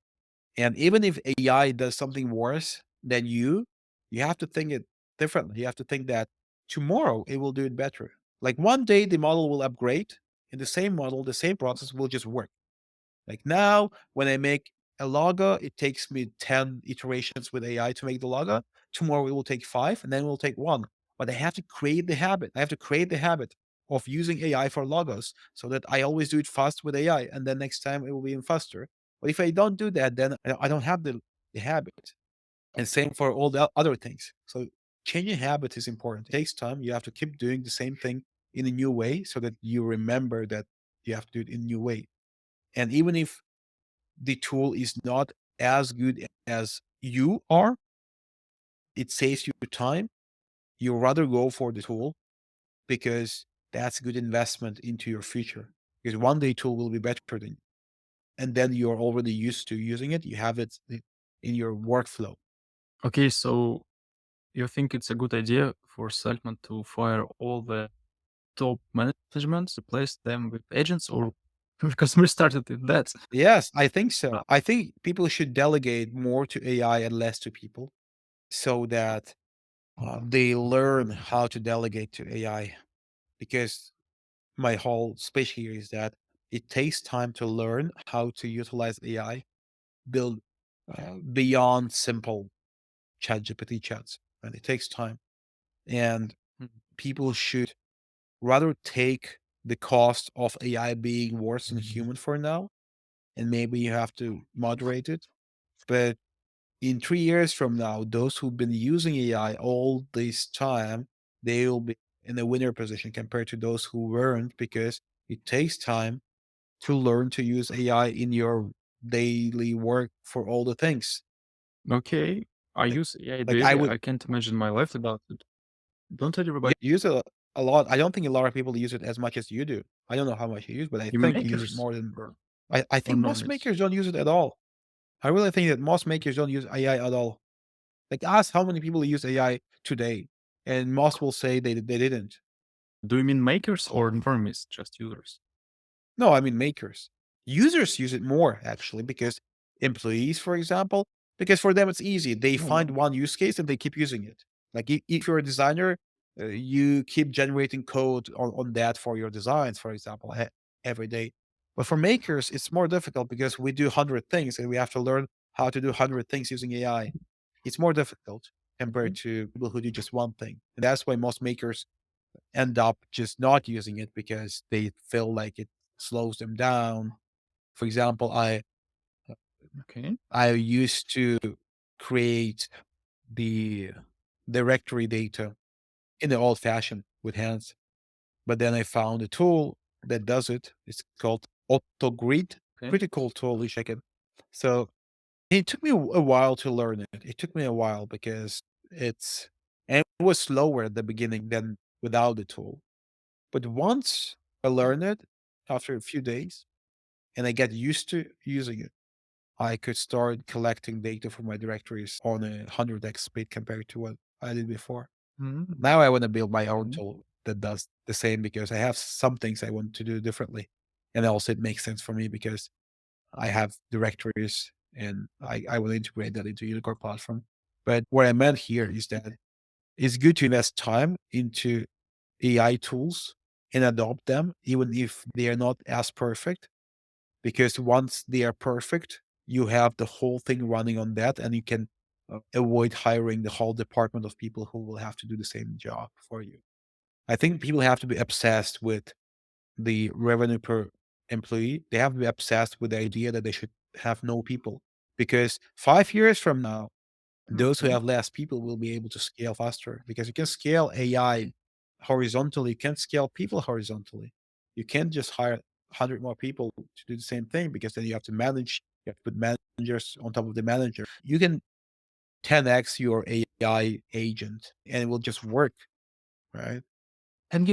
and even if AI does something worse than you have to think it differently. You have to think that tomorrow it will do it better. Like one day the model will upgrade, and the same model, the same process will just work. Like now, when I make a logo, it takes me 10 iterations with AI to make the logo. Tomorrow it will take 5, and then it will take 1. But I have to create the habit. I have to create the habit of using AI for logos so that I always do it fast with AI, and then next time it will be even faster. But if I don't do that, then I don't have the habit. And same for all the other things. So changing habits is important. It takes time. You have to keep doing the same thing in a new way so that you remember that you have to do it in a new way. And even if the tool is not as good as you are, it saves you time. You rather go for the tool because that's a good investment into your future. Because one day tool will be better than you. And then you're already used to using it. You have it in your workflow. Okay, so you think it's a good idea for Salman to fire all the top management, replace them with agents, or because we started with that? Yes, I think Uh, so. I think people should delegate more to AI and less to people so that they learn how to delegate to AI. Because my whole speech here is that it takes time to learn how to utilize AI, build beyond simple ChatGPT chats, and it takes time. And mm, people should rather take the cost of AI being worse than human for now, and maybe you have to moderate it. But in 3 years from now, those who've been using AI all this time, they will be in a winner position compared to those who weren't because it takes time to learn to use AI in your daily work for all the things. okay, I Like, use AI like I daily. would I can't imagine my life without it. Don't everybody? use it a lot. I don't think a lot of people use it as much as you do. I don't know how much you use, but I You think you use it makers more than or, I or think most normies? makers don't use it at all. I really think that most makers don't use AI at all. Like ask how many people use AI today, and most will say they didn't. Do you mean makers or normies, just users? No, I mean makers. Users use it more actually because employees, for example, because for them it's easy. They Oh, find wow. one use case and they keep using it. Like if you're a designer, you keep generating code on that for your designs, for example, every day. But for makers, it's more difficult because we do 100 things and we have to learn how to do 100 things using AI. It's more difficult compared Mhm. to people who do just one thing. And that's why most makers end up just not using it because they feel like it slows them down. For example, Okay. I used to create the directory data in the old fashioned with hands. But then I found a tool that does it. It's called AutoGrid. Okay. Pretty cool tool. You check it. So it took me a while to learn it. It took me a while because it's and it was slower at the beginning than without the tool. But once I learned it after a few days and I get used to using it, I could start collecting data from my directories on 100x speed compared to what I did before. Mm, Now I want to build my own okay. tool that does the same because I have some things I want to do differently. And also it makes sense for me because I have directories and I will integrate that into Unicorn platform. But what I meant here is that it's good to invest time into AI tools and adopt them, even if they are not as perfect, because once they are perfect, you have the whole thing running on that and you can avoid hiring the whole department of people who will have to do the same job for you. I think people have to be obsessed with the revenue per employee. They have to be obsessed with the idea that they should have no people because 5 years from now, those who Okay. have less people will be able to scale faster because you can scale AI horizontally, you can't scale people horizontally. You can't just hire 100 more people to do the same thing because then you have to manage, you have to put managers on top of the manager. You can 10x your AI agent and it will just work, right? And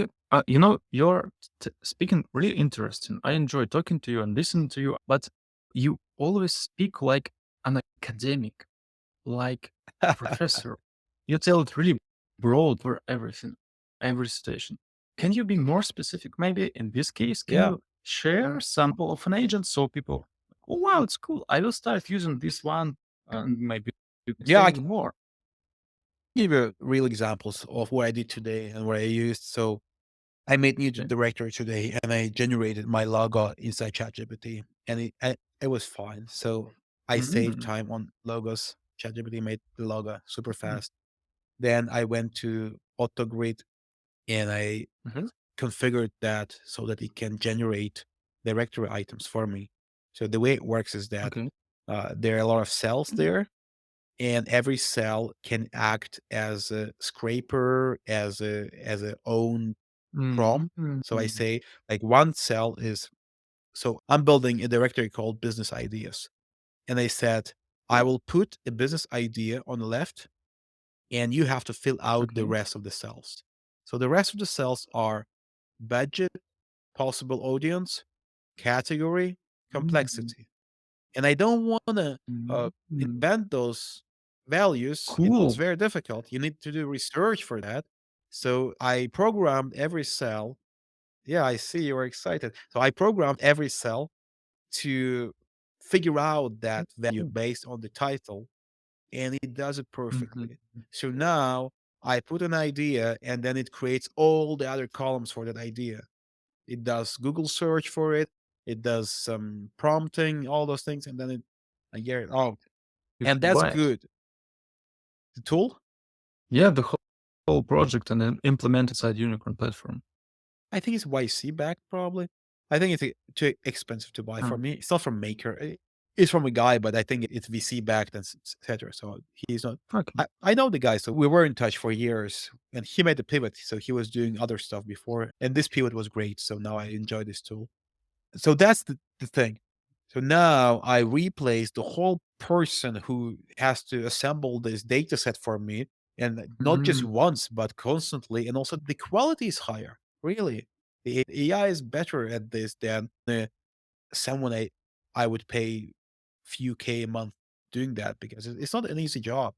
you're speaking really interesting. I enjoy talking to you and listening to you, but you always speak like an academic, like a professor. You tell it really broad for everything, every situation. Can you be more specific? Maybe in this case, can Yeah. you share sample of an agent so people, oh wow, it's cool. I will start using this one, and maybe you can Yeah. say I me more. give you real examples of what I did today and what I used. So I made new Okay. directory today and I generated my logo inside ChatGPT and it was fine. So I saved Mm, time on logos. ChatGPT made the logo super okay. fast. Then I went to AutoGrid and I Mhm. configured that so that it can generate directory items for me. So the way it works is that Okay. there are a lot of cells there and every cell can act as a scraper, as a own prompt. So I Mm. say like one cell is so I'm building a directory called business ideas. And I said, I will put a business idea on the left and you have to fill out the Okay. rest of the cells. So the rest of the cells are budget, possible audience, category, Mm. complexity. And I don't want to Mm. invent those values. It's Cool. very difficult. You need to do research for that. So I programmed every cell. Yeah, I see you're excited. So I programmed every cell to figure out that value Mm. based on the title, and it does it Mhm. perfectly. So now I put an idea, and then it creates all the other columns for that idea. It does Google search for it. It does some prompting, all those things, and then I get it out. You And can that's buy it. good. The tool, Yeah, the whole project and then implement inside Unicorn platform. I think it's YC backed probably. I think it's too expensive to buy for Oh, me. It's not from Maker. It's from a guy, but I think it's VC backed and etc. So he's not. okay. I know the guy, so we were in touch for years, and he made the pivot. So he was doing other stuff before, and this pivot was great. So now I enjoy this tool. So that's the thing. So now I replace the whole person who has to assemble this data set for me, and not just Mm. once, but constantly. And also the quality is higher. Really, the AI is better at this than someone I would pay few K a month doing that because it's not an easy job.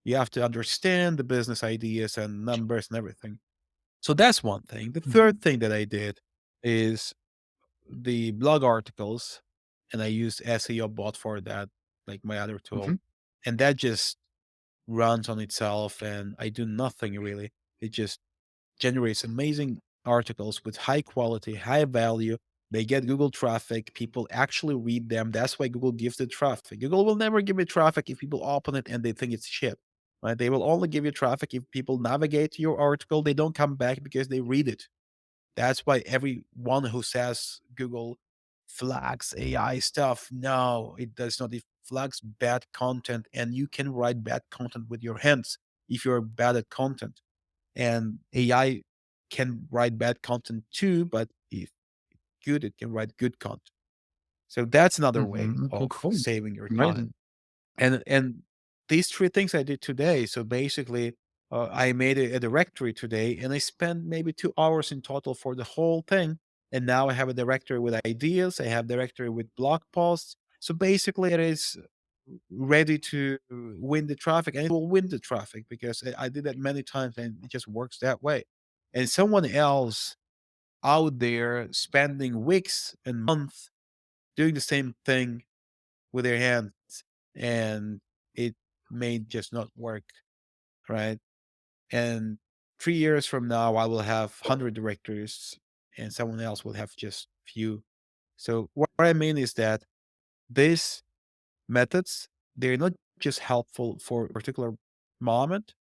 You have to understand the business ideas and numbers and everything. So that's one thing. The third Mhm. thing that I did is the blog articles, and I use SEO bot for that, like my other tool. Mhm. And that just runs on itself and I do nothing really. It just generates amazing articles with high quality, high value. They get Google traffic. People actually read them. That's why Google gives the traffic. Google will never give you traffic if people open it and they think it's shit. Right? They will only give you traffic if people navigate to your article. They don't come back because they read it. That's why everyone who says Google flags AI stuff, no, it does not. It flags bad content, and you can write bad content with your hands if you're bad at content. And AI can write bad content too, but if good, it can write good content. So that's another way Okay, of cool. saving your time. Amazing. And these three things I did today. So basically, I made a directory today, and I spent maybe 2 hours in total for the whole thing. And now I have a directory with ideas. I have directory with blog posts. So basically, it is ready to win the traffic, and it will win the traffic because I did that many times, and it just works that way. And someone else out there spending weeks and months doing the same thing with their hands, and it may just not work, right? And 3 years from now, I will have 100 directors, and someone else will have just few. So what I mean is that these methods, they're not just helpful for a particular moment,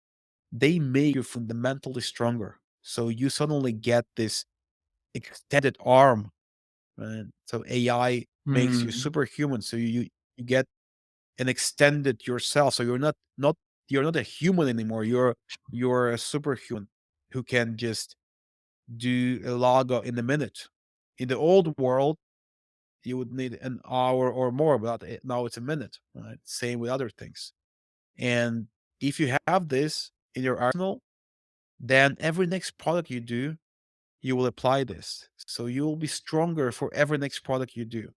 they make you fundamentally stronger. So you suddenly get this extended arm, right? So AI makes you Mm, superhuman. So you get an extended yourself. So you're not a human anymore. You're a superhuman who can just do a logo in a minute. In the old world, you would need an hour or more, but now it's a minute. Right? Same with other things. And if you have this in your arsenal, then every next product you do, you will apply this. So you will be stronger for every next product you do.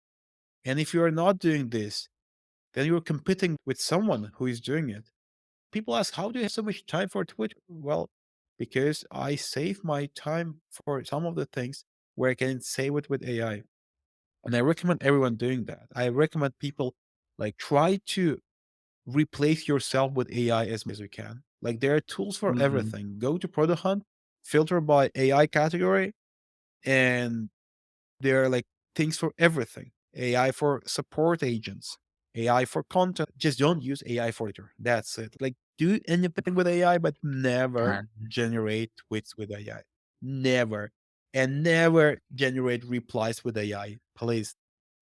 And if you are not doing this, then you're competing with someone who is doing it. People ask, how do you have so much time for Twitter? Well, because I save my time for some of the things where I can save it with AI. And I recommend everyone doing that. I recommend people like try to replace yourself with AI as much as you can. Like there are tools for mm, everything. Go to Product Hunt, filter by AI category, and there are like things for everything. AI for support agents, AI for content. Just don't use AI for Twitter. That's it. Like do anything with AI, but never uh, generate tweets with AI. Never. And never generate replies with AI. Please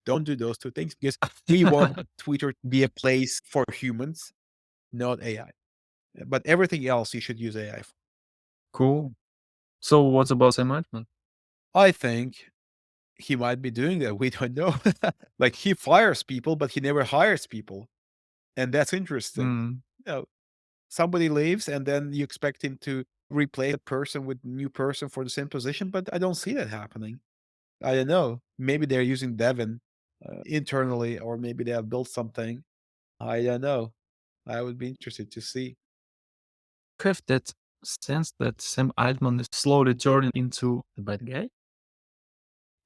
don't do those two things because we want Twitter to be a place for humans, not AI. But everything else you should use AI for. cool. So what about Sam Altman? I think he might be doing that. We don't know. Like he fires people, but he never hires people. And that's interesting. Mm, You know, somebody leaves and then you expect him to replace a person with new person for the same position, but I don't see that happening. I don't know. Maybe they're using Devin internally, or maybe they have built something. I don't know. I would be interested to see. have that sense that Sam Altman is slowly turning into the bad guy?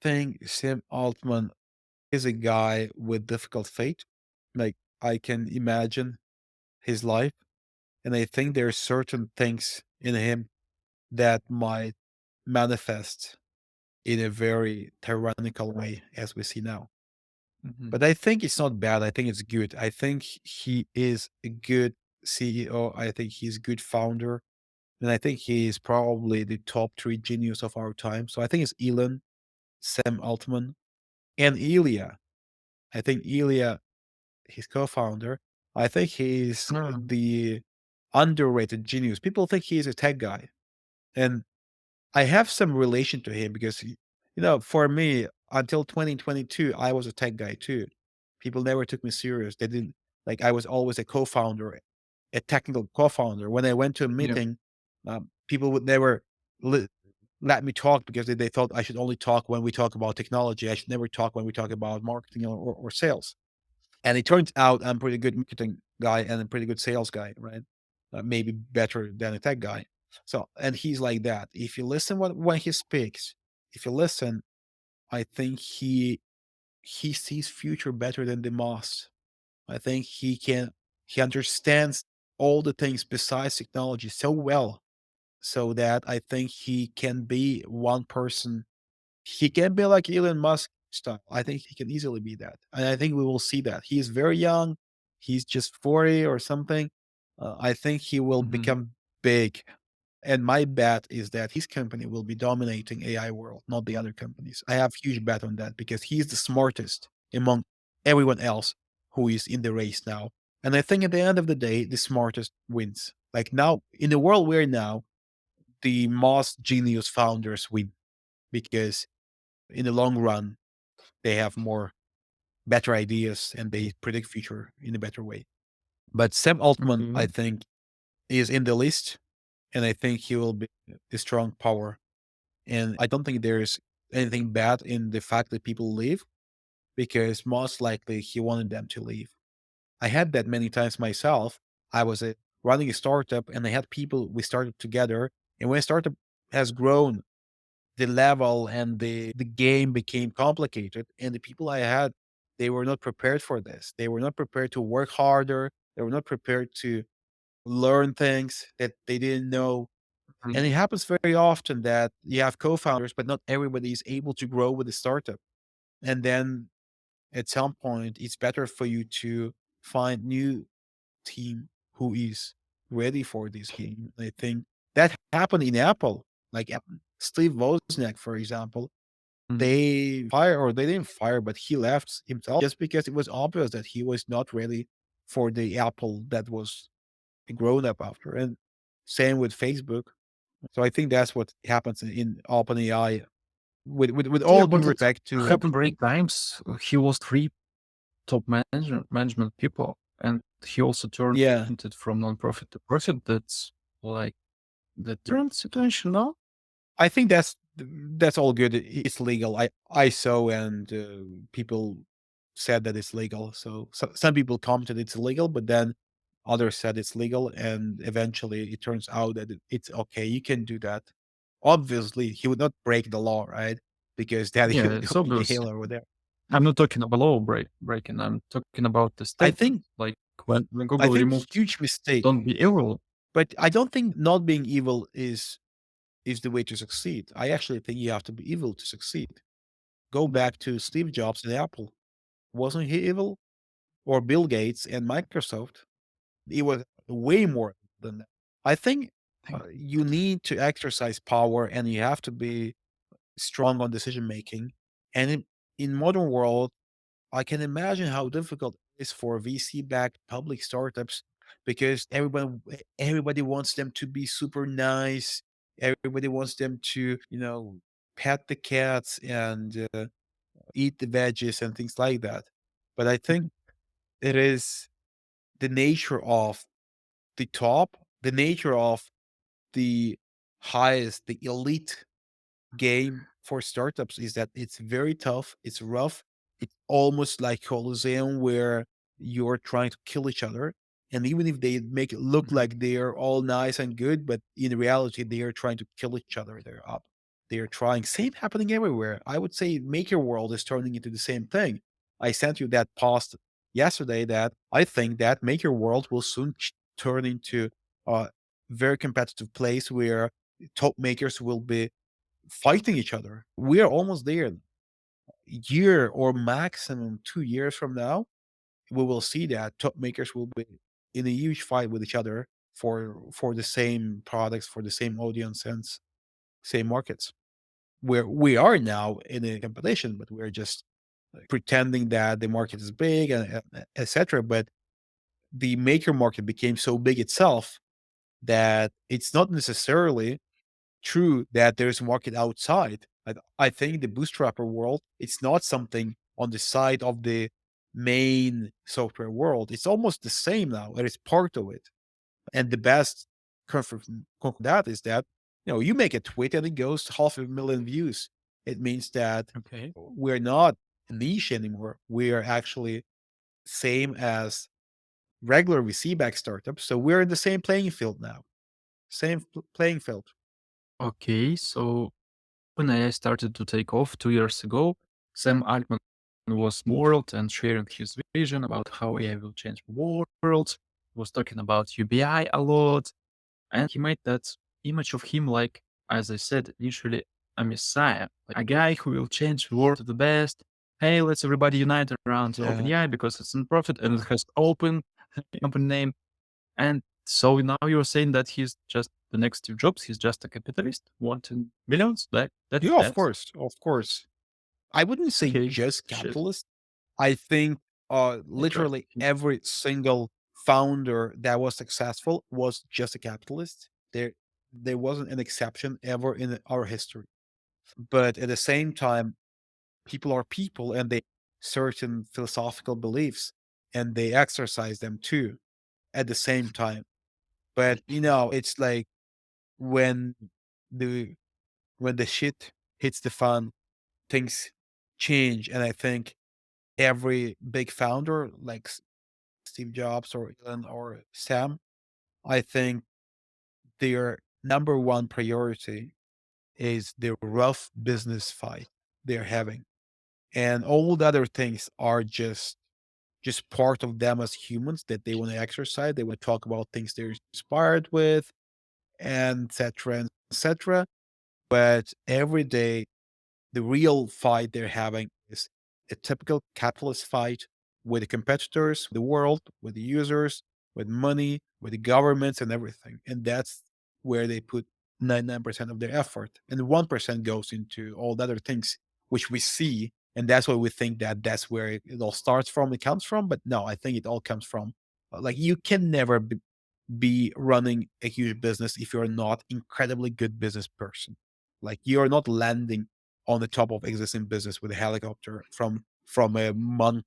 Think Sam Altman is a guy with difficult fate. Like I can imagine his life, and I think there are certain things in him that might manifest in a very tyrannical way, as we see now. Mhm, But I think it's not bad. I think it's good. I think he is a good CEO. I think he's a good founder. And I think he is probably the top three genius of our time. So I think it's Elon, Sam Altman, and Ilya. I think Ilya, his co-founder, I think he's mm, the underrated genius. People think he is a tech guy. And I have some relation to him because, for me, until 2022, I was a tech guy too. People never took me serious. They didn't like I was always a co-founder, a technical co-founder. When I went to a yeah. meeting, people would never li- let me talk because they thought I should only talk when we talk about technology. I should never talk when we talk about marketing or sales. And it turns out I'm a pretty good marketing guy and a pretty good sales guy, right? Maybe better than a tech guy. So, and he's like that. If you listen when he speaks, if you listen, I think he sees future better than the Moss. I think he understands all the things besides technology so well, so that I think he can be one person. He can be like Elon Musk style. I think he can easily be that. And I think we will see that. He is very young. He's just 40 or something. I think he will Mhm, become big. And my bet is that his company will be dominating AI world, not the other companies. I have huge bet on that because he's the smartest among everyone else who is in the race now. And I think at the end of the day, the smartest wins. Like now, in the world we're in now, the most genius founders win because in the long run, they have better ideas and they predict future in a better way. But Sam Altman, I Okay. think, is in the list, and I think he will be a strong power. And I don't think there's anything bad in the fact that people leave because most likely he wanted them to leave. I had that many times myself. I was running a startup and I had people we started together. And when a startup has grown, the level and the game became complicated. And the people I had, they were not prepared for this. They were not prepared to work harder. They were not prepared to learn things that they didn't know. And Mhm. it happens very often that you have co-founders, but not everybody is able to grow with the startup. And then at some point, it's better for you to find new team who is ready for this game. I think that happened in Apple. Like Steve Wozniak, for example, Mhm. they fire or they didn't fire, but he left himself just because it was obvious that he was not ready for the Apple that was grown up after. And same with Facebook. So I think that's what happens in OpenAI. With Yeah, all due but it respect to happened many times. He lost three top management people, and he also turned yeah, it from non-profit to profit. That's like the current situation now. I think that's all good. It's legal. I saw and people said that it's legal. So some people commented it's illegal, but then others said it's legal, and eventually it turns out that it's okay. You can do that. Obviously, he would not break the law, right? Because then Yeah, he would it's go to obvious. jail over there. I'm not talking about law breaking. I'm talking about the I statement. think Like when I Google think removed huge mistake, "Don't be evil." but I don't think not being evil is the way to succeed. I actually think you have to be evil to succeed. Go back to Steve Jobs and Apple. Wasn't he evil? Or Bill Gates and Microsoft? He was way more than that. I think you need to exercise power and you have to be strong on decision making. And in modern world, I can imagine how difficult it is for VC-backed public startups because everybody wants them to be super nice. Everybody wants them to, pet the cats and eat the veggies and things like that. But I think it is the nature of the top, the nature of the highest, the elite game for startups is that it's very tough, it's rough, it's almost like Colosseum where you're trying to kill each other. And even if they make it look Mhm. like they're all nice and good, but in reality, they are trying to kill each other. They're up. They are trying. Same happening everywhere. I would say Maker World is turning into the same thing. I sent you that post yesterday that I think that Maker World will soon turn into a very competitive place where top makers will be fighting each other. We are almost there. Year or maximum 2 years from now, we will see that top makers will be in a huge fight with each other for the same products, for the same audience and same markets. Where we are now in a competition, but we're just pretending that the market is big and etc. But the maker market became so big itself that it's not necessarily true that there's a market outside. I think the bootstrapper world, it's not something on the side of the main software world. It's almost the same now, and it's part of it. And the best that is that you make a tweet and it goes to 500,000 views. It means that Okay. we're not a niche anymore. We are actually same as regular VC back startups. So we're in the same playing field now. Same playing field. Okay, so when AI started to take off 2 years ago, Sam Altman was world and sharing his vision about how AI will change the world. He was talking about UBI a lot, and he made that image of him like, as I said, literally a messiah, like a guy who will change the world to the best. Hey, let's everybody unite around Yeah. OpenAI because it's in profit and it has open open name. And so now you're saying that he's just the next Steve Jobs. He's just a capitalist wanting millions. That's Yeah, of that. course, of course. I wouldn't say Okay, just shit. capitalist. I think I trust literally him. every single founder that was successful was just a capitalist. there wasn't an exception ever in our history. But at the same time, people are people and they certain philosophical beliefs and they exercise them too at the same time. But it's like when the when the shit hits the fan, things change. And I think every big founder like Steve Jobs or Elon or Sam, I think their number one priority is the rough business fight they're having. And all the other things are just part of them as humans that they want to exercise. They want to talk about things they're inspired with, and etc. But every day the real fight they're having is a typical capitalist fight with the competitors, the world, with the users, with money, with the governments and everything. And that's where they put 99% of their effort. And 1% goes into all the other things which we see. And that's why we think that that's where it all starts from, it comes from. But no, I think it all comes from like you can never be running a huge business if you're not incredibly good business person. Like you're not landing on the top of existing business with a helicopter from a month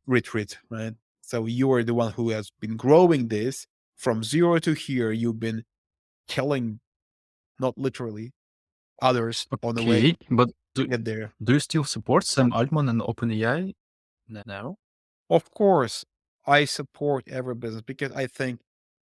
retreat, right? So you are the one who has been growing this from zero to here. You've been killing, not literally, others on the way Okay, but to get there. do you still support Sam Altman and OpenAI now? Of course, I support every business because I think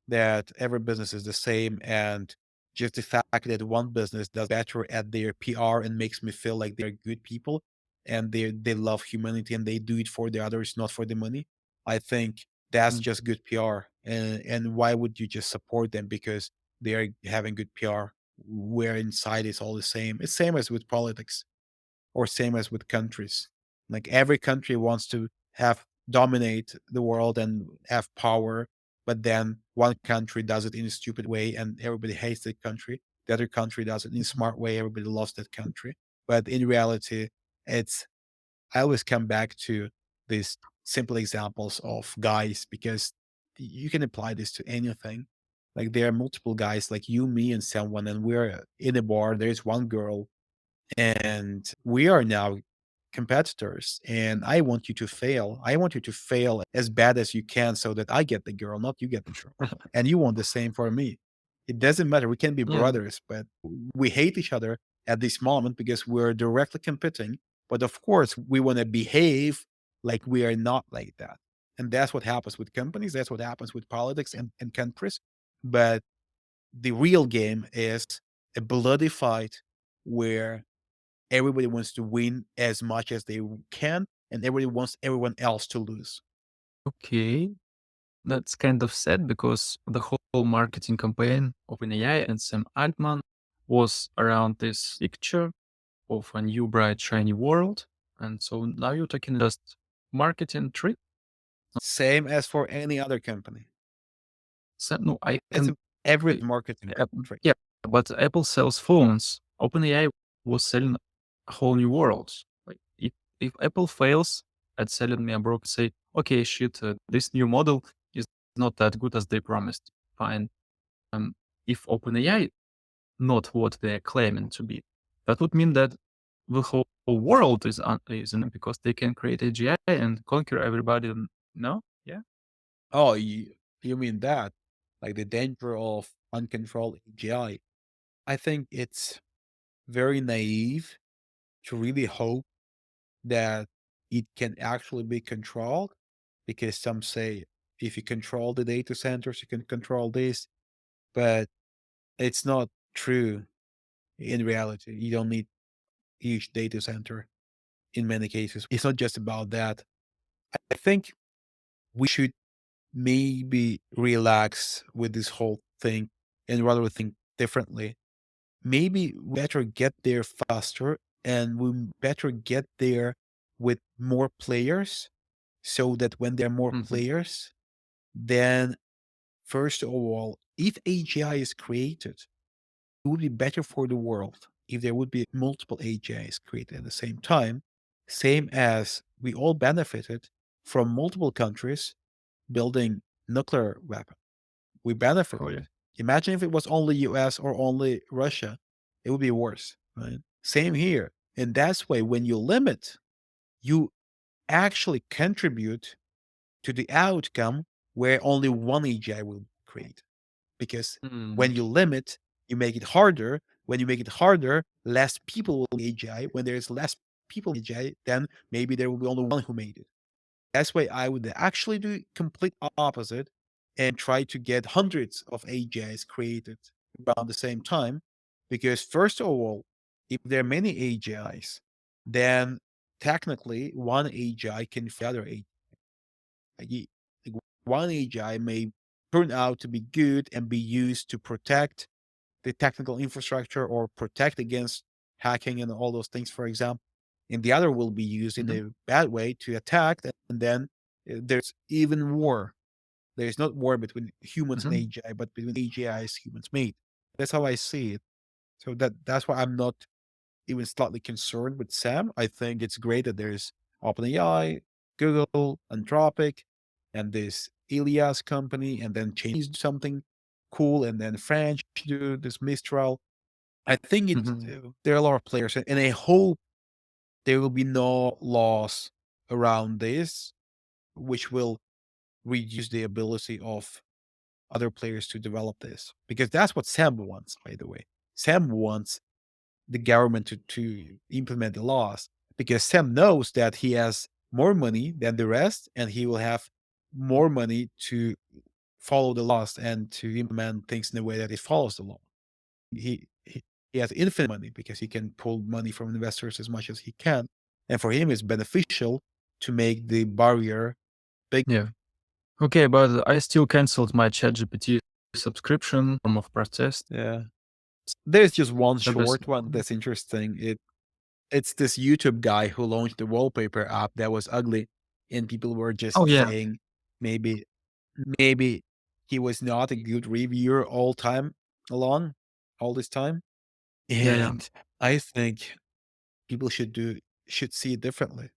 that every business is the same. And just the fact that one business does better at their PR and makes me feel like they're good people and they love humanity and they do it for the others, not for the money. I think that's Mm. just good PR. And why would you just support them because they're having good PR where inside it's all the same? It's same as with politics or same as with countries. Like every country wants to have dominate the world and have power, but then one country does it in a stupid way and everybody hates that country. The other country does it in a smart way, everybody loves that country. But in reality, it's I always come back to these simple examples of guys because you can apply this to anything. Like there are multiple guys like you, me, and someone, and we're in a bar. There's one girl and we are now competitors and I want you to fail. I want you to fail as bad as you can so that I get the girl, not you get the girl. And you want the same for me. It doesn't matter. We can be Yeah. brothers, but we hate each other at this moment because we're directly competing. But of course, we want to behave like we are not like that. And that's what happens with companies. That's what happens with politics and countries. But the real game is a bloody fight where everybody wants to win as much as they can, and everybody wants everyone else to lose. Okay. That's kind of sad because the whole marketing campaign of OpenAI and Sam Altman was around this picture of a new bright shiny world. And so now you're talking just marketing trick. Same as for any other company. So, no, I It's can. every marketing trick. Yeah, but Apple sells phones. OpenAI was selling a whole new world. Like if Apple fails at selling me a broker, say, okay, shit, this new model is not that good as they promised. Fine. Um, if OpenAI not what they're claiming to be, that would mean that the whole world is in because they can create AGI and conquer everybody. No, yeah. Oh, you mean that? Like the danger of uncontrolled AGI. I think it's very naive to really hope that it can actually be controlled because some say if you control the data centers, you can control this, but it's not true in reality. You don't need huge data center in many cases. It's not just about that. I think we should maybe relax with this whole thing and rather think differently. Maybe we better get there faster and we better get there with more players so that when there are more Mhm. players, then first of all, if AGI is created, it would be better for the world if there would be multiple AGIs created at the same time, same as we all benefited from multiple countries building nuclear weapon. We Oh benefited. yeah. Imagine if it was only US or only Russia, it would be worse, right? Same here. And that's why when you limit, you actually contribute to the outcome where only one AGI will create. Because Mm. when you limit, you make it harder. When you make it harder, less people will be AGI. When there's less people AGI, then maybe there will be only one who made it. That's why I would actually do complete opposite and try to get hundreds of AGIs created around the same time. Because first of all, if there are many AGIs, then technically one AGI can feed the other AGI. Like one AGI may turn out to be good and be used to protect the technical infrastructure or protect against hacking and all those things, for example. And the other will be used in Mhm. a bad way to attack. And then there's even war. There's not war between humans and Mhm. AGI, but between AGIs humans made. That's how I see it. So that's why I'm not even slightly concerned with Sam. I think it's great that there's OpenAI, Google, Anthropic, and this Ilias company, and then Chinese do something cool, and then French do this Mistral. I think Mhm. there are a lot of players, and I hope there will be no laws around this, which will reduce the ability of other players to develop this, because that's what Sam wants. By the way, Sam wants the government to implement the laws, because Sam knows that he has more money than the rest, and he will have more money to follow the laws and to implement things in a way that it follows the law. He has infinite money because he can pull money from investors as much as he can. And for him, it's beneficial to make the barrier big. Yeah. Okay, but I still canceled my ChatGPT subscription form of protest. Yeah. There's just one The best. short one that's interesting. It's this YouTube guy who launched the wallpaper app that was ugly, and people were Oh, just yeah. saying maybe maybe he was not a good reviewer all this time. Yeah, yeah. And I think people should see it differently.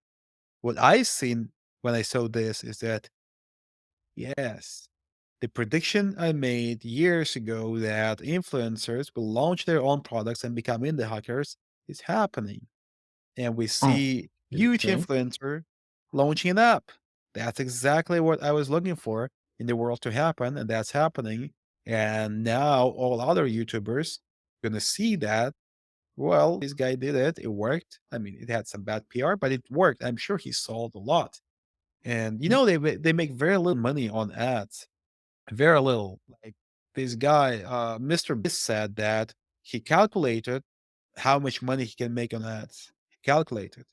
What I seen when I saw this is that yes, the prediction I made years ago that influencers will launch their own products and become indie hackers is happening. And we Oh, see huge okay. influencer launching an app. That's exactly what I was looking for in the world to happen, and that's happening. And now all other YouTubers gonna see that. Well, this guy did it. It worked. I mean, it had some bad PR, but it worked. I'm sure he sold a lot. And Mm. they make very little money on ads. Very little. Like this guy, Mr. Beast said that he calculated how much money he can make on ads. He calculated.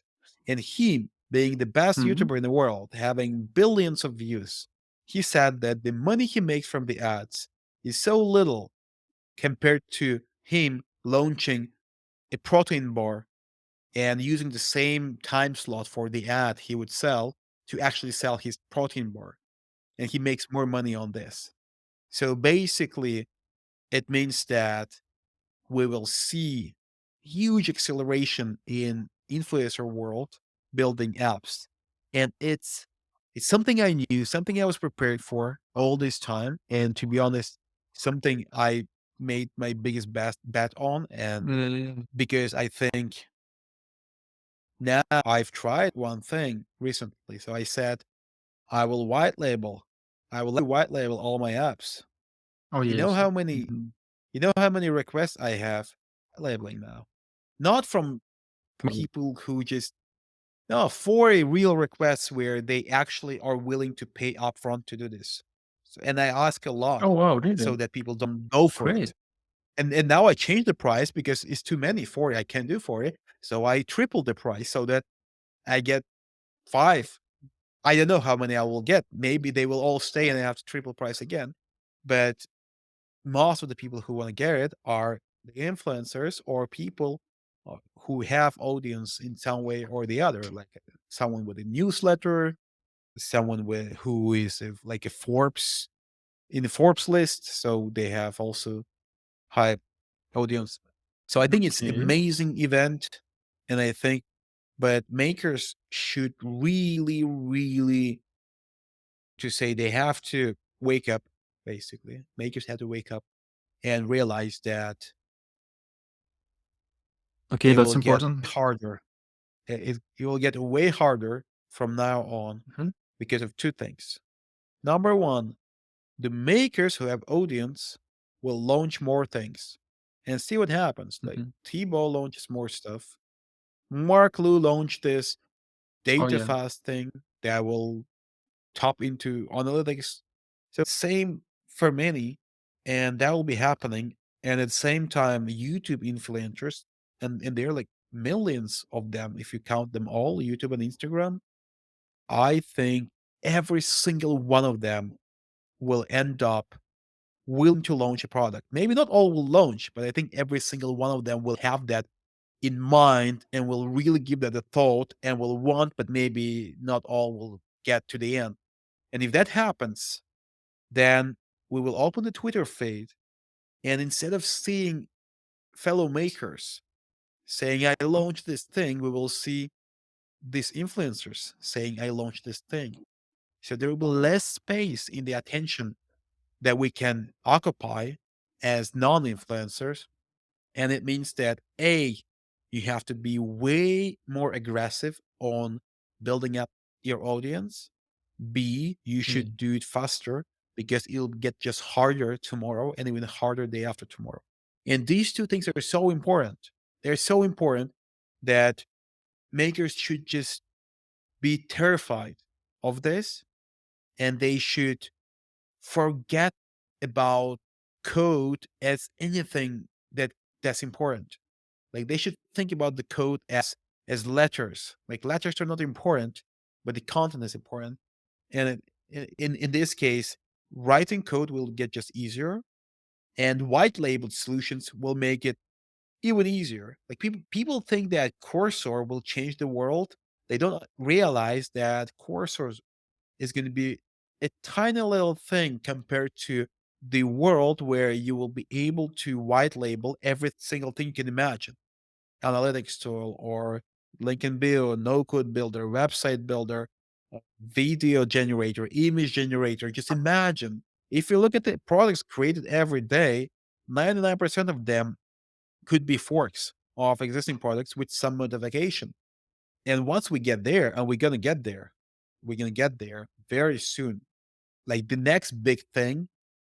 And he, being the best Mhm. YouTuber in the world, having billions of views, he said that the money he makes from the ads is so little compared to him launching a protein bar and using the same time slot for the ad he would sell to actually sell his protein bar. And he makes more money on this. So basically, it means that we will see huge acceleration in influencer world building apps. And it's something I knew, something I was prepared for all this time. And to be honest, something I made my biggest best bet on. And Yeah. because I think now I've tried one thing recently. So I said, I will white label. I will white label all my apps. Oh, You know yes. how many Mhm. you know how many requests I have labeling now? Not from Oh. people who just no, for a real requests where they actually are willing to pay upfront to do this. So, and I ask a lot Oh, wow, so really? that people don't go for Great. it. And now I change the price because it's too many for it. I can't do for it. So I triple the price so that I get 5. I don't know how many I will get. Maybe they will all stay and I have to triple price again. But most of the people who want to get it are the influencers or people who have audience in some way or the other, like someone with a newsletter, someone with who is like a Forbes in the Forbes list, so they have also high audience. So I think it's Okay. amazing event, and I think, but makers should really, really to say they have to wake up. Basically, makers have to wake up and realize that Okay, it that's will get important. harder. It will get way harder from now on Mhm, because of two things. Number one, the makers who have audience will launch more things and see what happens. Like mhm. Tebow launches more stuff. Mark Lu launched this Oh, data yeah. fast thing that will top into analytics. So same for many, and that will be happening. And at the same time, YouTube influencers, and there are like millions of them if you count them all, YouTube and Instagram. I think every single one of them will end up willing to launch a product. Maybe not all will launch, but I think every single one of them will have that in mind and will really give that a thought and will want, but maybe not all will get to the end. And if that happens, then we will open the Twitter feed. And instead of seeing fellow makers saying, I launched this thing, we will see these influencers saying, I launched this thing. So there will be less space in the attention that we can occupy as non influencers. And it means that A, you have to be way more aggressive on building up your audience. B, you Yeah. should do it faster because it'll get just harder tomorrow and even harder day after tomorrow. And these two things are so important. They're so important that makers should just be terrified of this and they should forget about code as anything that's important. Like they should think about the code as letters. Like letters are not important, but the content is important. And in this case, writing code will get just easier, and white labeled solutions will make it even easier. Like people think that Cursor will change the world. They don't realize that Cursor is going to be a tiny little thing compared to the world where you will be able to white label every single thing you can imagine. Analytics tool or Lincoln Build, no code builder, website builder, video generator, image generator. Just imagine if you look at the products created every day, 99% of them could be forks of existing products with some modification. And once we get there, and we're going to get there very soon. Like the next big thing,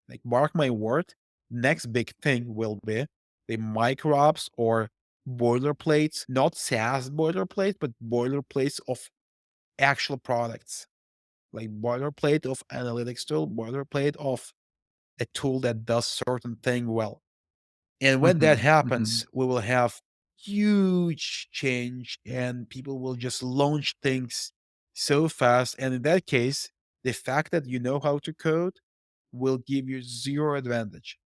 like mark my word, next big thing will be the microapps or boilerplates, not SaaS boilerplates, but boilerplates of actual products, like boilerplate of analytics tool, boilerplate of a tool that does certain thing well. And when that Mhm, mhm. happens, we will have huge change and people will just launch things so fast. And in that case, the fact that you know how to code will give you zero advantage.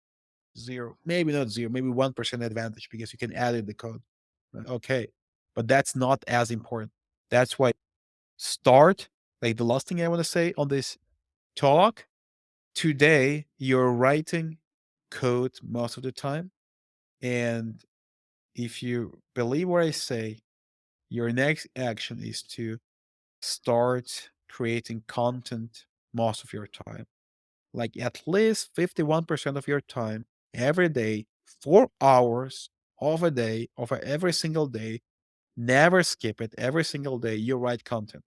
Zero, maybe not zero, maybe 1% advantage because you can add in the code. Okay. But that's not as important. That's why start, like the last thing I want to say on this talk today, you're writing code most of the time. And if you believe what I say, your next action is to start creating content most of your time. Like at least 51% of your time every day, 4 hours of a day, of every single day. Never skip it. Every single day, you write content.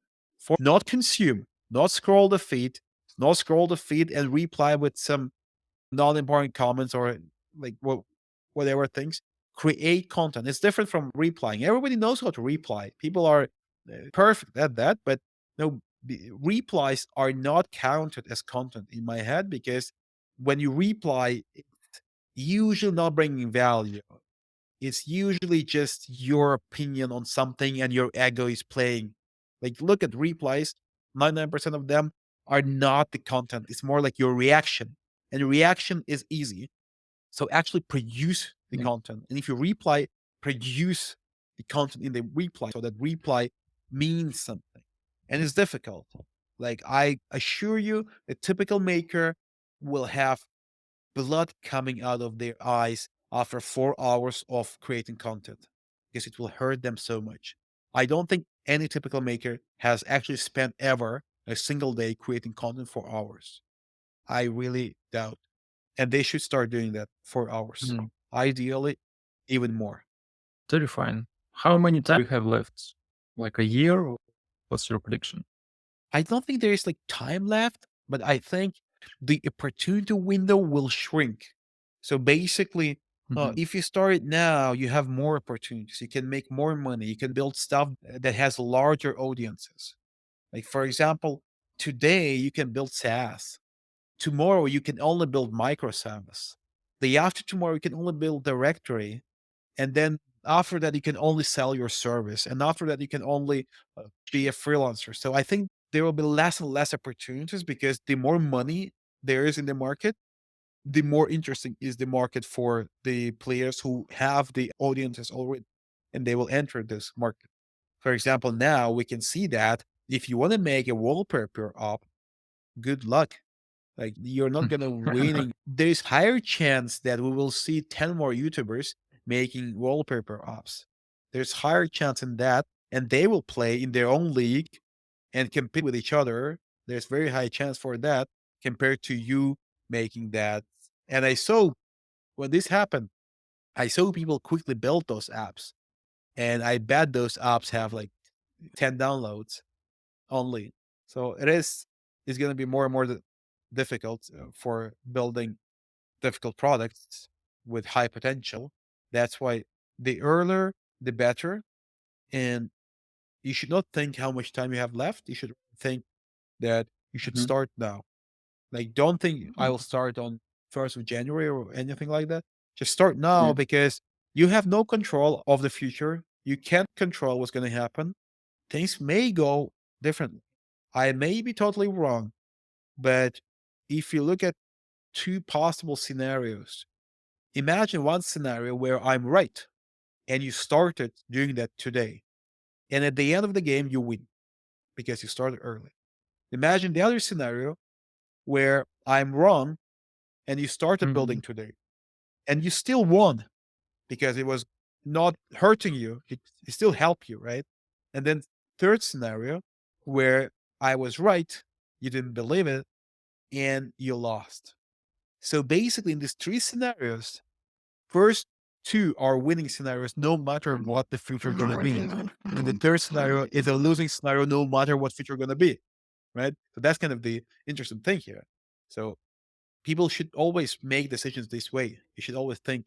Not consume, not scroll the feed and reply with some non-important comments or like whatever things. Create content. It's different from replying. Everybody knows how to reply. People are perfect at that, but no, replies are not counted as content in my head because when you reply, it's usually not bringing value. It's usually just your opinion on something and your ego is playing. Like, look at replies, 99% of them are not the content. It's more like your reaction. And reaction is easy. So actually produce the Yeah. content. And if you reply, produce the content in the reply so that reply means something. And it's difficult. Like I assure you, a typical maker will have blood coming out of their eyes after 4 hours of creating content because it will hurt them so much. I don't think any typical maker has actually spent ever a single day creating content for hours. I really doubt. And they should start doing that for hours. Mm, Ideally, even more. terrifying. How many time you have left? Like a year? Or what's your prediction? I don't think there is like time left, but I think the opportunity window will shrink. So basically, Mhm, if you start it now, you have more opportunities. You can make more money. You can build stuff that has larger audiences. Like, for example, today you can build SaaS. Tomorrow you can only build microservice. The after tomorrow you can only build directory. And then after that, you can only sell your service. And after that, you can only be a freelancer. So I think there will be less and less opportunities because the more money there is in the market, the more interesting is the market for the players who have the audiences already and they will enter this market. For example, now we can see that if you want to make a wallpaper app, good luck. Like you're not mm. gonna winning. There's higher chance that we will see 10 more YouTubers making wallpaper apps. There's higher chance in that, and they will play in their own league and compete with each other. There's very high chance for that compared to you making that. And I saw when this happened, I saw people quickly build those apps. And I bet those apps have like 10 downloads only. So it's going to be more and more difficult for building difficult products with high potential. That's why the earlier the better. And you should not think how much time you have left. You should think that you should Mhm. start now. Like, don't think I Mm, will start on 1st of January or anything like that. Just start now mm, because you have no control of the future. You can't control what's going to happen. Things may go differently. I may be totally wrong, but if you look at two possible scenarios, imagine one scenario where I'm right and you started doing that today. And at the end of the game, you win because you started early. Imagine the other scenario where I'm wrong and you started mm, building today and you still won because it was not hurting you. It still helped you, right? And then third scenario where I was right, you didn't believe it, and you lost. So basically, in these three scenarios, first two are winning scenarios, no matter what the future gonna be. And the third scenario is a losing scenario, no matter what future gonna be, right? So that's kind of the interesting thing here. So people should always make decisions this way. You should always think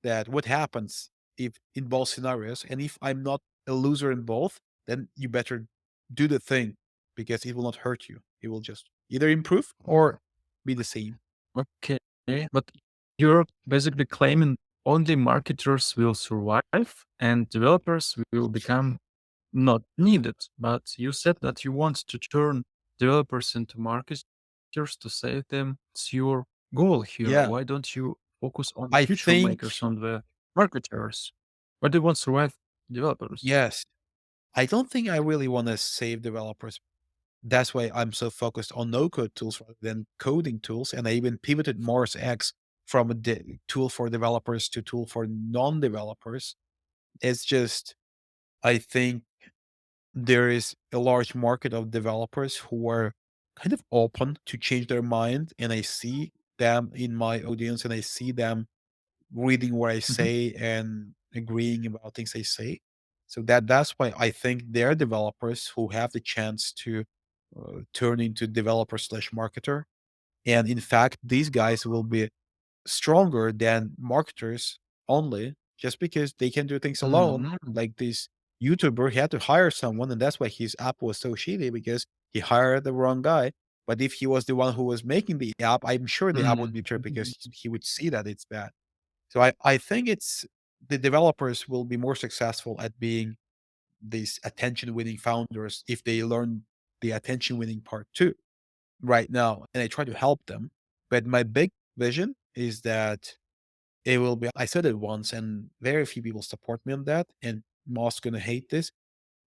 that what happens if in both scenarios, and if I'm not a loser in both, then you better do the thing because it will not hurt you. It will just either improve or be the same. okay. But you're basically claiming only marketers will survive and developers will become not needed. But you said that you want to turn developers into marketers to save them. It's your goal here. Yeah, Why don't you focus on I future think makers, on the marketers? Why do you want to survive developers? yes. I don't think I really want to save developers. That's why I'm so focused on no code tools rather than coding tools. And I even pivoted Morris X from a tool for developers to tool for non developers. It's just, I think there is a large market of developers who are kind of open to change their mind. And I see them in my audience and I see them reading what I Mhm. say and agreeing about things I say. So that's why I think they're developers who have the chance to turn into developer slash marketer. And in fact, these guys will be stronger than marketers only just because they can do things alone. Mhm. Like this YouTuber, he had to hire someone, and that's why his app was so shitty because he hired the wrong guy. But if he was the one who was making the app, I'm sure the app would Mhm. be better because he would see that it's bad. So I think it's the developers will be more successful at being these attention winning founders if they learn the attention winning part too right now. And I try to help them. But my big vision is that it will be, I said it once, and very few people support me on that. And most gonna hate this.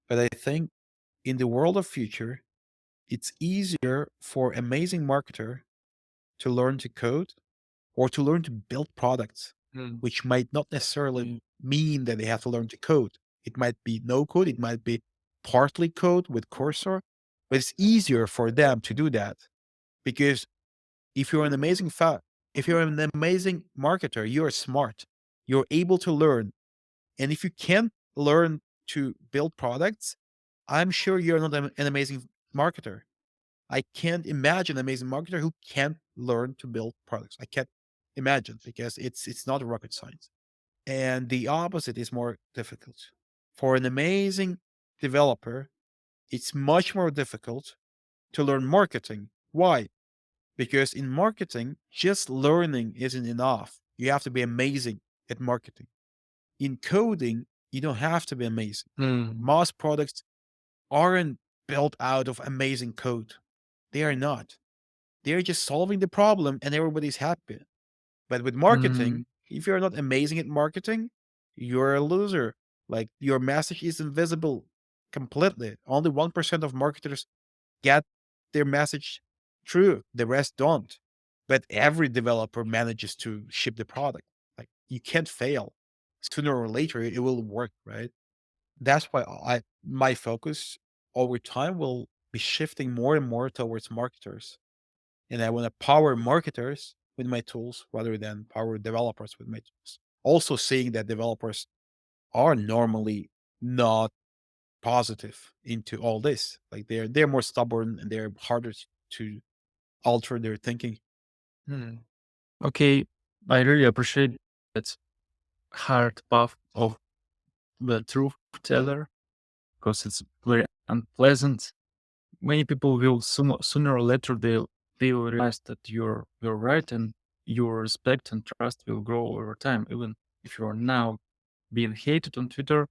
But I think in the world of future, it's easier for amazing marketer to learn to code or to learn to build products, Mm. which might not necessarily mean that they have to learn to code. It might be no code, it might be partly code with Cursor, but it's easier for them to do that because if you're an amazing If you're an amazing marketer, you are smart. You're able to learn. And if you can't learn to build products, I'm sure you're not an amazing marketer. I can't imagine an amazing marketer who can't learn to build products. I can't imagine because it's not rocket science. And the opposite is more difficult. For an amazing developer, it's much more difficult to learn marketing. Why? Because in marketing, just learning isn't enough. You have to be amazing at marketing. In coding, you don't have to be amazing. Mm, Most products aren't built out of amazing code. They are not. They're just solving the problem and everybody's happy. But with mm, marketing, if you're not amazing at marketing, you're a loser. Like your message is invisible completely. Only 1% of marketers get their message through, the rest don't. But every developer manages to ship the product. Like you can't fail. Sooner or later, it will work, right? That's why my focus over time will be shifting more and more towards marketers. And I want to power marketers with my tools rather than power developers with my tools. Also seeing that developers are normally not positive into all this. Like they're more stubborn and they're harder to alter their thinking. mm. Okay, I really appreciate that hard path of the truth teller because it's very unpleasant. Many people will sooner or later they will realize that you're right, and your respect and trust will grow over time. Even if you are now being hated on Twitter,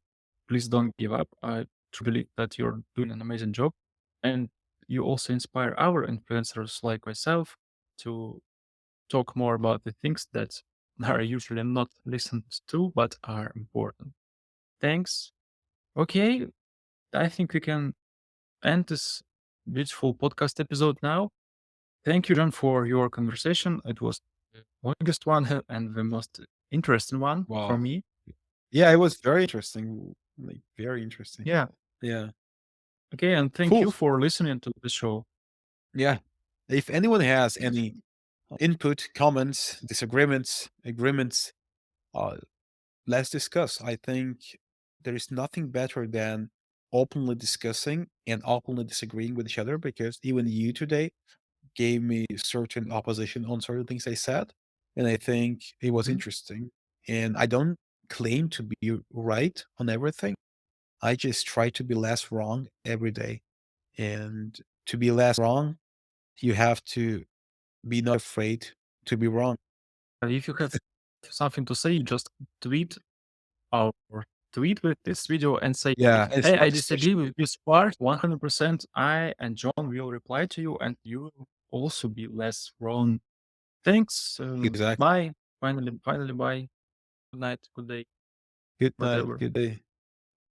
please don't give up. I truly believe that you're doing an amazing job, and you also inspire our influencers like myself to talk more about the things that are usually not listened to but are important. Thanks. Okay, I think we can end this beautiful podcast episode now. Thank you, John, for your conversation. It was the longest one and the most interesting one for Wow. me. Yeah, it was very interesting. Like very interesting. Yeah. Yeah. Okay, and thank Cool. you for listening to the show. Yeah. If anyone has any input, comments, disagreements, agreements, uh, let's discuss. I think there is nothing better than openly discussing and openly disagreeing with each other because even you today gave me certain opposition on certain things I said. And I think it was Mhm. interesting. And I don't claim to be right on everything. I just try to be less wrong every day. And to be less wrong, you have to be not afraid to be wrong. If you have something to say, just tweet or tweet with this video and say, Yeah. It's hey, not I disagree especially with this part 100%. I and John will reply to you, and you will also be less wrong. Thanks. exactly. Bye. Finally, bye. Good night, good day, Good night. whatever. Good day.